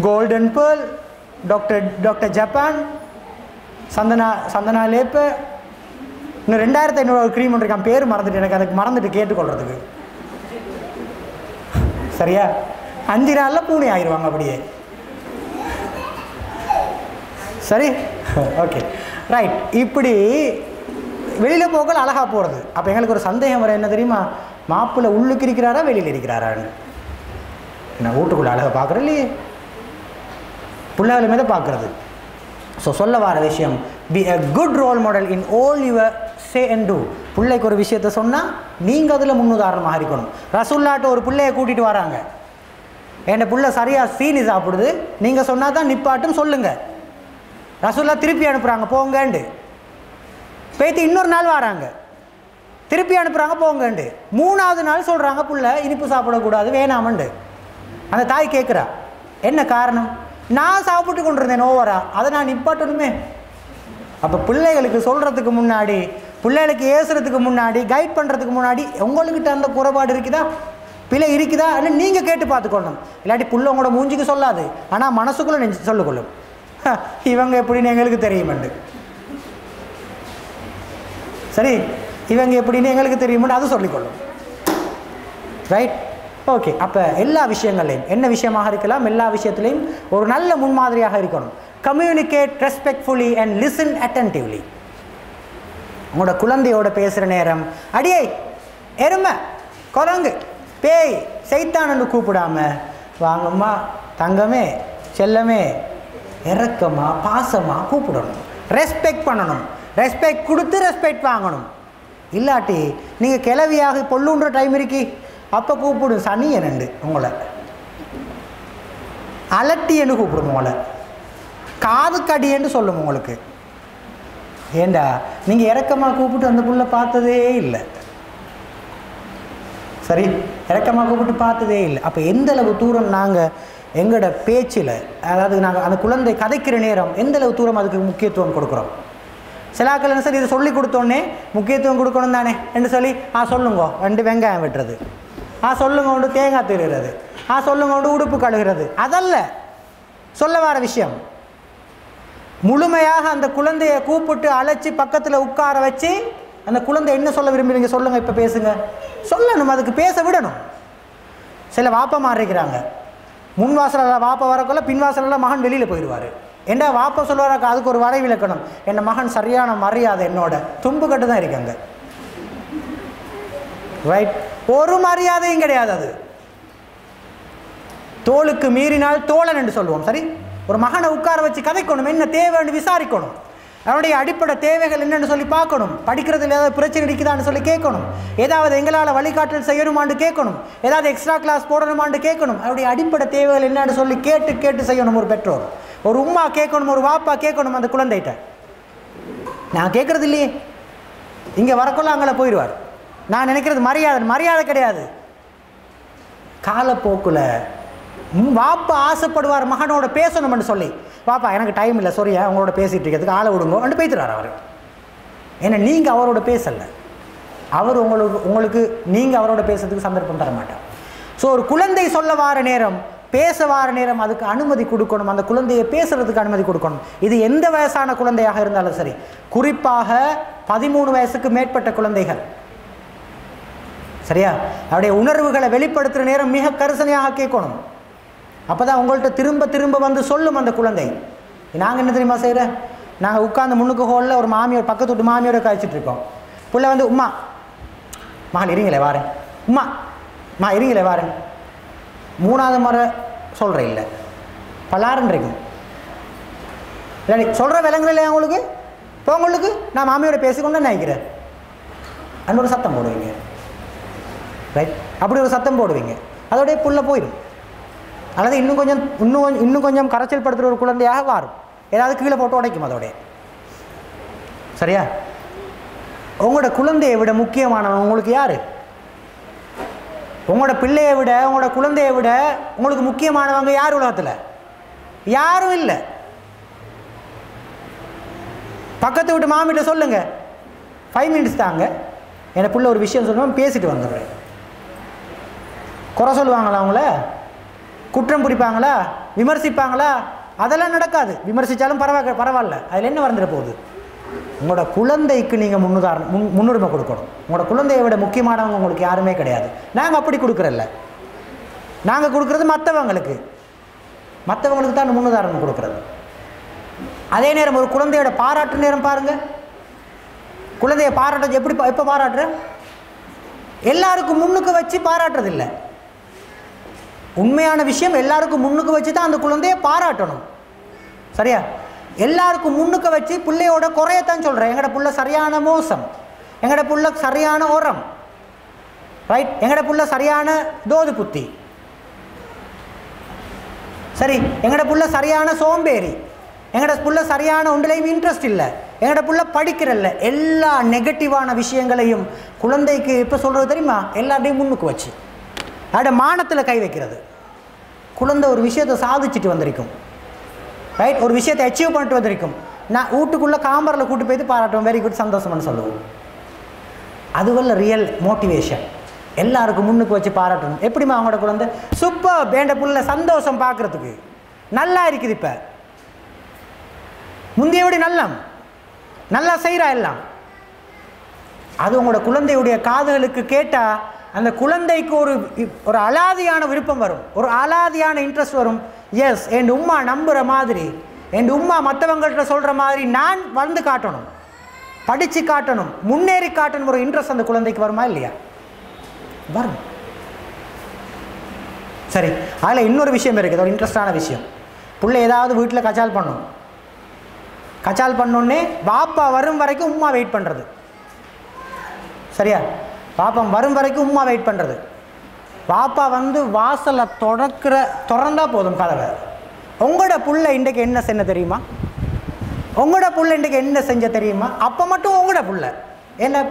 golden pearl, doctor Japan, Chandana lab, இன்னும் 2500 க்ரீம் ஒன்று இருக்கான், பேர் மறந்துட்டு, எனக்கு அதுக்கு மறந்துட்டு கேட்டுக்கொள்றதுக்கு. சரியா, 5 நாளில் பூனை ஆயிடுவாங்க அப்படியே. சரி, ஓகே, ரைட். இப்படி வெளியில் போக்கள் அழகாக போகிறது. அப்போ எங்களுக்கு ஒரு சந்தேகம் வர என்ன தெரியுமா, மாப்பிள்ளை உள்ளுக்கு இருக்கிறாரா வெளியில் இருக்கிறாரான்னு. நான் வீட்டுக்குள்ளே அழகாக பார்க்குறேன் இல்லையே, பிள்ளைகளுமே தான் பார்க்குறது. ஸோ சொல்ல வர விஷயம், be a good role model in all your say and do. பிள்ளைக்கு ஒரு விஷயத்தை சொன்னால் நீங்கள் அதில் முன்னுதாரணமாக இருக்கணும். ரசூல்லாட்ட ஒரு பிள்ளையை கூட்டிகிட்டு வராங்க, என் பிள்ளை சரியாக சீனி சாப்பிடுது, நீங்கள் சொன்னால் தான் நிப்பாட்டும் சொல்லுங்கள். ரசூல்லா திருப்பி அனுப்புகிறாங்க போங்கண்டு. பேத்தி இன்னொரு நாள் வராங்க, திருப்பி அனுப்புகிறாங்க போங்கண்டு. 3ஆவது நாள் சொல்கிறாங்க புள்ள இனிப்பு சாப்பிடக்கூடாது வேணாமண்டு. அந்த தாய் கேட்குறா, என்ன காரணம்? நான் சாப்பிட்டு கொண்டு இருந்தேன் ஓவரா, அதை நான் நிப்பாட்டணுமே. அப்போ பிள்ளைகளுக்கு சொல்கிறதுக்கு முன்னாடி, பிள்ளைகளுக்கு ஏசுறதுக்கு முன்னாடி, கைட் பண்ணுறதுக்கு முன்னாடி உங்கள்கிட்ட அந்த குறைபாடு இருக்குதா, பிள்ளை இருக்குதா அப்படின்னு நீங்கள் கேட்டு பார்த்துக்கொள்ளணும். இல்லாட்டி புள்ள உங்களோட மூஞ்சிக்கு சொல்லாது, ஆனால் மனசுக்குள்ளே நெஞ்சு சொல்லிக்கொள்ளும், இவங்க எப்படின்னு எங்களுக்கு தெரியுமெண்டு. சரி, இவங்க எப்படின்னு எங்களுக்கு தெரியுமெண்டு அது சொல்லிக்கொள்ளும். Right, okay. அப்போ எல்லா விஷயங்களையும், என்ன விஷயமாக இருக்கலாம், எல்லா விஷயத்துலையும் ஒரு நல்ல முன்மாதிரியாக இருக்கணும். Communicate respectfully and listen attentively. உங்களோட குழந்தையோட பேசுகிற நேரம் அடியே எருமை, குரங்கு, பேய், சைத்தானன்னு கூப்பிடாம வாங்கம்மா, தங்கமே, செல்லமே, இறக்கமாக பாசமாக கூப்பிடணும். ரெஸ்பெக்ட் பண்ணணும். ரெஸ்பெக்ட் கொடுத்து ரெஸ்பெக்ட் வாங்கணும். இல்லாட்டி நீங்கள் கிளவியாக பொல்லுன்ற டைம் இருக்கி அப்போ கூப்பிடும் சனி என்னண்டு, உங்களை அலட்டின்னு கூப்பிடும், உங்களை காது கடின்னு சொல்லும் உங்களுக்கு. ஏண்டா நீங்கள் இறக்கமாக கூப்பிட்டு அந்த புள்ள பார்த்ததே இல்லை. சரி, இறக்கமாக கூப்பிட்டு பார்த்ததே இல்லை. அப்போ எந்தளவு தூரம் நாங்கள் எங்களோட பேச்சில், அதாவது நாங்கள் அந்த குழந்தை கதைக்கிற நேரம் எந்தளவு தூரம் அதுக்கு முக்கியத்துவம் கொடுக்குறோம். சிலாக்கள் என்ன சரி, இதை சொல்லி கொடுத்தோன்னே முக்கியத்துவம் கொடுக்கணும் தானே என்று சொல்லி சொல்லுங்க 2 வெங்காயம் வெட்டுறது, சொல்லுங்க ஒன்று தேங்காய் திருகிறது, சொல்லுங்க ஒன்று உடுப்பு கழுகிறது, அதல்ல சொல்ல வர விஷயம். முழுமையாக அந்த குழந்தையை கூப்பிட்டு அழைச்சி பக்கத்தில் உட்கார வச்சு அந்த குழந்தை என்ன சொல்ல விரும்புகிறீங்க சொல்லுங்கள், இப்போ பேசுங்க சொல்லணும், அதுக்கு பேச விடணும். சில வாப்பா மாறிக்கிறாங்க, முன் வாசலில் வாப்பா வரக்குள்ள பின் வாசலில் மகன் வெளியில் போயிடுவார். என்ன வாப்பா சொல்லுவாராக்கா, அதுக்கு ஒரு வரை விளக்கணும். என் மகன் சரியான மரியாதை என்னோட தும்பு கட்டு தான் இருக்காங்க. ரைட், ஒரு மரியாதையும் கிடையாது. அது தோளுக்கு மீறினால் தோழன் என்று சொல்லுவோம். சரி, ஒரு மகனை உட்கார வச்சு கதைக்கணும், என்ன தேவைன்னு விசாரிக்கணும், அவனுடைய அடிப்படை தேவைகள் என்னென்னு சொல்லி பார்க்கணும், படிக்கிறதுல ஏதாவது பிரச்சனை இருக்குதான்னு சொல்லி கேட்கணும், ஏதாவது எங்களால் வழிகாட்டல் செய்யணுமான்னு கேட்கணும், ஏதாவது எக்ஸ்ட்ரா கிளாஸ் போடணுமான்னு கேட்கணும். அவருடைய அடிப்படை தேவைகள் என்னன்னு சொல்லி கேட்டு கேட்டு செய்யணும். ஒரு பெற்றோர், ஒரு உம்மா கேட்கணும், ஒரு வாப்பா கேட்கணும் அந்த குழந்தைகிட்ட. நான் கேட்குறது இல்லையே, இங்கே வரக்குள்ள அங்கே போயிடுவார். நான் நினைக்கிறது மரியாதை கிடையாது. காலப்போக்கில் வாப்பா ஆசைப்படுவார் மகனோட பேசணும்னு சொல்லி, வாப்பா எனக்கு டைம் இல்லை சொரியா அவங்களோட பேசிகிட்டு இருக்கிறதுக்கு ஆளை விடுங்க அண்டு பேசுகிறார் அவர். ஏன்னா நீங்கள் அவரோட பேசலை, அவர் உங்களுக்கு நீங்கள் அவரோட பேசுறதுக்கு சந்தர்ப்பம் தர மாட்டார். ஸோ ஒரு குழந்தை சொல்ல வார நேரம், பேச வார நேரம் அதுக்கு அனுமதி கொடுக்கணும், அந்த குழந்தையை பேசுறதுக்கு அனுமதி கொடுக்கணும். இது எந்த வயசான குழந்தையாக இருந்தாலும் சரி, குறிப்பாக 13 வயசுக்கு மேற்பட்ட குழந்தைகள். சரியா, அவருடைய உணர்வுகளை வெளிப்படுத்துகிற நேரம் மிக கரிசனையாக கேட்கணும். அப்போ தான் உங்கள்கிட்ட திரும்ப திரும்ப வந்து சொல்லும் அந்த குழந்தை. நாங்கள் என்ன தெரியுமா செய்கிறேன், நாங்கள் உட்காந்து முன்னுக்கு ஹோலில் ஒரு மாமியோட பக்கத்து விட்டு மாமியோட கழிச்சிட்டு இருக்கோம். பிள்ளை வந்து உம்மா மகன் இருங்களே வாரேன், உம்மா இருங்களே வாரேன், 3ஆவது முறை சொல்கிறேன் இல்லை பலாருன்றிருக்கும். இல்லை சொல்கிற விலங்குகள் இல்லையா உங்களுக்கு, இப்போ உங்களுக்கு நான் மாமியோட பேசிக்கொண்டு நினைக்கிறேன் அன்னு ஒரு சத்தம் போடுவீங்க. ரைட், அப்படி ஒரு சத்தம் போடுவீங்க, அதோடைய புள்ள போயிடும். அல்லது இன்னும் கொஞ்சம் கரைச்சல் படுத்துகிற ஒரு குழந்தையாக மாறும். ஏதாவது கீழே போட்டு உடைக்கும் அதோடைய. சரியா? உங்களோட குழந்தையை விட முக்கியமானவன் உங்களுக்கு யார்? உங்களோட பிள்ளையை விட, உங்களோட குழந்தையை விட உங்களுக்கு முக்கியமானவங்க யார் உலகத்தில்? யாரும் இல்லை. பக்கத்து விட்டு மாமிட்ட சொல்லுங்க, 5 மினிட்ஸ் தாங்க, என் பிள்ளை ஒரு விஷயம் சொல்லுவோம், பேசிட்டு வந்துடுறேன். குறை சொல்லுவாங்களா? அவங்கள குற்றம் பிடிப்பாங்களா? விமர்சிப்பாங்களா? அதெல்லாம் நடக்காது. விமர்சித்தாலும் பரவாயில்ல, அதில் என்ன வந்துட போகுது? உங்களோட குழந்தைக்கு நீங்கள் முன்னுரிமை கொடுக்கணும். உங்களோட குழந்தையை விட முக்கியமானவங்க உங்களுக்கு யாருமே கிடையாது. நாங்கள் அப்படி கொடுக்குறல்ல, நாங்கள் கொடுக்குறது மற்றவங்களுக்கு தான் முன்னுதாரணம் கொடுக்குறது. அதே நேரம் ஒரு குழந்தையோட பாராட்டு நேரம் பாருங்கள். குழந்தைய பாராட்ட எப்போ பாராட்டுற? எல்லாருக்கும் முன்னுக்கு வச்சு பாராட்டுறது இல்லை. உண்மையான விஷயம், எல்லாருக்கும் முன்னுக்கு வச்சு தான் அந்த குழந்தைய பாராட்டணும். சரியா? எல்லாருக்கும் முன்னுக்கு வச்சு பிள்ளையோட குறையத்தான் சொல்கிறேன். எங்கட புள்ள சரியான மோசம், எங்கட புள்ள சரியான ஓரம், ரைட், எங்கட புள்ள சரியான தோது புத்தி, சரி, எங்கட புள்ள சரியான சோம்பேறி, எங்கட புள்ள சரியான ஒன்றிலையும் இன்ட்ரெஸ்ட் இல்லை, எங்கட புள்ள படிக்கிறல்ல, எல்லா நெகட்டிவான விஷயங்களையும் குழந்தைக்கு இப்போ சொல்கிறது தெரியுமா? எல்லாத்தையும் முன்னுக்கு வச்சு அதோட மானத்தில் கை வைக்கிறது. குழந்தை ஒரு விஷயத்தை சாதிச்சுட்டு வந்திருக்கும், ரைட், ஒரு விஷயத்தை அச்சீவ் பண்ணிட்டு வந்திருக்கும். நான் வீட்டுக்குள்ளே காம்பரில் கூட்டு போய்த்து பாராட்டுவோம், வெரி குட், சந்தோஷம்னு சொல்லுவோம். அதுவல்ல ரியல் மோட்டிவேஷன். எல்லாருக்கும் முன்னுக்கு வச்சு பாராட்டணும். எப்படிமா அவங்களோட குழந்தை சூப்பர், வேண்ட புள்ள சந்தோஷம் பார்க்குறதுக்கு நல்லா இருக்குது, இப்போ முந்தைய விட நல்லா செய்கிறா எல்லாம். அது உங்களோட குழந்தையுடைய காதுகளுக்கு கேட்டால் அந்த குழந்தைக்கு ஒரு அலாதியான விருப்பம் வரும், ஒரு அலாதியான இன்ட்ரெஸ்ட் வரும். எஸ், என் உம்மா நம்புகிற மாதிரி, என் உம்மா மற்றவங்கள்ட்ட சொல்கிற மாதிரி நான் வந்து காட்டணும், படித்து காட்டணும், முன்னேறி காட்டணும், ஒரு இன்ட்ரெஸ்ட் அந்த குழந்தைக்கு வருமா இல்லையா? வரும். சரி, அதில் இன்னொரு விஷயம் இருக்குது, ஒரு இன்ட்ரெஸ்டான விஷயம். பிள்ளை ஏதாவது வீட்டில் கச்சால் பண்ணும், கச்சால் பண்ணோடனே பாப்பா வரும் வரைக்கும் உம்மா வெயிட் பண்ணுறது. சரியா? பாப்பா வரும் வரைக்கும் உம்மா வெயிட் பண்ணுறது. பாப்பா வந்து வாசலை திறந்தா போதும் கதவை. உங்களோட புள்ள இன்றைக்கு என்ன செஞ்ச தெரியுமா? உங்களோட புள்ள இன்றைக்கு என்ன செஞ்ச தெரியுமா? அப்போ மட்டும் உங்களோட புள்ள என்ன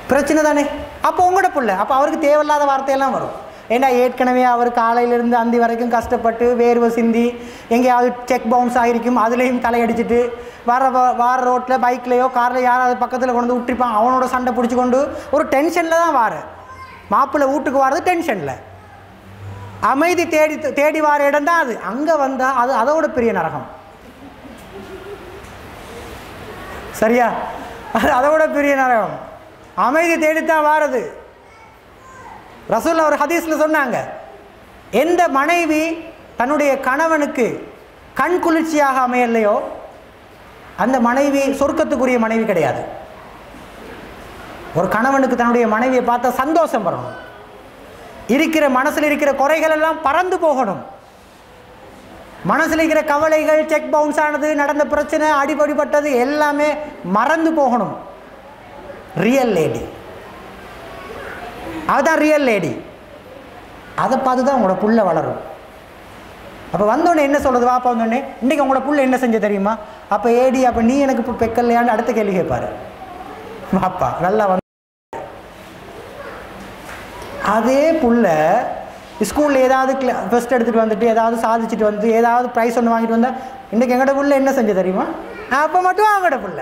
பிரச்சனை தானே? அப்போ உங்களோட புள்ள, அப்போ அவருக்கு தேவையில்லாத வார்த்தையெல்லாம் வரும். ஏன்னா ஏற்கனவே அவர் காலையிலேருந்து அந்தி வரைக்கும் கஷ்டப்பட்டு வேர்வை சிந்தி எங்கேயாவது செக் பவுன்ஸ் ஆகிருக்கும், அதுலேயும் தலையடிச்சிட்டு வார ரோட்டில் பைக்லையோ காரில் யாராவது பக்கத்தில் கொண்டு விட்டுருப்பான், அவனோட சண்டை பிடிச்சி கொண்டு ஒரு டென்ஷனில் தான் வார. மாப்பிள்ளை வீட்டுக்கு வாரது டென்ஷனில், அமைதி தேடி வார இடம் தான் அது. அங்கே வந்தால் அது அதோட பெரிய நரகம். சரியா? அது அதோட பெரிய நரகம். அமைதி தேடித்தான் வாரது. ரசூல் ஒரு ஹதீஸில் சொன்னாங்க, எந்த மனைவி தன்னுடைய கணவனுக்கு கண் குளிர்ச்சியாக அமையலையோ அந்த மனைவி சொர்க்கத்துக்குரிய மனைவி கிடையாது. ஒரு கணவனுக்கு தன்னுடைய மனைவியை பார்த்தா சந்தோஷம் வரணும், இருக்கிற மனசில் இருக்கிற குறைகள் எல்லாம் பறந்து போகணும், மனசில் இருக்கிற கவலைகள், செக் பவுன்ஸ் ஆனது, நடந்த பிரச்சனை, அடிபடிப்பட்டது எல்லாமே மறந்து போகணும். ரியல் லேடி, அதுதான் ரியல் லேடி. அதை பார்த்து தான் உங்களோட புள்ள வளரும். அப்போ வந்தோடனே என்ன சொல்கிறது? வாப்பா வந்தோடனே இன்றைக்கி உங்களோட புள்ள என்ன செஞ்ச தெரியுமா? அப்போ ஏடி, அப்போ நீ எனக்கு இப்போ பெக்கல்லையான்னு அடுத்த கேள்வி கேட்பாரு. வாப்பா நல்லா வந்து அதே புள்ள ஸ்கூலில் ஏதாவது ஃபஸ்ட் எடுத்துகிட்டு வந்துட்டு ஏதாவது சாதிச்சுட்டு வந்து ஏதாவது ப்ரைஸ் ஒன்று வாங்கிட்டு வந்தால் இன்றைக்கி எங்களோட புள்ள என்ன செஞ்ச தெரியுமா? அப்போ மட்டும் அவங்களோட புள்ள.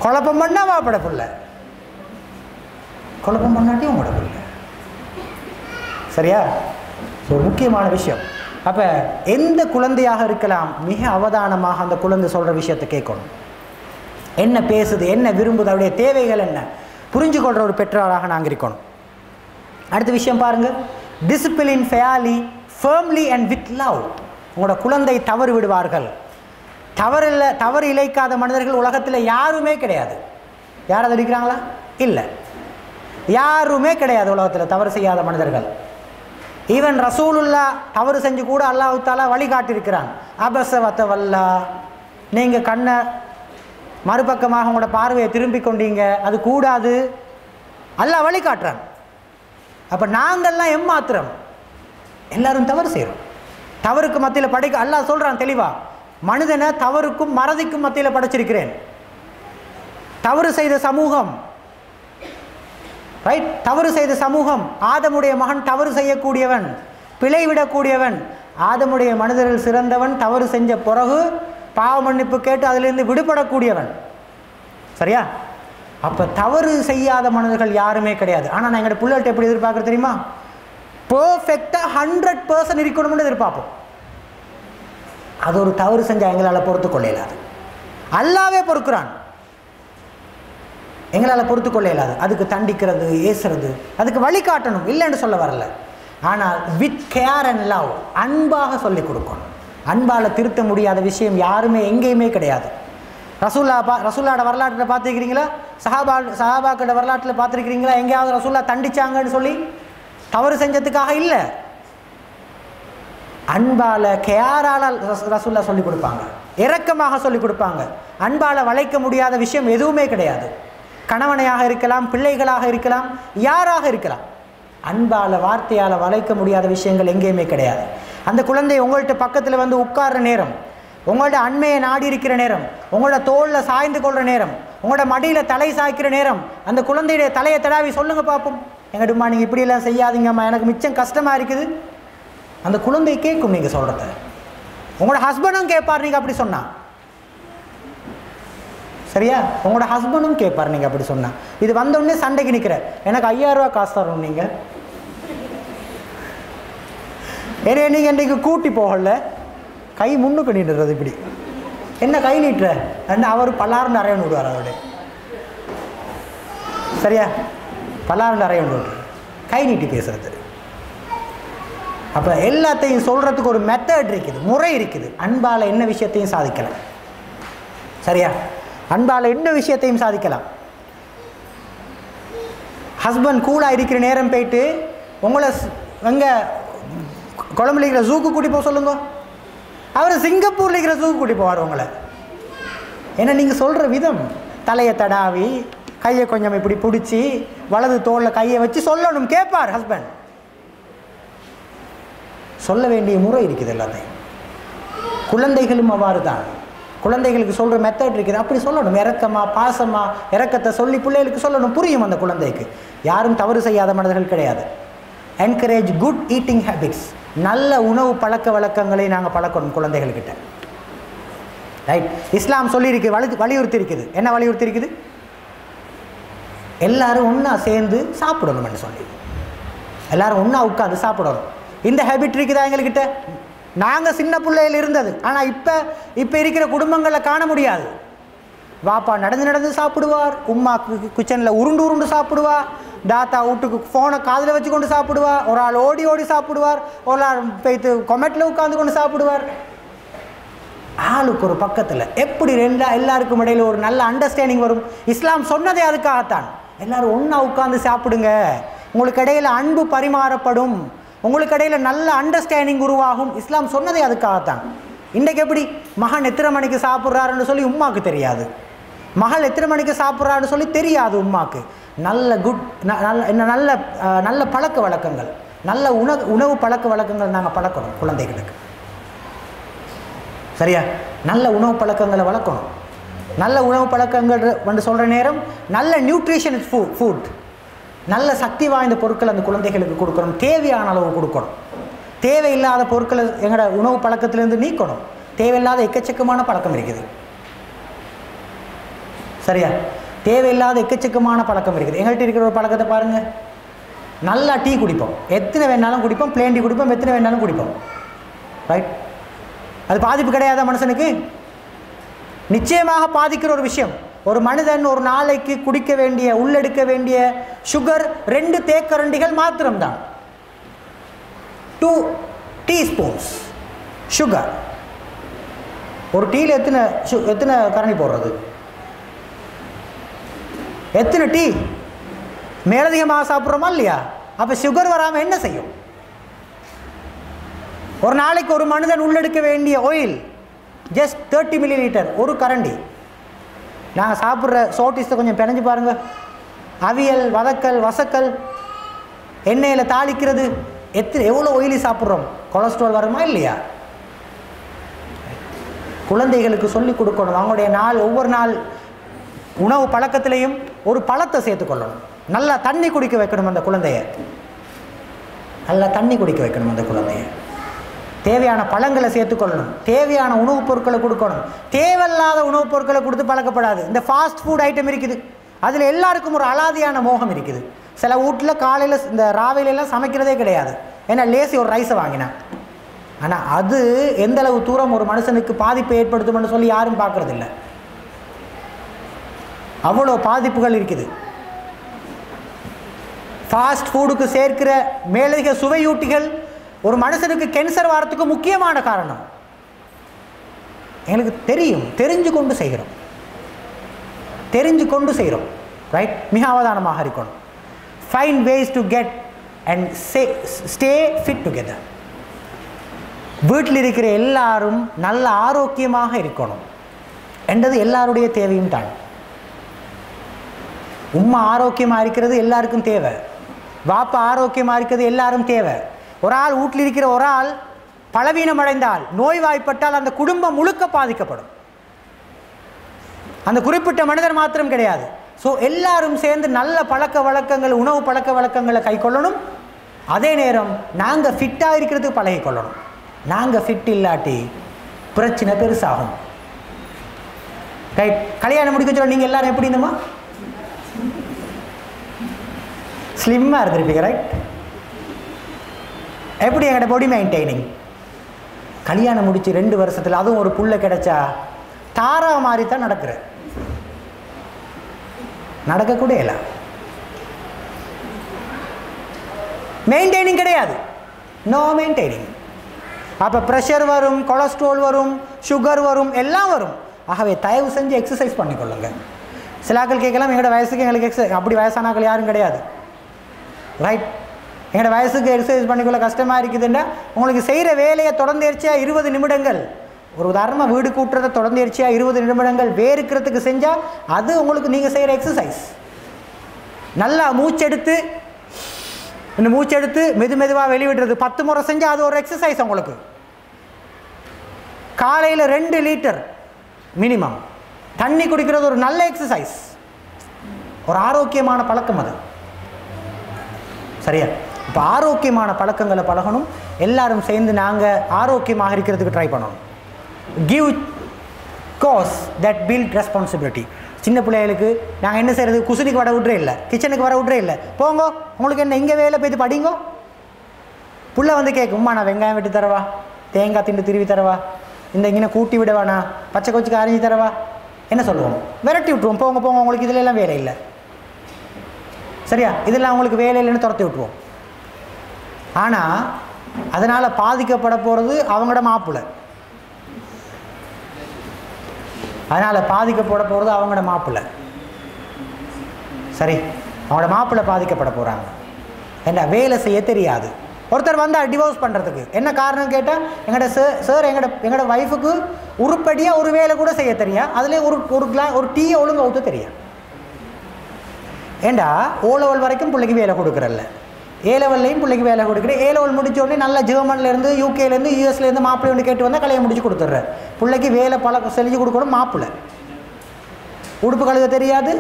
குழப்பம் பண்ணால் வாப்பட புள்ள, குழப்பம் பண்ணாட்டி உங்களோட புள்ள. சரியா? ஸோ முக்கியமான விஷயம். அப்போ எந்த குழந்தையாக இருக்கலாம், மிக அவதானமாக அந்த குழந்தை சொல்கிற விஷயத்தை கேட்கணும். என்ன பேசுது, என்ன விரும்புது, அவருடைய தேவைகள் என்ன, புரிஞ்சு கொள்கிற ஒரு பெற்றோராக நாங்கள் இருக்கணும். அடுத்த விஷயம் பாருங்கள், discipline fairly firmly and with love. உங்களோட குழந்தை தவறு விடுவார்கள். தவறு இழைக்காத மனிதர்கள் உலகத்தில் யாருமே கிடையாது. யாராவது இருக்கிறாங்களா? இல்லை, யாருமே கிடையாது உலகத்தில் தவறு செய்யாத மனிதர்கள். ஈவன் ரசூலுல்லா தவறு செஞ்சு கூட அல்லாஹ் தஆலா வழிகாட்டியிருக்கிறான். அபஸவத்தவல்லா, நீங்கள் கண்ணை மறுபக்கமாக உங்களோட பார்வையை திரும்பி கொண்டீங்க, அது கூடாது, அல்லாஹ் வழிகாட்டுறான். அப்போ நாங்கள்லாம் எம்மாத்திரம் எல்லாரும் தவறு செய்கிறோம். தவறுக்கு மத்தியில் படைக்க அல்லாஹ் சொல்கிறான் தெளிவாக, மனிதனை தவறுக்கும் மறதிக்கும் மத்தியில் படைச்சிருக்கிறேன். தவறு செய்த சமூகம், ரைட், தவறு செய்த சமூகம். ஆதமுடைய மகன் தவறு செய்யக்கூடியவன், பிழை விடக்கூடியவன். ஆதமுடைய மனிதர்கள் சிறந்தவன், தவறு செஞ்ச பிறகு பாவ மன்னிப்பு கேட்டு அதிலிருந்து விடுபடக்கூடியவன். சரியா? அப்போ தவறு செய்யாத மனிதர்கள் யாருமே கிடையாது. ஆனால் நான் எங்களோட பிள்ளைகிட்ட எப்படி எதிர்பார்க்குறது தெரியுமா? பர்ஃபெக்டாக 100% இருக்கணும்னு எதிர்பார்ப்போம். அது ஒரு தவறு செஞ்சால் எங்களால் பொறுத்து கொள்ள இயலாது. அல்லாவே பொறுக்கிறான், எங்களால் பொறுத்து கொள்ள இயலாது. அதுக்கு தண்டிக்கிறது, ஏசுறது, அதுக்கு வழிகாட்டணும், இல்லைன்னு சொல்ல வரல. ஆனால் வித் கேர் அண்ட் லவ், அன்பாக சொல்லிக் கொடுக்கணும். அன்பால் திருத்த முடியாத விஷயம் யாருமே எங்கேயுமே கிடையாது. ரசூல்லாவோட வரலாற்றில் பார்த்துருக்கிறீங்களா? சஹாபாக்களோட வரலாற்றில் பார்த்துருக்கிறீங்களா? எங்கேயாவது ரசூல்லா தண்டிச்சாங்கன்னு சொல்லி தவறு செஞ்சதுக்காக இல்லை, அன்பால் கேரால் ரசூல்லா சொல்லிக் கொடுப்பாங்க, இரக்கமாக சொல்லிக் கொடுப்பாங்க. அன்பால் வளைக்க முடியாத விஷயம் எதுவுமே கிடையாது. கணவனையாக இருக்கலாம், பிள்ளைகளாக இருக்கலாம், யாராக இருக்கலாம். அன்பால் வார்த்தையால் வளைக்க முடியாத விஷயங்கள் எங்கேயுமே கிடையாது. அந்த குழந்தை உங்கள்கிட்ட பக்கத்தில் வந்து உட்கார்ற நேரம், உங்களோட அண்மையை நாடி இருக்கிற நேரம், உங்களோட தோளில் சாய்ந்து கொள்கிற நேரம், உங்களோட மடியில் தலை சாய்க்கிற நேரம், அந்த குழந்தையுடைய தலையை தடாவி சொல்லுங்கள் பார்ப்போம், எங்கடுமா நீங்கள் இப்படியெல்லாம் செய்யாதீங்கம்மா, எனக்கு மிச்சம் கஷ்டமாக இருக்குது. அந்த குழந்தை கேட்கும் நீங்கள் சொல்கிறத. உங்களோட ஹஸ்பண்டும் கேட்பார் நீங்கள் அப்படி சொன்னா. சரியா? உங்களோட ஹஸ்பண்டும் கேட்பார் நீங்கள் அப்படி சொன்னா. இது வந்தோடனே சண்டைக்கு நிற்கிற, எனக்கு 5000 ரூபா காசு தரணும் நீங்கள், ஏன்னா நீங்கள் இன்றைக்கு கூட்டி போகல, கை முன்னுக்கு நீட்டுறது இப்படி, என்ன கை நீட்டுற அண்ட் அவர் பல்லாறு நிறைய விடுவார் அதோட. சரியா? பல்லாறு நிறைய விடுவார், கை நீட்டி பேசுறது. அப்போ எல்லாத்தையும் சொல்கிறதுக்கு ஒரு மெத்தட் இருக்குது, முறை இருக்குது. அன்பால் என்ன விஷயத்தையும் சாதிக்கலாம். சரியா? அன்பால் என்ன விஷயத்தையும் சாதிக்கலாம். ஹஸ்பண்ட் கூலாக இருக்கிற நேரம் போயிட்டு உங்களை எங்கே கொழம்புல இருக்கிற ஜூக்கு கூட்டி போக சொல்லுங்க, அவர் சிங்கப்பூரில் இருக்கிற ஜூக்கு கூட்டி போவார் உங்களை. ஏன்னா நீங்கள் சொல்கிற விதம், தலையை தடாவி கையை கொஞ்சம் இப்படி பிடிச்சி வலது தோளில் கையை வச்சு சொல்லணும், கேட்பார் ஹஸ்பண்ட். சொல்ல வேண்டிய முறை இருக்குது எல்லாத்தையும். குழந்தைகளும் அவ்வாறு தான். குழந்தைகளுக்கு சொல்கிற மெத்தட் இருக்குது, அப்படி சொல்லணும். இறக்கமாக, பாசமாக, இறக்கத்தை சொல்லி பிள்ளைகளுக்கு சொல்லணும், புரியும் அந்த குழந்தைக்கு. யாரும் தவறு செய்யாத மனிதர்கள் கிடையாது. என்கரேஜ் குட் ஈட்டிங் ஹேபிட்ஸ், நல்ல உணவு பழக்க வழக்கங்களை நாங்கள் பழக்கணும் குழந்தைகள்கிட்ட. ரைட்? இஸ்லாம் சொல்லியிருக்கு, வலியுறுத்தி இருக்குது. என்ன வலியுறுத்தி இருக்குது? எல்லாரும் ஒன்றா சேர்ந்து சாப்பிடணும்னு சொல்லி, எல்லாரும் ஒன்றா உட்காந்து சாப்பிடணும். இந்த ஹேபிட் இருக்குதா எங்கள்கிட்ட? நாங்கள் சின்ன பிள்ளையில் இருந்தது, ஆனால் இப்போ இருக்கிற குடும்பங்களில் காண முடியாது. வாப்பா நடந்து சாப்பிடுவார், உம்மா கிச்சனில் உருண்டு சாப்பிடுவார், தாத்தா வீட்டுக்கு ஃபோனை காதில் வச்சு கொண்டு சாப்பிடுவார், ஒரு ஆள் ஓடி சாப்பிடுவார், ஒரு ஆள் போய்த்து கொமெட்டில் உட்காந்து கொண்டு சாப்பிடுவார். ஆளுக்கு ஒரு பக்கத்தில் எப்படி எல்லாருக்கும் இடையில் ஒரு நல்ல அண்டர்ஸ்டாண்டிங் வரும். இஸ்லாம் சொன்னதே அதுக்காகத்தான். எல்லோரும் ஒன்றா உட்காந்து சாப்பிடுங்க, உங்களுக்கு இடையில் அன்பு பரிமாறப்படும், உங்களுக்கு இடையில் நல்ல அண்டர்ஸ்டாண்டிங் உருவாகும். இஸ்லாம் சொன்னதே அதுக்காகத்தான். இன்றைக்கு எப்படி மகன் எத்தனை மணிக்கு சாப்பிட்றாருன்னு சொல்லி உம்மாவுக்கு தெரியாது, மகள் எத்தனை மணிக்கு சாப்பிட்றாருன்னு சொல்லி தெரியாது உம்மாவுக்கு. நல்ல நல்ல பழக்க வழக்கங்கள், நல்ல உணவு பழக்க வழக்கங்கள் நாங்கள் பழக்கணும் குழந்தைகளுக்கு. சரியா? நல்ல உணவு பழக்கங்களை வளர்க்கணும். நல்ல உணவு பழக்கங்கள் வந்து சொல்கிற நேரம் நல்ல நியூட்ரிஷன் ஃபுட், நல்ல சக்தி வாய்ந்த பொருட்கள் அந்த குழந்தைகளுக்கு கொடுக்கணும், தேவையான அளவு கொடுக்கணும். தேவையில்லாத பொருட்களை எங்களோட உணவு பழக்கத்திலேருந்து நீக்கணும். தேவையில்லாத எக்கச்சக்கமான பழக்கம் இருக்குது. சரியா? தேவையில்லாத எக்கச்சக்கமான பழக்கம் இருக்குது. எங்கள்கிட்ட இருக்கிற ஒரு பழக்கத்தை பாருங்கள், நல்லா டீ குடிப்போம், எத்தனை வேணாலும் குடிப்போம், பிளேன் டீ குடிப்போம், எத்தனை வேணாலும் குடிப்போம். ரைட்? அது பாதிப்பு கிடையாதா மனுஷனுக்கு? நிச்சயமாக பாதிக்கிற ஒரு விஷயம். ஒரு மனிதன் ஒரு நாளைக்கு குடிக்க வேண்டிய, உள்ளெடுக்க வேண்டிய சுகர் 2 தேக்கரண்டிகள் மாத்திரம்தான். 2 டீஸ்பூன்ஸ் சுகர். ஒரு டீயில் எத்தனை கரண்டி போடுறது? எத்தனை டீ? மேலதிகமாக சாப்பிட்றோமா இல்லையா? அப்போ சுகர் வராமல் என்ன செய்யும்? ஒரு நாளைக்கு ஒரு மனிதன் உள்ளெடுக்க வேண்டிய ஆயில் ஜஸ்ட் 30 மில்லிலிட்டர், ஒரு கரண்டி. நாங்கள் சாப்பிட்ற சோட்டிஸை கொஞ்சம் பிணைஞ்சு பாருங்கள். அவியல், வதக்கல், வசக்கல், எண்ணெயில் தாளிக்கிறது, எவ்வளோ ஒயிலி சாப்பிட்றோம், கொலஸ்ட்ரால் வருமா இல்லையா? குழந்தைகளுக்கு சொல்லிக் கொடுக்கணும். அவங்களுடைய ஒவ்வொரு நாள் உணவு பழக்கத்திலையும் ஒரு பழத்தை சேர்த்துக்கொள்ளணும். நல்லா தண்ணி குடிக்க வைக்கணும் அந்த குழந்தைய, நல்லா தண்ணி குடிக்க வைக்கணும் அந்த குழந்தைய. தேவையான பழங்களை சேர்த்துக்கொள்ளணும், தேவையான உணவுப் பொருட்களை கொடுக்கணும். தேவையில்லாத உணவுப் பொருட்களை கொடுத்து பழக்கப்படாது. இந்த ஃபாஸ்ட் ஃபுட் ஐட்டம் இருக்குது, அதில் எல்லாருக்கும் ஒரு அலாதியான மோகம் இருக்குது. சில வீட்டில் காலையில் இந்த ராவையிலெல்லாம் சமைக்கிறதே கிடையாது, ஏன்னா லேசி ஒரு ரைஸை வாங்கினான். ஆனால் அது எந்தளவு தூரம் ஒரு மனுஷனுக்கு பாதிப்பை ஏற்படுத்தும்னு சொல்லி யாரும் பார்க்குறதில்ல. அவ்வளோ பாதிப்புகள் இருக்குது. ஃபாஸ்ட் ஃபுட்டுக்கு சேர்க்கிற மேலதிக சுவையூட்டிகள் ஒரு மனுஷனுக்கு கேன்சர் வரத்துக்கு முக்கியமான காரணம். எங்களுக்கு தெரியும், தெரிஞ்சு கொண்டு செய்கிறோம். ரைட்? மிக அவதானமாக இருக்கணும். Find ways to get and stay fit together. வீட்டில் இருக்கிற எல்லாரும் நல்ல ஆரோக்கியமாக இருக்கணும் என்றது எல்லாருடைய தேவையும் தான். உம்மா ஆரோக்கியமாக இருக்கிறது எல்லாருக்கும் தேவை, வாப்பா ஆரோக்கியமாக இருக்கிறது எல்லாரும் தேவை. ஒரு ஆள் வீட்டில் இருக்கிற ஒரு ஆள் பலவீனம் அடைந்தால், நோய்வாய்ப்பட்டால் அந்த குடும்பம் முழுக்க பாதிக்கப்படும். அந்த குறிப்பிட்ட மனிதர் மாத்திரம் கிடையாது. ஸோ எல்லாரும் சேர்ந்து நல்ல பழக்க வழக்கங்கள், உணவு பழக்க வழக்கங்களை கை கொள்ளணும். அதே நேரம் நாங்கள் ஃபிட்டாக இருக்கிறதுக்கு பழகிக்கொள்ளணும். நாங்கள் ஃபிட் இல்லாட்டி பிரச்சனை பெருசாகும். ரைட்? கல்யாணம் முடிக்க சொல்ல நீங்கள் எல்லாரும் எப்படி இருந்தோமா? ஸ்லிம்மாக இருந்திருப்பீங்க. ரைட்? எப்படி எங்கள்ட பாடி மெயின்டைனிங்? கல்யாணம் முடிச்சு 2 வருஷத்தில் அதுவும் ஒரு புள்ள கிடைச்சா தாரா மாதிரி தான் நடக்கிற, நடக்கக்கூட இல்லை. மெயின்டைனிங் கிடையாது, நோ மெயின்டைனிங். அப்போ ப்ரெஷர் வரும், கொலஸ்ட்ரால் வரும், சுகர் வரும், எல்லாம் வரும். ஆகவே தயவு செஞ்சு எக்ஸசைஸ் பண்ணிக்கொள்ளுங்க. சிலாக்கள் கேட்கலாம், எங்களோட வயசுக்கு எங்களுக்கு எக்ஸசைஸ், அப்படி வயசானாக்கள் யாரும் கிடையாது. ரைட்? எங்களோட வயசுக்கு எக்ஸசைஸ் பண்ணிக்கொள்ள கஷ்டமாக இருக்குதுன்னா உங்களுக்கு செய்கிற வேலையை தொடர்ந்தேர்ச்சியாக 20 நிமிடங்கள், ஒரு உதாரணமாக வீடு கூட்டுறதை தொடர்ந்தேர்ச்சியாக 20 நிமிடங்கள் வேறுக்கிறதுக்கு செஞ்சால் அது உங்களுக்கு நீங்கள் செய்கிற எக்ஸசைஸ். நல்லா மூச்செடுத்து மெதுவாக வெளிவிடுறது 10 முறை செஞ்சால் அது ஒரு எக்ஸசைஸ் உங்களுக்கு. காலையில் 2 லிட்டர் மினிமம் தண்ணி குடிக்கிறது ஒரு நல்ல எக்ஸசைஸ், ஒரு ஆரோக்கியமான பழக்கம் அது. சரியா? இப்போ ஆரோக்கியமான பழக்கங்களை பழகணும். எல்லாரும் சேர்ந்து நாங்கள் ஆரோக்கியமாக இருக்கிறதுக்கு ட்ரை பண்ணணும். கிவ் காஸ் தட் பில்ட் ரெஸ்பான்சிபிலிட்டி. சின்ன பிள்ளைகளுக்கு நாங்கள் என்ன செய்கிறது, குசினிக்கு வர விட்றே இல்லை, கிச்சனுக்கு வர விட்றே இல்லை. போங்கோ, உங்களுக்கு என்ன இங்கே வேலை போய்த்து படிங்கோ. புள்ள வந்து கேட்கும்மா, நான் வெங்காயம் வெட்டி தரவா, தேங்காய் திண்டு திருவி தரவா, இந்த இங்கே கூட்டி விடவானா, பச்சை கொச்சுக்கு அரைஞ்சி தரவா, என்ன சொல்லுவோம்? விரட்டி விட்டுருவோம். போங்க போங்க, உங்களுக்கு இதில் எல்லாம் வேலை இல்லை. சரியா? இதெல்லாம் உங்களுக்கு வேலை இல்லைன்னு துரத்தி விட்டுருவோம். ஆனால் அதனால் பாதிக்கப்பட போகிறது அவங்களோட மாப்பிள்ளை. சரி, அவங்களோட மாப்பிள்ளை பாதிக்கப்பட போகிறாங்க. என்ன வேலை செய்ய தெரியாது. ஒருத்தர் வந்தால் டிவோர்ஸ் பண்ணுறதுக்கு என்ன காரணம் கேட்டால், எங்களோட ஒய்ஃபுக்கு உருப்படியாக ஒரு வேலை கூட செய்ய தெரியா, அதுலேயே ஒரு டீயை ஒழுங்காக ஊற்ற தெரியா. ஏண்டா O லெவல் வரைக்கும் பிள்ளைக்கு வேலை கொடுக்குறல்ல, A லெவல்லையும் பிள்ளைக்கு வேலை கொடுக்குறேன். A லெவல் முடிச்ச உடனே நல்ல ஜெர்மன்லேருந்து, யூகேலேருந்து, யூஎஸ்லேருந்து மாப்பிள்ளை ஒன்று கேட்டு வந்தால் கல்யாணம் முடிச்சு கொடுத்துட்றேன். பிள்ளைக்கு வேலை செஞ்சு கொடுக்கணும் மாப்பிள்ளை. உடுப்பு கழுக தெரியாது.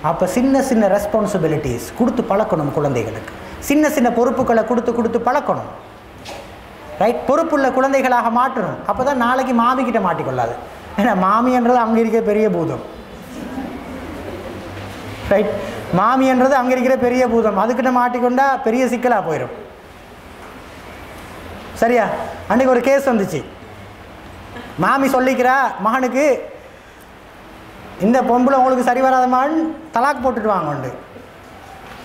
அப்போ சின்ன ரெஸ்பான்சிபிலிட்டிஸ் கொடுத்து பழக்கணும் குழந்தைகளுக்கு. சின்ன பொறுப்புகளை கொடுத்து பழக்கணும். ரைட்? பொறுப்புள்ள குழந்தைகளாக மாற்றணும். அப்போ தான் நாளைக்கு மாமிக்கிட்ட மாட்டிக்கொள்ளாது. ஏன்னா மாமின்றது அங்கே இருக்கிற பெரிய பூதம். ரைட்? மாமின்றது அங்கே இருக்கிற பெரிய பூதம், அதுக்கிட்ட மாட்டிக்கொண்டா பெரிய சிக்கலாக போயிடும். சரியா? அன்றைக்கி ஒரு கேஸ் வந்துச்சு. மாமி சொல்லிக்கிறா மகனுக்கு, இந்த பொம்பளை உங்களுக்கு சரி வராத மகன், தலாக் போட்டுட்டு வாங்க உண்டு.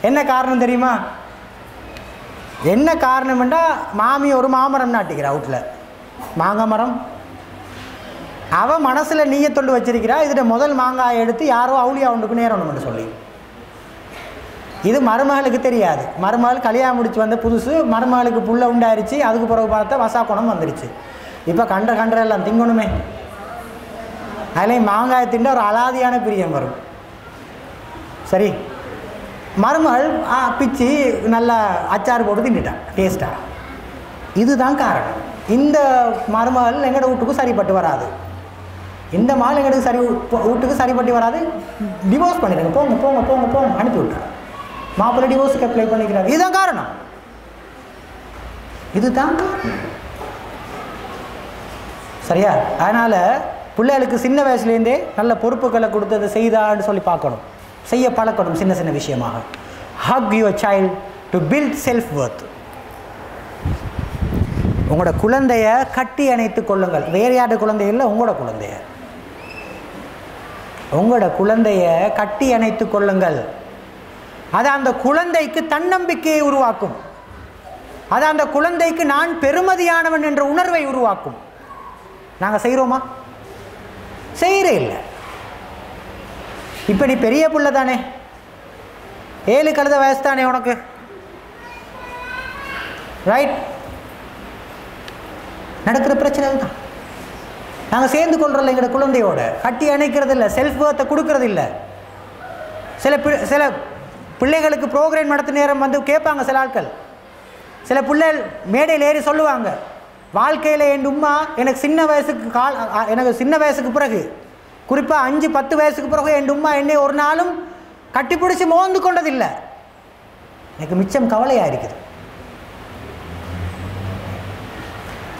என்ன காரணம் தெரியுமா? என்ன காரணம்னா, மாமி ஒரு மாமரம் நாட்டிக்கிறா வீட்டில், மாங்காய் மரம். அவன் மனசில் நீயத்தொண்டு வச்சிருக்கிறா, இதில் முதல் மாங்காயை எடுத்து யாரோ அவுளியா உண்டுக்கு நேரணும்னு சொல்லி. இது மருமகளுக்கு தெரியாது. மருமகள் கல்யாணம் முடிச்சு வந்த புதுசு, மருமகளுக்கு புள்ள உண்டாயிருச்சு. அதுக்கு பிறகு பார்த்தா வசா குணம் வந்துடுச்சு. இப்போ கண்டெல்லாம் திங்கணுமே, அதுலேயும் மாங்காய் திண்ட ஒரு அலாதியான பிரியம் வரும். சரி, மருமகள் பிச்சு நல்லா அச்சாறு போட்டு தின்னுட்டான் டேஸ்ட்டாக. இதுதான் காரணம். இந்த மருமகள் எங்களோட வீட்டுக்கு சரிப்பட்டு வராது, இந்த மகள் எங்களுக்கு வீட்டுக்கு சரிப்பட்டு வராது, டிவோர்ஸ் பண்ணிடுங்க, போங்க போங்க போங்க போங்க அனுப்பி விட்டார். மாப்பிள்ளை டிவோர்ஸுக்கு அப்ளை பண்ணிக்கிறார். இதுதான் காரணம். இதுதான் காரணம். சரியா? அதனால் பிள்ளைகளுக்கு சின்ன வயசுலேருந்தே நல்ல பொறுப்புகளை கொடுத்தது செய்தான்னு சொல்லி பார்க்கணும், செய்ய பழக்கணும். சின்ன சின்ன விஷயமாக hug your child to build self worth. உங்களோட குழந்தைய கட்டி அணைத்து கொள்ளுங்கள். வேறு யாரோட குழந்தை இல்லை, உங்களோட குழந்தைய. உங்களோட குழந்தைய கட்டி அணைத்து கொள்ளுங்கள். அது அந்த குழந்தைக்கு தன்னம்பிக்கையை உருவாக்கும். அது அந்த குழந்தைக்கு நான் பெருமதியானவன் என்ற உணர்வை உருவாக்கும். நாங்கள் செய்கிறோமா? செய்கிறே இல்லை. இப்போ நீ பெரிய பிள்ளை தானே, 7 கழுத வயசு தானே உனக்கு, ரைட்? நடக்கிற பிரச்சனை தான். நாங்கள் சேர்ந்து கொள்றோம் எங்களோட குழந்தையோட, கட்டி அணைக்கிறது இல்லை, செல்ஃப் ஒர்த்தை கொடுக்கறது இல்லை. சில பிள்ளைகளுக்கு ப்ரோக்ராம் நடத்த நேரம் வந்து கேட்பாங்க சில ஆட்கள். சில பிள்ளைகள் மேடையில் ஏறி சொல்லுவாங்க, வாழ்க்கையில் என் உம்மா எனக்கு சின்ன வயசுக்கு பிறகு, குறிப்பாக 5-10 வயசுக்கு பிறகு என் உம்மா என்னை ஒரு நாளும் கட்டிப்பிடிச்சி மோந்து கொண்டதில்லை. எனக்கு மிச்சம் கவலையாக இருக்குது.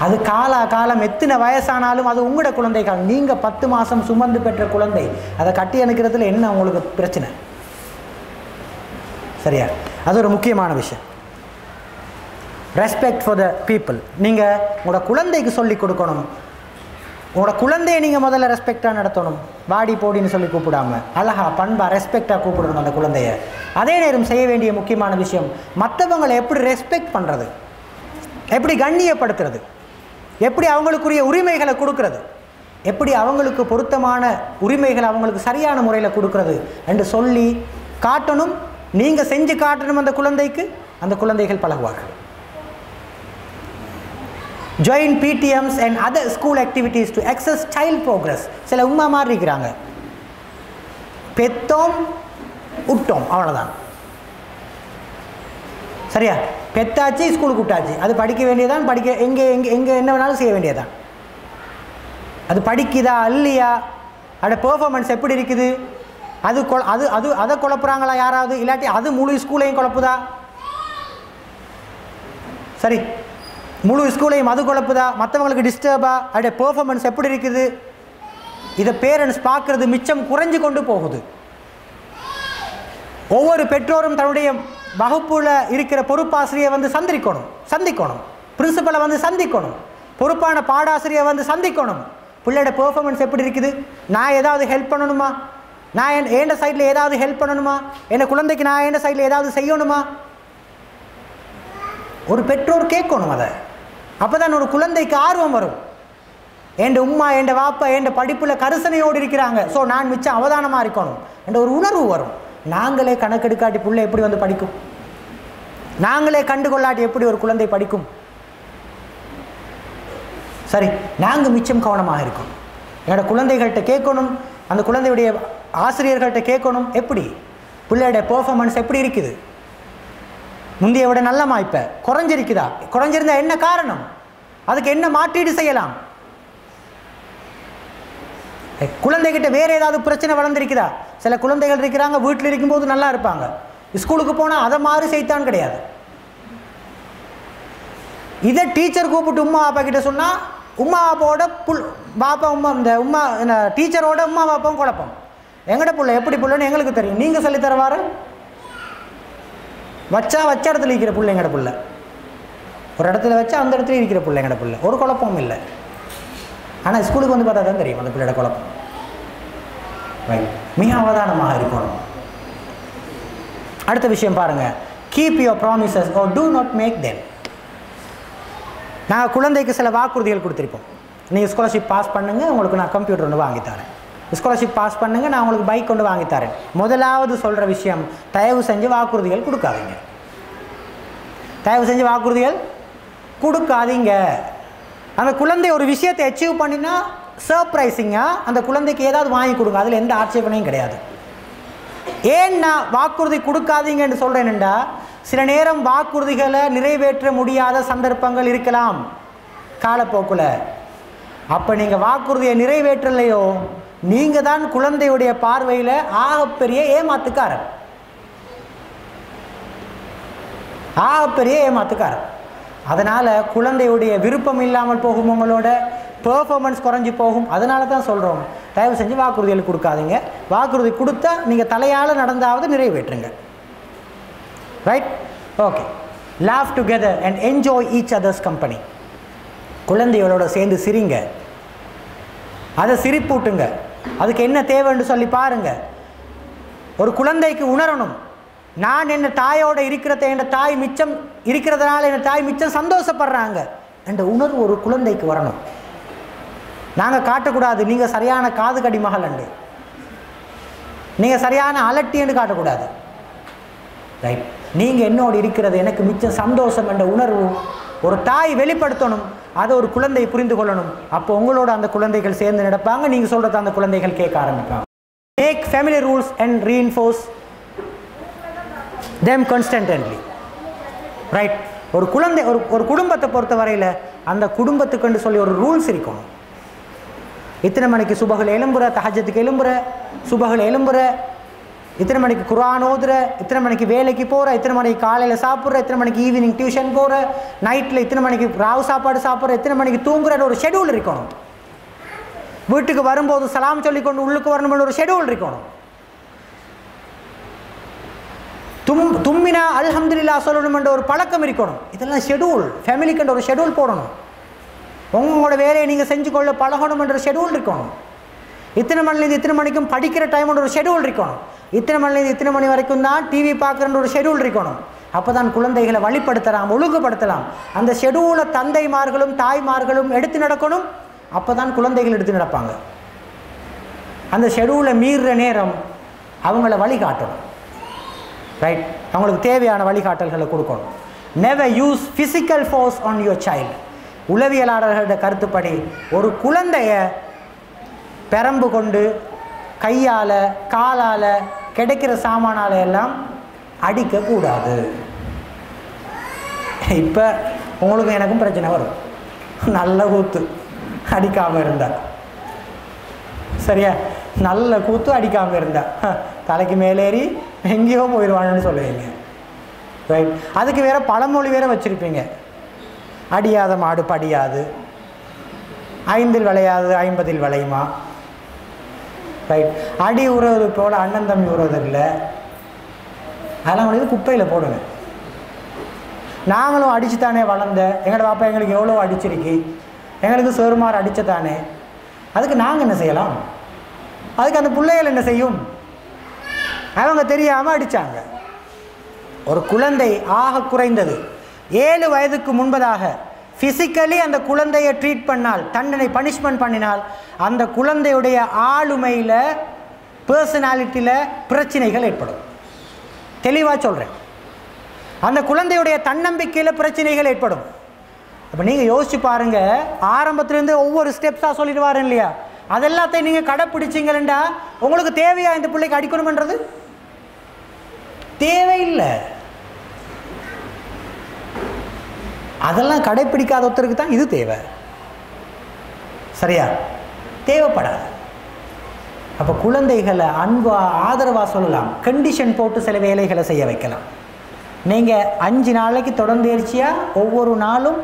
அது காலம் எத்தனை வயசானாலும் அது உங்களோட குழந்தைக்காக. நீங்கள் 10 மாதம் சுமந்து பெற்ற குழந்தை, அதை கட்டி அணைக்கிறதுல என்ன உங்களுக்கு பிரச்சனை? சரியா? அது ஒரு முக்கியமான விஷயம். Respect for the people. நீங்கள் உங்களோட குழந்தைக்கு சொல்லிக் கொடுக்கணும். உங்களோட குழந்தையை நீங்கள் முதல்ல ரெஸ்பெக்டாக நடத்தணும். வாடி போடின்னு சொல்லி கூப்பிடாம அழகா பண்பா ரெஸ்பெக்டாக கூப்பிடணும் அந்த குழந்தைய. அதே நேரம் செய்ய வேண்டிய முக்கியமான விஷயம், மற்றவங்களை எப்படி ரெஸ்பெக்ட் பண்ணுறது, எப்படி கண்ணியப்படுத்துறது, எப்படி அவங்களுக்குரிய உரிமைகளை கொடுக்கறது, எப்படி அவங்களுக்கு பொருத்தமான உரிமைகளை அவங்களுக்கு சரியான முறையில் கொடுக்கறது என்று சொல்லி காட்டணும். நீங்கள் செஞ்சு காட்டணும் அந்த குழந்தைக்கு. அந்த குழந்தைகள் பழகுவார்கள். Join PTMs and other school activities to access child progress. சில உம்மா மாதிரி இருக்கிறாங்க, பெத்தோம் விட்டோம் அவ்வளோதான். சரியா? பெத்தாச்சு, ஸ்கூலுக்கு விட்டாச்சு, அது படிக்க வேண்டியதான், எங்கே என்ன வேணாலும் செய்ய வேண்டியதான். அது படிக்குதா இல்லையா, அதோட பெர்ஃபார்மன்ஸ் எப்படி இருக்குது, அதை குழப்புறாங்களா யாராவது, இல்லாட்டி அது முழு ஸ்கூலையும் குழப்புதா? சரி, முழு ஸ்கூலையும் அது குழப்புதா, மற்றவங்களுக்கு டிஸ்டர்பா, அதோட பெர்ஃபார்மன்ஸ் எப்படி இருக்குது, இதை பேரண்ட்ஸ் பார்க்கறது மிச்சம் குறைஞ்சு கொண்டு போகுது. ஒவ்வொரு பெற்றோரும் தன்னுடைய வகுப்புல இருக்கிற பொறுப்பாசிரியை வந்து சந்திக்கணும், பிரின்சிபலை வந்து சந்திக்கணும், பொறுப்பான பாடாசிரியை வந்து சந்திக்கணும். பிள்ளையோட பெர்ஃபார்மன்ஸ் எப்படி இருக்குது, நான் ஏதாவது ஹெல்ப் பண்ணணுமா, நான் என் சைடில் ஏதாவது ஹெல்ப் பண்ணணுமா, என் குழந்தைக்கு நான் என் சைடில் ஏதாவது செய்யணுமா, ஒரு பெற்றோர் கேட்கணும். அதை அப்போ தான் ஒரு குழந்தைக்கு ஆர்வம் வரும். என் உம்மா என் வாப்பா என் படிப்பில் கரிசனையோடு இருக்கிறாங்க, ஸோ நான் மிச்சம் அவதானமாக இருக்கணும் என்ற ஒரு உணர்வு வரும். நாங்களே கணக்கெடுக்காட்டி பிள்ளை எப்படி வந்து படிக்கும்? நாங்களே கண்டுகொள்ளாட்டி எப்படி ஒரு குழந்தை படிக்கும்? சரி, நாங்கள் மிச்சம் கவனமாக இருக்கணும். என்னோட குழந்தைகள்கிட்ட கேட்கணும், அந்த குழந்தையுடைய ஆசிரியர்கள்ட்ட கேட்கணும், எப்படி பிள்ளையோட பெர்ஃபார்மன்ஸ் எப்படி இருக்குது, முந்தைய விட நல்லமா, இப்போ குறைஞ்சிருக்குதா, குறைஞ்சிருந்தா என்ன காரணம், அதுக்கு என்ன மாற்றீடு செய்யலாம், குழந்தைகிட்ட வேறு ஏதாவது பிரச்சனை வளர்ந்துருக்குதா. சில குழந்தைகள் இருக்கிறாங்க வீட்டில் இருக்கும்போது நல்லா இருப்பாங்க, ஸ்கூலுக்கு போனால் அதை மாதிரி செய்தான் கிடையாது. இதை டீச்சர் கூப்பிட்டு உமா பாப்பா கிட்ட சொன்னால் உமா பாப்பாவோட பாப்பா இந்த டீச்சரோட உமா பாப்பாவும் குழப்பம். எங்கட பிள்ளை எப்படி பிள்ளைன்னு எங்களுக்கு தெரியும், நீங்கள் சொல்லித்தரவாரு வச்ச இடத்துல இருக்கிற பிள்ளை எங்கட பிள்ளை, ஒரு இடத்துல வச்சா அந்த இடத்துல இருக்கிற பிள்ளை எங்கட பிள்ளை, ஒரு குழப்பமும் இல்லை. ஆனால் ஸ்கூலுக்கு வந்து பார்த்தா தான் தெரியும் அந்த பிள்ளையோட குழப்பம். மிக அவதானமாக இருக்கணும். அடுத்த விஷயம் பாருங்கள், keep your promises or do not make them. நாங்கள் குழந்தைக்கு சில வாக்குறுதிகள் கொடுத்துருப்போம். நீங்கள் ஸ்காலர்ஷிப் பாஸ் பண்ணுங்கள், உங்களுக்கு நான் கம்ப்யூட்டர் ஒன்று வாங்கித்தரேன், ஸ்காலர்ஷிப் பாஸ் பண்ணுங்கள், நான் உங்களுக்கு பைக் கொண்டு வாங்கித்தரேன். முதலாவது சொல்கிற விஷயம், தயவு செஞ்சு வாக்குறுதிகள் கொடுக்காதீங்க. தயவு செஞ்சு வாக்குறுதிகள் கொடுக்காதீங்க. அந்த குழந்தை ஒரு விஷயத்தை அச்சீவ் பண்ணினா சர்ப்ரைசிங்காக அந்த குழந்தைக்கு ஏதாவது வாங்கி கொடுங்க, அதில் எந்த ஆட்சேபனையும் கிடையாது. ஏன் நான் வாக்குறுதி கொடுக்காதீங்கன்னு சொல்கிறேன்டா, சில நேரம் வாக்குறுதிகளை நிறைவேற்ற முடியாத சந்தர்ப்பங்கள் இருக்கலாம் காலப்போக்கில். அப்போ நீங்கள் வாக்குறுதியை நிறைவேற்றலையோ, நீங்கள் தான் குழந்தையுடைய பார்வையில் ஆகப்பெரிய ஏமாத்துக்காரர், ஆகப்பெரிய ஏமாத்துக்காரர். அதனால் குழந்தையுடைய விருப்பம் இல்லாமல் போகும், உங்களோட பெர்ஃபார்மன்ஸ் குறைஞ்சி போகும். அதனால தான் சொல்கிறோம், தயவு செஞ்சு வாக்குறுதிகள் கொடுக்காதீங்க. வாக்குறுதி கொடுத்தா நீங்கள் தலையால் நடந்தாவது நிறைவேற்றுங்க. Right? Okay. Laugh together and enjoy each others company. குழந்தைகளோட சேர்ந்து சிரிங்க, அதை சிரிப்பூட்டுங்க. அதுக்கு என்ன தேவைன்னு சொல்லி பாருங்கள். ஒரு குழந்தைக்கு உணரணும், நான் என்ன தாயோட இருக்கிறத, என் தாய் மிச்சம் இருக்கிறதுனால என் தாய் மிச்சம் சந்தோஷப்படுறாங்க என்ற உணர்வு ஒரு குழந்தைக்கு வரணும். நாங்கள் காட்டக்கூடாது நீங்கள் சரியான காது கடி மகள் அண்டு, நீங்கள் சரியான அலட்டின்னு காட்டக்கூடாது. ரைட்? நீங்கள் என்னோடு இருக்கிறது எனக்கு மிச்சம் சந்தோஷம் என்ற உணர்வு ஒரு தாய் வெளிப்படுத்தணும். அதை ஒரு குழந்தை புரிந்து கொள்ளணும். அப்போ உங்களோட அந்த குழந்தைகள் சேர்ந்து நடப்பாங்க, நீங்கள் சொல்கிறத அந்த குழந்தைகள் கேட்க ஆரம்பிப்பாங்க. Make family rules and reinforce them constantly. Right? ஒரு குழந்தை ஒரு குடும்பத்தை பொறுத்த வரையில் அந்த குடும்பத்துக்குன்னு சொல்லி ஒரு ரூல்ஸ் இருக்கணும். இத்தனை மணிக்கு சுபகில் எழும்புற, தஹஜத்துக்கு எழும்புற, சுபகில் எழும்புற, இத்தனை மணிக்கு குர்ஆன் ஓதுற, இத்தனை மணிக்கு வேலைக்கு போகிற, இத்தனை மணிக்கு காலையில் சாப்பிட்ற, இத்தனை மணிக்கு ஈவினிங் டியூஷன் போகிற, நைட்டில் இத்தனை மணிக்கு ராவு சாப்பாடு சாப்பிட்ற, இத்தனை மணிக்கு தூங்குற ஒரு ஷெடியூல் இருக்கணும். வீட்டுக்கு வரும்போது சலாம் சொல்லிக்கொண்டு உள்ளுக்கு வரணும்னு ஒரு ஷெடியூல் இருக்கணும். தும்மினா அல்ஹம்துலில்லாஹ் சொல்லணும்ன்ற ஒரு பழக்கம் இருக்கணும். இதெல்லாம் ஷெடியூல், ஃபேமிலிக்குன்ற ஒரு ஷெடியூல் போடணும். உங்களோட வேலையை நீங்கள் செஞ்சு கொள்ள பழகணும்ன்ற ஷெடியூல் இருக்கணும். இத்தனை மணிலேருந்து இத்தனை மணிக்கும் படிக்கிற டைம்ன்ற ஒரு ஷெடியூல் இருக்கணும். இத்தனை மணிலேருந்து இத்தனை மணி வரைக்கும் தான் டிவி பார்க்குறன்ற ஒரு ஷெடியூல் இருக்கணும். அப்போ தான் குழந்தைகளை வழிப்படுத்தலாம், ஒழுங்குபடுத்தலாம். அந்த ஷெடியூலை தந்தைமார்களும் தாய்மார்களும் எடுத்து நடக்கணும். அப்போ தான் குழந்தைகள் எடுத்து நடப்பாங்க. அந்த ஷெடியூலை மீறுற நேரம் அவங்கள வழிகாட்டணும். ரைட்? அவங்களுக்கு தேவையான வழிகாட்டல்களை கொடுக்கணும். Never use physical force on your child. உளவியலாளர்களோட கருத்துப்படி ஒரு குழந்தைய பெரம்பு கொண்டு கையால் காலால் கிடைக்கிற சாமானால எல்லாம் அடிக்கக்கூடாது. இப்போ உங்களுக்கு எனக்கும் பிரச்சனை வரும், நல்ல கூத்து அடிக்காமல் இருந்தா. சரியா? நல்ல கூத்து அடிக்காமல் இருந்தா தலைக்கு மேலேறி எங்கேயோ போயிடுவான்னு சொல்லுவீங்க. ரைட்? அதுக்கு வேறு பழமொழி வேறு வச்சுருப்பீங்க. அடியாத மாடு படியாது, 5இல் விளையாது 50இல் விளையுமா. ரைட்? அடி உறவு போல் அண்ணன் தம்பி உறவு இல்லை. அதெல்லாம் வந்து குப்பையில் போடுங்க. நாங்களும் அடித்து தானே வளர்ந்த, எங்களோட பாப்பா எங்களுக்கு எவ்வளோ அடிச்சிருக்கு, எங்களுக்கு சேருமாறு அடித்ததானே. அதுக்கு நாங்கள் என்ன செய்யலாம்? அதுக்கு அந்த பிள்ளைகள் என்ன செய்யும்? அவங்க தெரியாமல் அடித்தாங்க. ஒரு குழந்தை ஆக குறைந்தது 7 வயதுக்கு முன்பதாக ஃபிசிக்கலி அந்த குழந்தையை ட்ரீட் பண்ணால், தண்டனை பனிஷ்மெண்ட் பண்ணினால், அந்த குழந்தையுடைய ஆளுமையில், பர்சனாலிட்டியில் பிரச்சனைகள் ஏற்படும். தெளிவாக சொல்கிறேன். அந்த குழந்தையுடைய தன்னம்பிக்கையில் பிரச்சனைகள் ஏற்படும். அப்போ நீங்கள் யோசிச்சு பாருங்கள், ஆரம்பத்திலேருந்து ஒவ்வொரு ஸ்டெப்ஸாக சொல்லிடுவாரு இல்லையா, அதெல்லாத்தையும் நீங்கள் கடைப்பிடிச்சிங்களா உங்களுக்கு தேவையா இந்த பிள்ளைக்கு அடிக்கணும்ன்றது? தேவையில்லை. அதெல்லாம் கடைப்பிடிக்காத ஒருத்தருக்கு தான் இது தேவை. சரியா? தேவைப்படாது. அப்போ குழந்தைகளை அன்பாக ஆதரவாக சொல்லலாம், கண்டிஷன் போட்டு சில வேலைகளை செய்ய வைக்கலாம். நீங்கள் 5 நாளைக்கு தொடர்ந்தேர்ச்சியாக ஒவ்வொரு நாளும்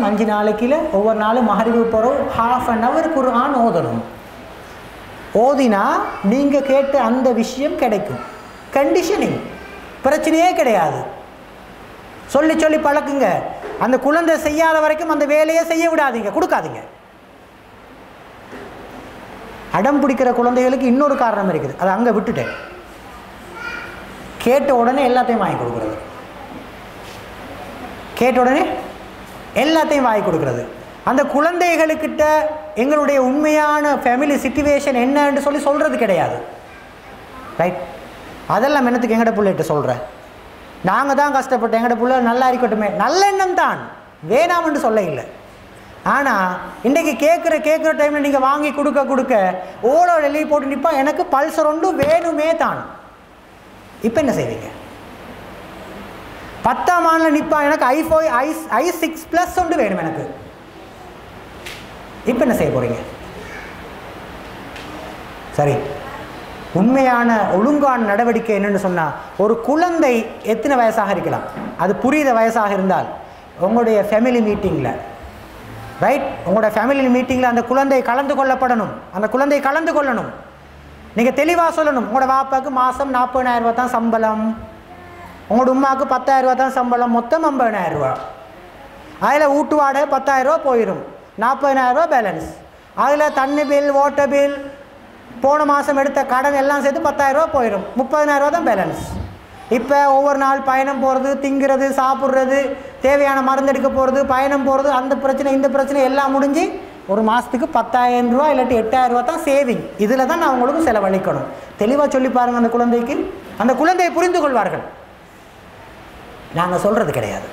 5 நாளைக்குல ஒவ்வொரு நாளும் மகரிபு போகிறோம் ½ an hour குர்ஆன் ஓதணும். ஓதினா நீங்கள் கேட்ட அந்த விஷயம் கிடைக்கும். கண்டிஷனிங் பிரச்சனையே கிடையாது. சொல்லி சொல்லி பழக்குங்க. அந்த குழந்தை செய்யாத வரைக்கும் அந்த வேலையை செய்ய விடாதீங்க, கொடுக்காதீங்க. அடம் பிடிக்கிற குழந்தைகளுக்கு இன்னொரு காரணம் இருக்குது, அதை அங்கே விட்டுட்டேன். கேட்ட உடனே எல்லாத்தையும் வாங்கி கொடுக்குறது, கேட்ட உடனே எல்லாத்தையும் வாங்கி கொடுக்குறது. அந்த குழந்தைகளுக்கிட்ட எங்களுடைய உண்மையான ஃபேமிலி சிச்சுவேஷன் என்னன்னு சொல்லி சொல்கிறது கிடையாது. ரைட்? அதெல்லாம் என்னத்துக்கு எங்கட பிள்ளைகிட்ட சொல்கிறேன்? நாங்கள் தான் கஷ்டப்பட்டோம், எங்கட பிள்ளை நல்லா இருக்கட்டுமே, நல்ல எண்ணம் தான், வேணாம்னு சொல்ல இல்லை. ஆனால் இன்றைக்கு கேட்குற டைமில் நீங்கள் வாங்கி கொடுக்க ஓலோ எழுதி போட்டு நிற்பா, எனக்கு பல்சர் ஒன்று வேணுமே தான். இப்போ என்ன செய்வீங்க? 10ஆம் ஆண்டில் நிற்பா, எனக்கு i6+ ஒன்று வேணும் எனக்கு. இப்போ என்ன செய்ய போகிறீங்க? சரி, உண்மையான ஒழுங்கான நடவடிக்கை என்னென்னு சொன்னால், ஒரு குழந்தை எத்தனை வயசாக இருக்கலாம், அது புரியுத வயசாக இருந்தால் உங்களுடைய ஃபேமிலி மீட்டிங்கில், ரைட், உங்களோட ஃபேமிலி மீட்டிங்கில் அந்த குழந்தை கலந்து கொள்ளப்படணும். அந்த குழந்தை கலந்து கொள்ளணும். நீங்கள் தெளிவாக சொல்லணும், உங்களோட வாப்பாவுக்கு மாதம் 40,000 ரூபா தான் சம்பளம், உங்களோட உமாவுக்கு 10,000 ரூபா தான் சம்பளம், மொத்தம் 50,000 ரூபா. அதில் வீட்டு வாடகை 10,000 ரூபா போயிடும், 40,000 ரூபா பேலன்ஸ். அதில் தண்ணி பில், வாட்டர் பில், போன மாதம் எடுத்த கடன் எல்லாம் சேர்த்து 10,000 ரூபா போயிடும், 30,000 ரூபா தான் பேலன்ஸ். இப்போ ஒவ்வொரு நாள் பயணம் போகிறது, திங்கிறது, சாப்பிட்றது, தேவையான மருந்து எடுக்க போகிறது, பயணம் போகிறது, அந்த பிரச்சனை இந்த பிரச்சனை எல்லாம் முடிஞ்சு ஒரு மாதத்துக்கு 10,000 ரூபா இல்லாட்டி 8,000 ரூபா தான் சேவிங். இதில் தான் நான் உங்களுக்கு செலவழிக்கணும். தெளிவாக சொல்லி பாருங்கள் அந்த குழந்தைக்கு. அந்த குழந்தையை புரிந்து கொள்வார்கள். நாங்கள் சொல்கிறது கிடையாது,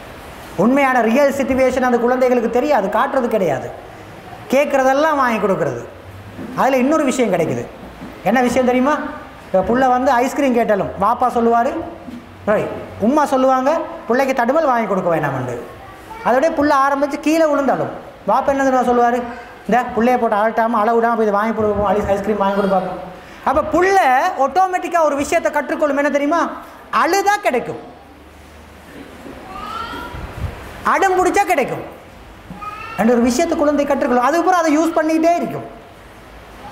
உண்மையான ரியல் சிச்சுவேஷன் அந்த குழந்தைகளுக்கு தெரியாது, காட்டுறது கிடையாது, கேட்குறதெல்லாம் வாங்கி கொடுக்குறது. அதில் இன்னொரு விஷயம் கிடைக்குது. என்ன விஷயம் தெரியுமா? புள்ள வந்து ஐஸ்கிரீம் கேட்டாலும் வாப்பா சொல்லுவார், உம்மா சொல்லுவாங்க பிள்ளைக்கு தடுமல் வாங்கி கொடுக்க வேணாமண்டு. அதோடய புள்ள ஆரம்பித்து கீழே விழுந்தாலும் வாப்பா என்ன தெரியுமா சொல்லுவார், இந்த பிள்ளைய போட்டு அழட்டாமல் அளவிடாமல் போய் இதை வாங்கி கொடுப்போம், ஐஸ்கிரீம் வாங்கி கொடுப்பாங்க. அப்போ புள்ள ஆட்டோமேட்டிக்காக ஒரு விஷயத்தை கற்றுக்கொள்ளும். என்ன தெரியுமா? அழுதா கிடைக்கும், அடம் பிடிச்சா கிடைக்கும் என்ற ஒரு விஷயத்தை குழந்தை கற்றுக்கொள்ளும். அதுக்கப்புறம் அதை யூஸ் பண்ணிக்கிட்டே இருக்கும்.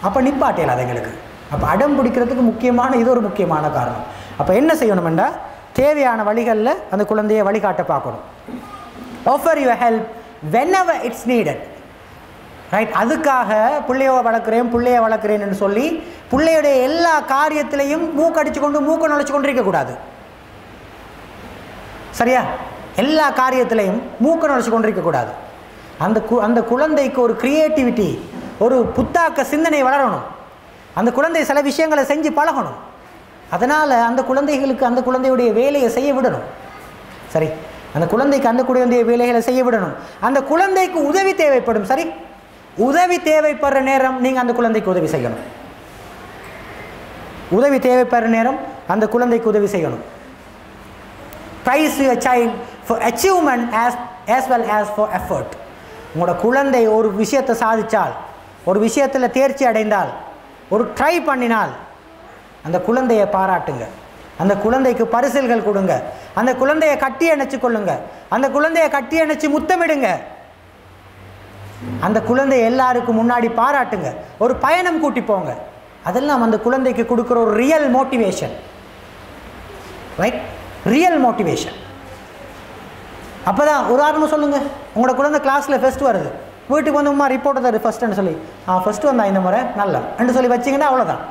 அப்போ நிப்பாட்டியல் அதுங்களுக்கு. அப்போ அடம் பிடிக்கிறதுக்கு முக்கியமான இது ஒரு முக்கியமான காரணம். அப்போ என்ன செய்யணுமெண்டா, தேவையான வழிகளில் அந்த குழந்தையை வழிகாட்ட பார்க்கணும். Offer your help whenever it's needed, right. அதுக்காக பிள்ளையை வளர்க்குறேன்னு சொல்லி பிள்ளையுடைய எல்லா காரியத்திலையும் மூக்கடிச்சு கொண்டு மூக்க நுழைச்சு கொண்டு இருக்கக்கூடாது. சரியா? எல்லா காரியத்திலையும் மூக்க நுழைச்சு கொண்டு இருக்கக்கூடாது. அந்த குழந்தைக்கு ஒரு கிரியேட்டிவிட்டி, ஒரு புத்தாக்க சிந்தனை வளரணும். அந்த குழந்தை சில விஷயங்களை செஞ்சு பழகணும். அதனால் அந்த குழந்தைகளுக்கு அந்த குழந்தையுடைய வேலையை செய்ய விடணும். சரி, அந்த குழந்தைக்கு அந்த குழந்தைய வேலைகளை செய்ய விடணும். அந்த குழந்தைக்கு உதவி தேவைப்படும். சரி, உதவி தேவைப்படுற நேரம் நீங்கள் அந்த குழந்தைக்கு உதவி செய்யணும். உதவி தேவைப்படுற நேரம் அந்த குழந்தைக்கு உதவி செய்யணும். Praise your child for achievement as well as for effort. உங்களோட குழந்தை ஒரு விஷயத்தை சாதித்தால், ஒரு விஷயத்தில் தேர்ச்சி அடைந்தால், ஒரு ட்ரை பண்ணினால் அந்த குழந்தையை பாராட்டுங்க. அந்த குழந்தைக்கு பரிசில்கள் கொடுங்க. அந்த குழந்தையை கட்டி அணைச்சு கொள்ளுங்க. அந்த குழந்தையை கட்டி அணைச்சு முத்தமிடுங்க. அந்த குழந்தையை எல்லாருக்கும் முன்னாடி பாராட்டுங்க. ஒரு பயணம் கூட்டி போங்க. அதெல்லாம் அந்த குழந்தைக்கு கொடுக்குற ஒரு real motivation, right? Real motivation. அப்போ தான் உதாரணம் சொல்லுங்கள், உங்களோட குழந்தை கிளாஸில் ஃபஸ்ட் வருது, வீட்டுக்கு வந்து உமா ரிப்போர்ட் தரு ஃபஸ்ட்டுன்னு சொல்லி, ஃபஸ்ட்டு வந்தா இந்த முறை நல்லா என்று சொல்லி வச்சிங்கன்னா அவ்வளோதான்.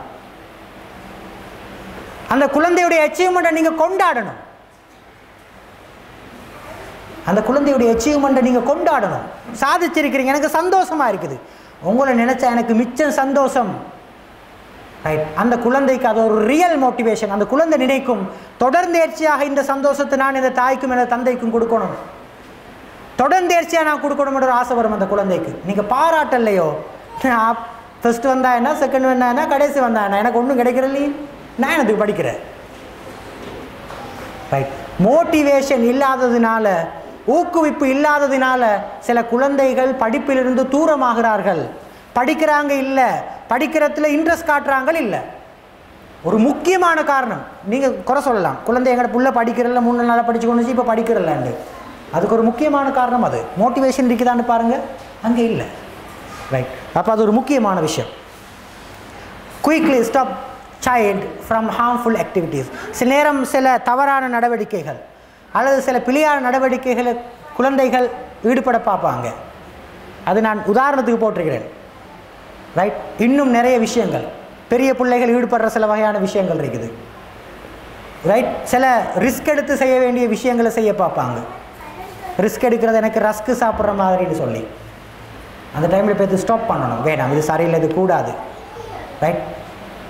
அந்த குழந்தையுடைய அச்சீவ்மெண்ட்டை நீங்கள் கொண்டாடணும். அந்த குழந்தையுடைய அச்சீவ்மெண்ட்டை நீங்கள் கொண்டாடணும். சாதிச்சிருக்கிறீங்க, எனக்கு சந்தோஷமாக இருக்குது, உங்களை நினச்சா எனக்கு மிச்சம் சந்தோஷம், ரைட்? அந்த குழந்தைக்கு அது ஒரு ரியல் மோட்டிவேஷன். அந்த குழந்தை நினைக்கும், தொடர்ந்தேர்ச்சியாக இந்த சந்தோஷத்தை நான் இந்த தாய்க்கும் இந்த தந்தைக்கும் கொடுக்கணும், தொடர்ந்தேர்ச்சியாக நான் கொடுக்கணும் ஒரு ஆசை வரும் அந்த குழந்தைக்கு. நீங்கள் பாராட்டலையோ, ஃபஸ்ட்டு வந்தா என்ன, செகண்ட் வந்தா என்ன, கடைசி வந்தா என்ன, எனக்கு ஒன்றும் கிடைக்கிறல்லையே, நான் எனக்கு படிக்கிறேன், ரைட்? மோட்டிவேஷன் இல்லாததுனால, ஊக்குவிப்பு இல்லாததுனால சில குழந்தைகள் படிப்பிலிருந்து தூரமாகிறார்கள். படிக்கிறாங்க இல்லை, படிக்கிறதுல இன்ட்ரெஸ்ட் காட்டுறாங்க இல்லை. ஒரு முக்கியமான காரணம், நீங்கள் குறை சொல்லலாம், குழந்தை எங்கள்ட புள்ள படிக்கிறதில்ல, 3 நாளாக படித்து கொண்டு இப்போ படிக்கிறதில்லாண்டு, அதுக்கு ஒரு முக்கியமான காரணம் அது மோட்டிவேஷன் இருக்குதான்னு பாருங்கள், அங்கே இல்லை, ரைட்? அப்போ அது ஒரு முக்கியமான விஷயம். Quickly stop child from harmful activities. சில நேரம் சில தவறான நடவடிக்கைகள் அல்லது சில பிழையான நடவடிக்கைகளை குழந்தைகள் ஈடுபட பார்ப்பாங்க. அது நான் உதாரணத்துக்கு போட்டிருக்கிறேன், ரைட்? இன்னும் நிறைய விஷயங்கள், பெரிய பிள்ளைகள் ஈடுபடுற சில வகையான விஷயங்கள் இருக்குது, ரைட்? சில ரிஸ்க் எடுத்து செய்ய வேண்டிய விஷயங்களை செய்ய பார்ப்பாங்க. ரிஸ்க் எடுக்கிறது எனக்கு ரஸ்க்கு சாப்பிட்ற மாதிரின்னு சொல்லி அந்த டைமில் போய் ஸ்டாப் பண்ணணும், வேணாம், இது சரியில்லை, இது கூடாது, ரைட்?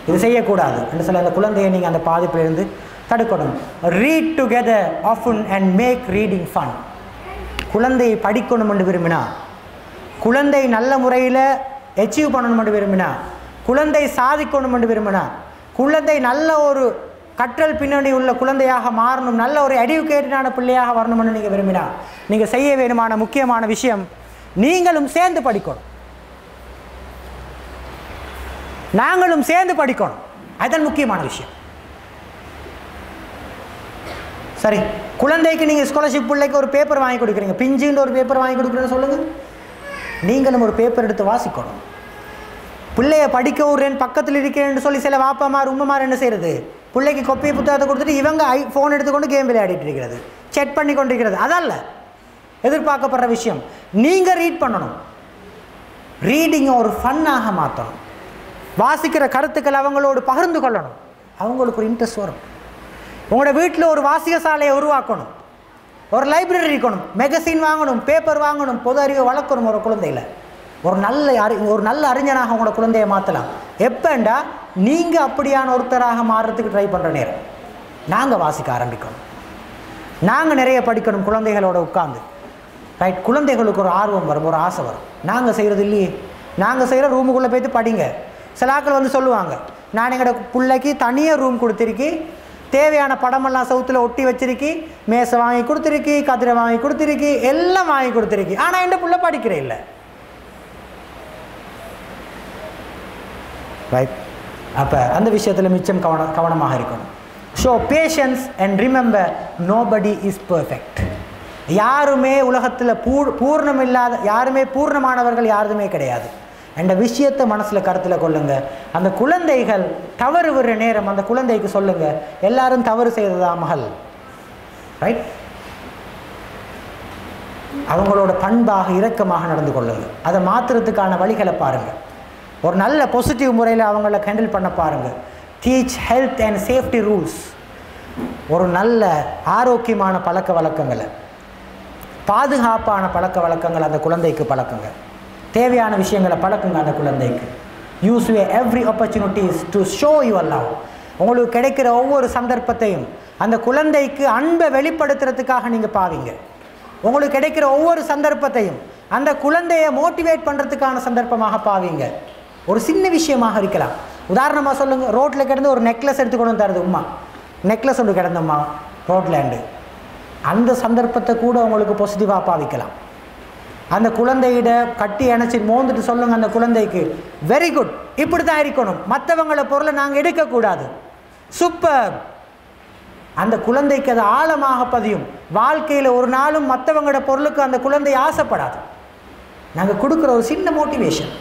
இது செய்யக்கூடாது என்று சொல்லி அந்த குழந்தையை நீங்கள் அந்த பாதிப்பிலிருந்து தடுக்கணும். Read together often and make reading fun. குழந்தையை படிக்கணும் என்று விரும்பினா குழந்தை நல்ல முறையில் அச்சீவ் பண்ணணும் விரும்பினா, குழந்தை சாதிக்கணும் விரும்பினா, குழந்தை நல்ல ஒரு கற்றல் பின்னணி உள்ள குழந்தையாக மாறணும், நல்ல ஒரு எடுக்கேட்டடான பிள்ளையாக வரணும்னு நீங்கள் விரும்பினா, நீங்கள் செய்ய வேணுமான முக்கியமான விஷயம், நீங்களும் சேர்ந்து படிக்கணும், நாங்களும் சேர்ந்து படிக்கணும். அதுதான் முக்கியமான விஷயம். சரி, குழந்தைக்கு நீங்கள் ஸ்காலர்ஷிப் பிள்ளைக்கு ஒரு பேப்பர் வாங்கி கொடுக்குறீங்க, பிஞ்சுன்ற ஒரு பேப்பர் வாங்கி கொடுக்குறேன்னு சொல்லுங்கள். நீங்களும் ஒரு பேப்பர் எடுத்து வாசிக்கணும். பிள்ளைய படிக்க விடுறேன் பக்கத்தில் இருக்கிறேன்னு சொல்லி சில வாப்பாமார் உம்மமார் என்ன செய்கிறது, பிள்ளைக்கு கொப்பி புத்தகத்தை கொடுத்துட்டு இவங்க ஃபோன் எடுத்துக்கொண்டு கேம் விளையாடிட்டு இருக்கிறது, செட் பண்ணி கொண்டிருக்கிறது. அதல்ல எதிர்பார்க்கப்படுற விஷயம். நீங்கள் ரீட் பண்ணணும், ரீடிங்கை ஒரு ஃபன்னாக மாற்றணும், வாசிக்கிற கருத்துக்கள் அவங்களோடு பகிர்ந்து கொள்ளணும், அவங்களுக்கு ஒரு இன்ட்ரெஸ்ட் வரும். உங்களோட வீட்டில் ஒரு வாசிக சாலையை உருவாக்கணும், ஒரு லைப்ரரி இருக்கணும், மேகசின் வாங்கணும், பேப்பர் வாங்கணும், பொது அறிவை வளர்க்கணும். ஒரு குழந்தையில் ஒரு நல்ல அறிஞனாக உங்களோட குழந்தையை மாற்றலாம். எப்போண்டா நீங்கள் அப்படியான ஒருத்தராக மாறுறதுக்கு ட்ரை பண்ணுற நேரம் நாங்கள் வாசிக்க ஆரம்பிக்கணும், நாங்கள் நிறைய படிக்கணும் குழந்தைகளோட உட்காந்து. ரைட், குழந்தைகளுக்கு ஒரு ஆர்வம் வரும், ஒரு ஆசை வரும். நாங்கள் செய்கிறது இல்லையே, நாங்கள் செய்கிற ரூமுக்குள்ளே போய்ட்டு படிங்க. சில ஆட்கள் வந்து சொல்லுவாங்க, நான் எங்களோட பிள்ளைக்கு தனியாக ரூம் கொடுத்துருக்கி, தேவையான படமெல்லாம் சவுத்தில் ஒட்டி வச்சிருக்கி, மேசை வாங்கி கொடுத்துருக்கி, கதிரை வாங்கி கொடுத்துருக்கி, எல்லாம் வாங்கி கொடுத்துருக்கி, ஆனால் என் பிள்ளை படிக்கிற இல்லை. ரைட், அப்போ அந்த விஷயத்தில் மிச்சம் கவனமாக இருக்கணும். Show patience and remember nobody is perfect. யாருமே உலகத்தில் பூர்ணம் இல்லாத, யாருமே பூர்ணமானவர்கள் யாருமே கிடையாது. அந்த விஷயத்தை மனசில் கருத்தில் கொள்ளுங்க. அந்த குழந்தைகள் தவறு விடுற நேரம் அந்த குழந்தைக்கு சொல்லுங்க, எல்லாரும் தவறு செய்ததா மகள். ரைட், அவங்களோட பண்பாக இரக்கமாக நடந்து கொள்ளுங்க. அதை மாற்றுறதுக்கான வழிகளை பாருங்கள். ஒரு நல்ல பாசிட்டிவ் முறையில் அவங்கள ஹேண்டில் பண்ண பாருங்கள். Teach health and safety rules. ஒரு நல்ல ஆரோக்கியமான பழக்க வழக்கங்களை, பாதுகாப்பான பழக்க வழக்கங்கள் அந்த குழந்தைக்கு பழக்குங்க. தேவையான விஷயங்களை பழக்குங்க அந்த குழந்தைக்கு. Use every opportunities to show your love. உங்களுக்கு கிடைக்கிற ஒவ்வொரு சந்தர்ப்பத்தையும் அந்த குழந்தைக்கு அன்பை வெளிப்படுத்துறதுக்காக நீங்கள் பாவீங்க. உங்களுக்கு கிடைக்கிற ஒவ்வொரு சந்தர்ப்பத்தையும் அந்த குழந்தையை மோட்டிவேட் பண்ணுறதுக்கான சந்தர்ப்பமாக பாவீங்க. ஒரு சின்ன விஷயமாக இருக்கலாம். உதாரணமாக சொல்லுங்கள், ரோட்டில் கிடந்து ஒரு நெக்லஸ் எடுத்துக்கொண்டு வந்து தருது உமா, நெக்லஸ் ஒன்று கிடந்தம்மா ரோட்லேண்டு, அந்த சந்தர்ப்பத்தை கூட உங்களுக்கு பாசிட்டிவாக பாவிக்கலாம். அந்த குழந்தையிட கட்டி அணைச்சி மோந்துட்டு சொல்லுங்கள் அந்த குழந்தைக்கு, வெரி குட், இப்படி தான் இருக்கணும், மற்றவங்கள பொருளை நாங்கள் எடுக்கக்கூடாது, சூப்பர். அந்த குழந்தைக்கு அது ஆழமாக பதியும். வாழ்க்கையில் ஒரு நாளும் மற்றவங்களோட பொருளுக்கு அந்த குழந்தை ஆசைப்படாது. நாங்கள் கொடுக்குற ஒரு சின்ன மோட்டிவேஷன்.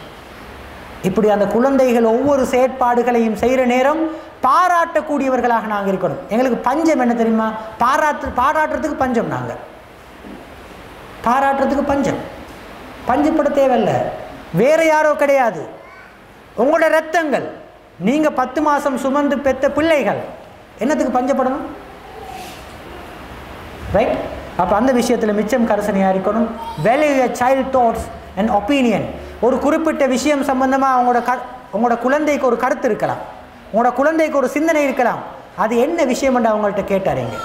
இப்படி அந்த குழந்தைகள் ஒவ்வொரு செயற்பாடுகளையும் செய்கிற நேரம் பாராட்டக்கூடியவர்களாக நாங்கள் இருக்கணும். எங்களுக்கு பஞ்சம் என்ன தெரியுமா? பாராட்டுறதுக்கு பஞ்சம். நாங்கள் பாராட்டுறதுக்கு பஞ்சப்பட தேவையில்லை. வேறு யாரோ கிடையாது, உங்களோட ரத்தங்கள். நீங்கள் 10 மாதம் சுமந்து பெற்ற பிள்ளைகள், என்னத்துக்கு பஞ்சப்படணும்? ரைட், அப்போ அந்த விஷயத்தில் மிச்சம் கரசனையாக இருக்கணும். Value your child thoughts and opinion. ஒரு குறிப்பிட்ட விஷயம் சம்பந்தமாக உங்களோட குழந்தைக்கு ஒரு கருத்து இருக்கலாம், உங்களோட குழந்தைக்கு ஒரு சிந்தனை இருக்கலாம். அது என்ன விஷயம் என்று அவங்கள்ட்ட கேட்டாரீங்க,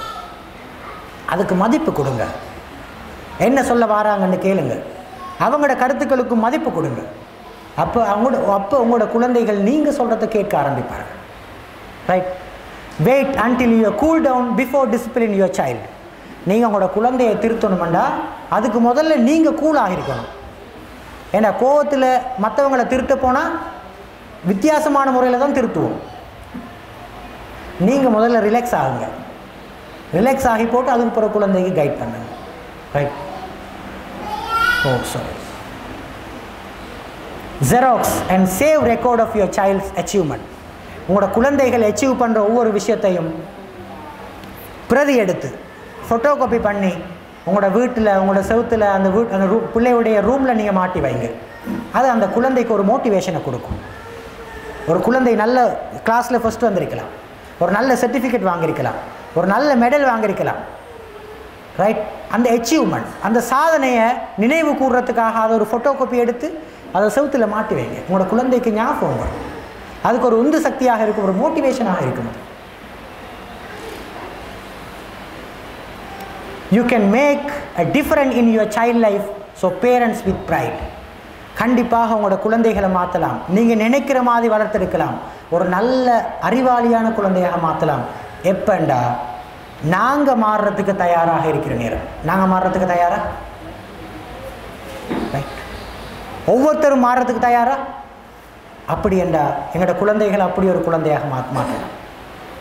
அதுக்கு மதிப்பு கொடுங்க. என்ன சொல்ல வராங்கன்னு கேளுங்க, அவங்களோட கருத்துக்களுக்கு மதிப்பு கொடுங்க. அப்போ உங்களோட குழந்தைகள் நீங்கள் சொல்கிறத கேட்க ஆரம்பிப்பார்கள். Right, wait until you cool down before discipline your child. நீங்கள் உங்களோட குழந்தையை திருத்தணுமெண்டா அதுக்கு முதல்ல நீங்கள் கூலாக இருக்கணும். ஏன்னா கோவத்தில் மற்றவங்களை திருத்த போனால் வித்தியாசமான முறையில் தான் திருத்துவோம். நீங்கள் முதல்ல ரிலாக்ஸ் ஆகுங்க, ரிலாக்ஸ் ஆகி போட்டு அதுக்கு பிறகு குழந்தைக்கு கைட் பண்ணுங்க. Right, sorry. Xerox and save record of your child's achievement. உங்களோட குழந்தைகள் அச்சீவ் பண்ணுற ஒவ்வொரு விஷயத்தையும் பிரதி எடுத்து ஃபோட்டோ காப்பி பண்ணி உங்களோட வீட்டில், உங்களோட செவுத்தில், அந்த பிள்ளையுடைய ரூமில் நீங்கள் மாட்டி வைங்க. அது அந்த குழந்தைக்கு ஒரு மோட்டிவேஷனை கொடுக்கும். ஒரு குழந்தை நல்ல கிளாஸில் ஃபஸ்ட்டு வந்திருக்கலாம், ஒரு நல்ல சர்டிஃபிகேட் வாங்கியிருக்கலாம், ஒரு நல்ல மெடல் வாங்கியிருக்கலாம். ரைட், அந்த அச்சீவ்மெண்ட், அந்த சாதனையை நினைவு கூறுறதுக்காக அதை ஒரு ஃபோட்டோ காப்பி எடுத்து அதை செவுத்தில் மாட்டி வைங்க. உங்களோட குழந்தைக்கு ஞாபகம் வரும், அதுக்கு ஒரு உந்து சக்தியாக இருக்கும், ஒரு மோட்டிவேஷனாக இருக்கும். You can make a difference in your child life, so parents with pride. கண்டிப்பாக உங்களோட குழந்தைகளை மாற்றலாம். நீங்கள் நினைக்கிற மாதிரி வளர்த்தெடுக்கலாம். ஒரு நல்ல அறிவாளியான குழந்தையாக மாற்றலாம். எப்பண்டா நாங்கள் மாறுறதுக்கு தயாராக இருக்கிற நேரம். நாங்கள் மாறுறதுக்கு தயாரா? ரைட். ஒவ்வொருத்தரும் மாறுறதுக்கு தயாரா? அப்படி என்றா எங்களோட குழந்தைகளை அப்படி ஒரு குழந்தையாக மாற்றலாம்.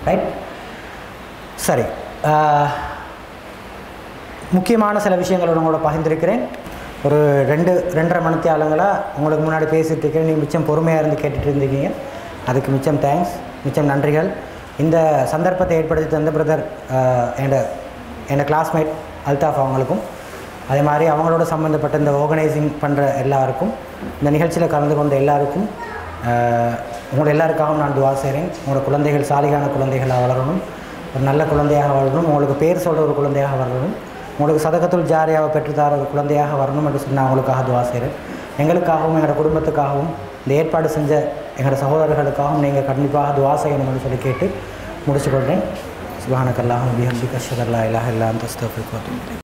ரைட். சரி, முக்கியமான சில விஷயங்களோட உங்களோட பகிர்ந்திருக்கிறேன். ஒரு 2.5 மணித்தியாலங்களாக உங்களுக்கு முன்னாடி பேசிகிட்டு இருக்கேன். நீங்கள் மிச்சம் பொறுமையாக இருந்து கேட்டுட்டு இருந்தீங்க. அதுக்கு மிச்சம் தேங்க்ஸ், மிச்சம் நன்றிகள். இந்த சந்தர்ப்பத்தை ஏற்படுத்தி தந்த பிரதர் என்னோட கிளாஸ்மேட் அல்தாஃப் அவங்களுக்கும், அதே மாதிரி அவங்களோட சம்மந்தப்பட்ட இந்த ஆர்கனைசிங் பண்ணுற எல்லாருக்கும், இந்த நிகழ்ச்சியில் கலந்து கொண்ட எல்லாருக்கும், உங்களோட எல்லாருக்காகவும் நான் துவா செய்கிறேன். உங்களோட குழந்தைகள் சாலிகான குழந்தைகளாக வளரணும், ஒரு நல்ல குழந்தையாக வளரணும், உங்களுக்கு பேர் சொல்கிற ஒரு குழந்தையாக வளரணும், உங்களுக்கு சதகத்துல் ஜாரியாவை பெற்றுத்தார ஒரு குழந்தையாக வரணும் என்று சொல்லி நான் உங்களுக்காக துவா செய்கிறேன். எங்களுக்காகவும் எங்களோட குடும்பத்துக்காகவும் இந்த ஏற்பாடு செஞ்ச எங்களோட சகோதரர்களுக்காகவும் நீங்கள் கண்டிப்பாக துவா செய்யணும் என்று சொல்லி கேட்டு முடிச்சுக்கொள்கிறேன். சுப்ஹானக அல்லாஹும்ம வபிஹம்திக அஷ்ஹது அல்லா இலாஹா இல்லா அன்த அஸ்தக்ஃபிருக வ அத்தூபு இலைக்.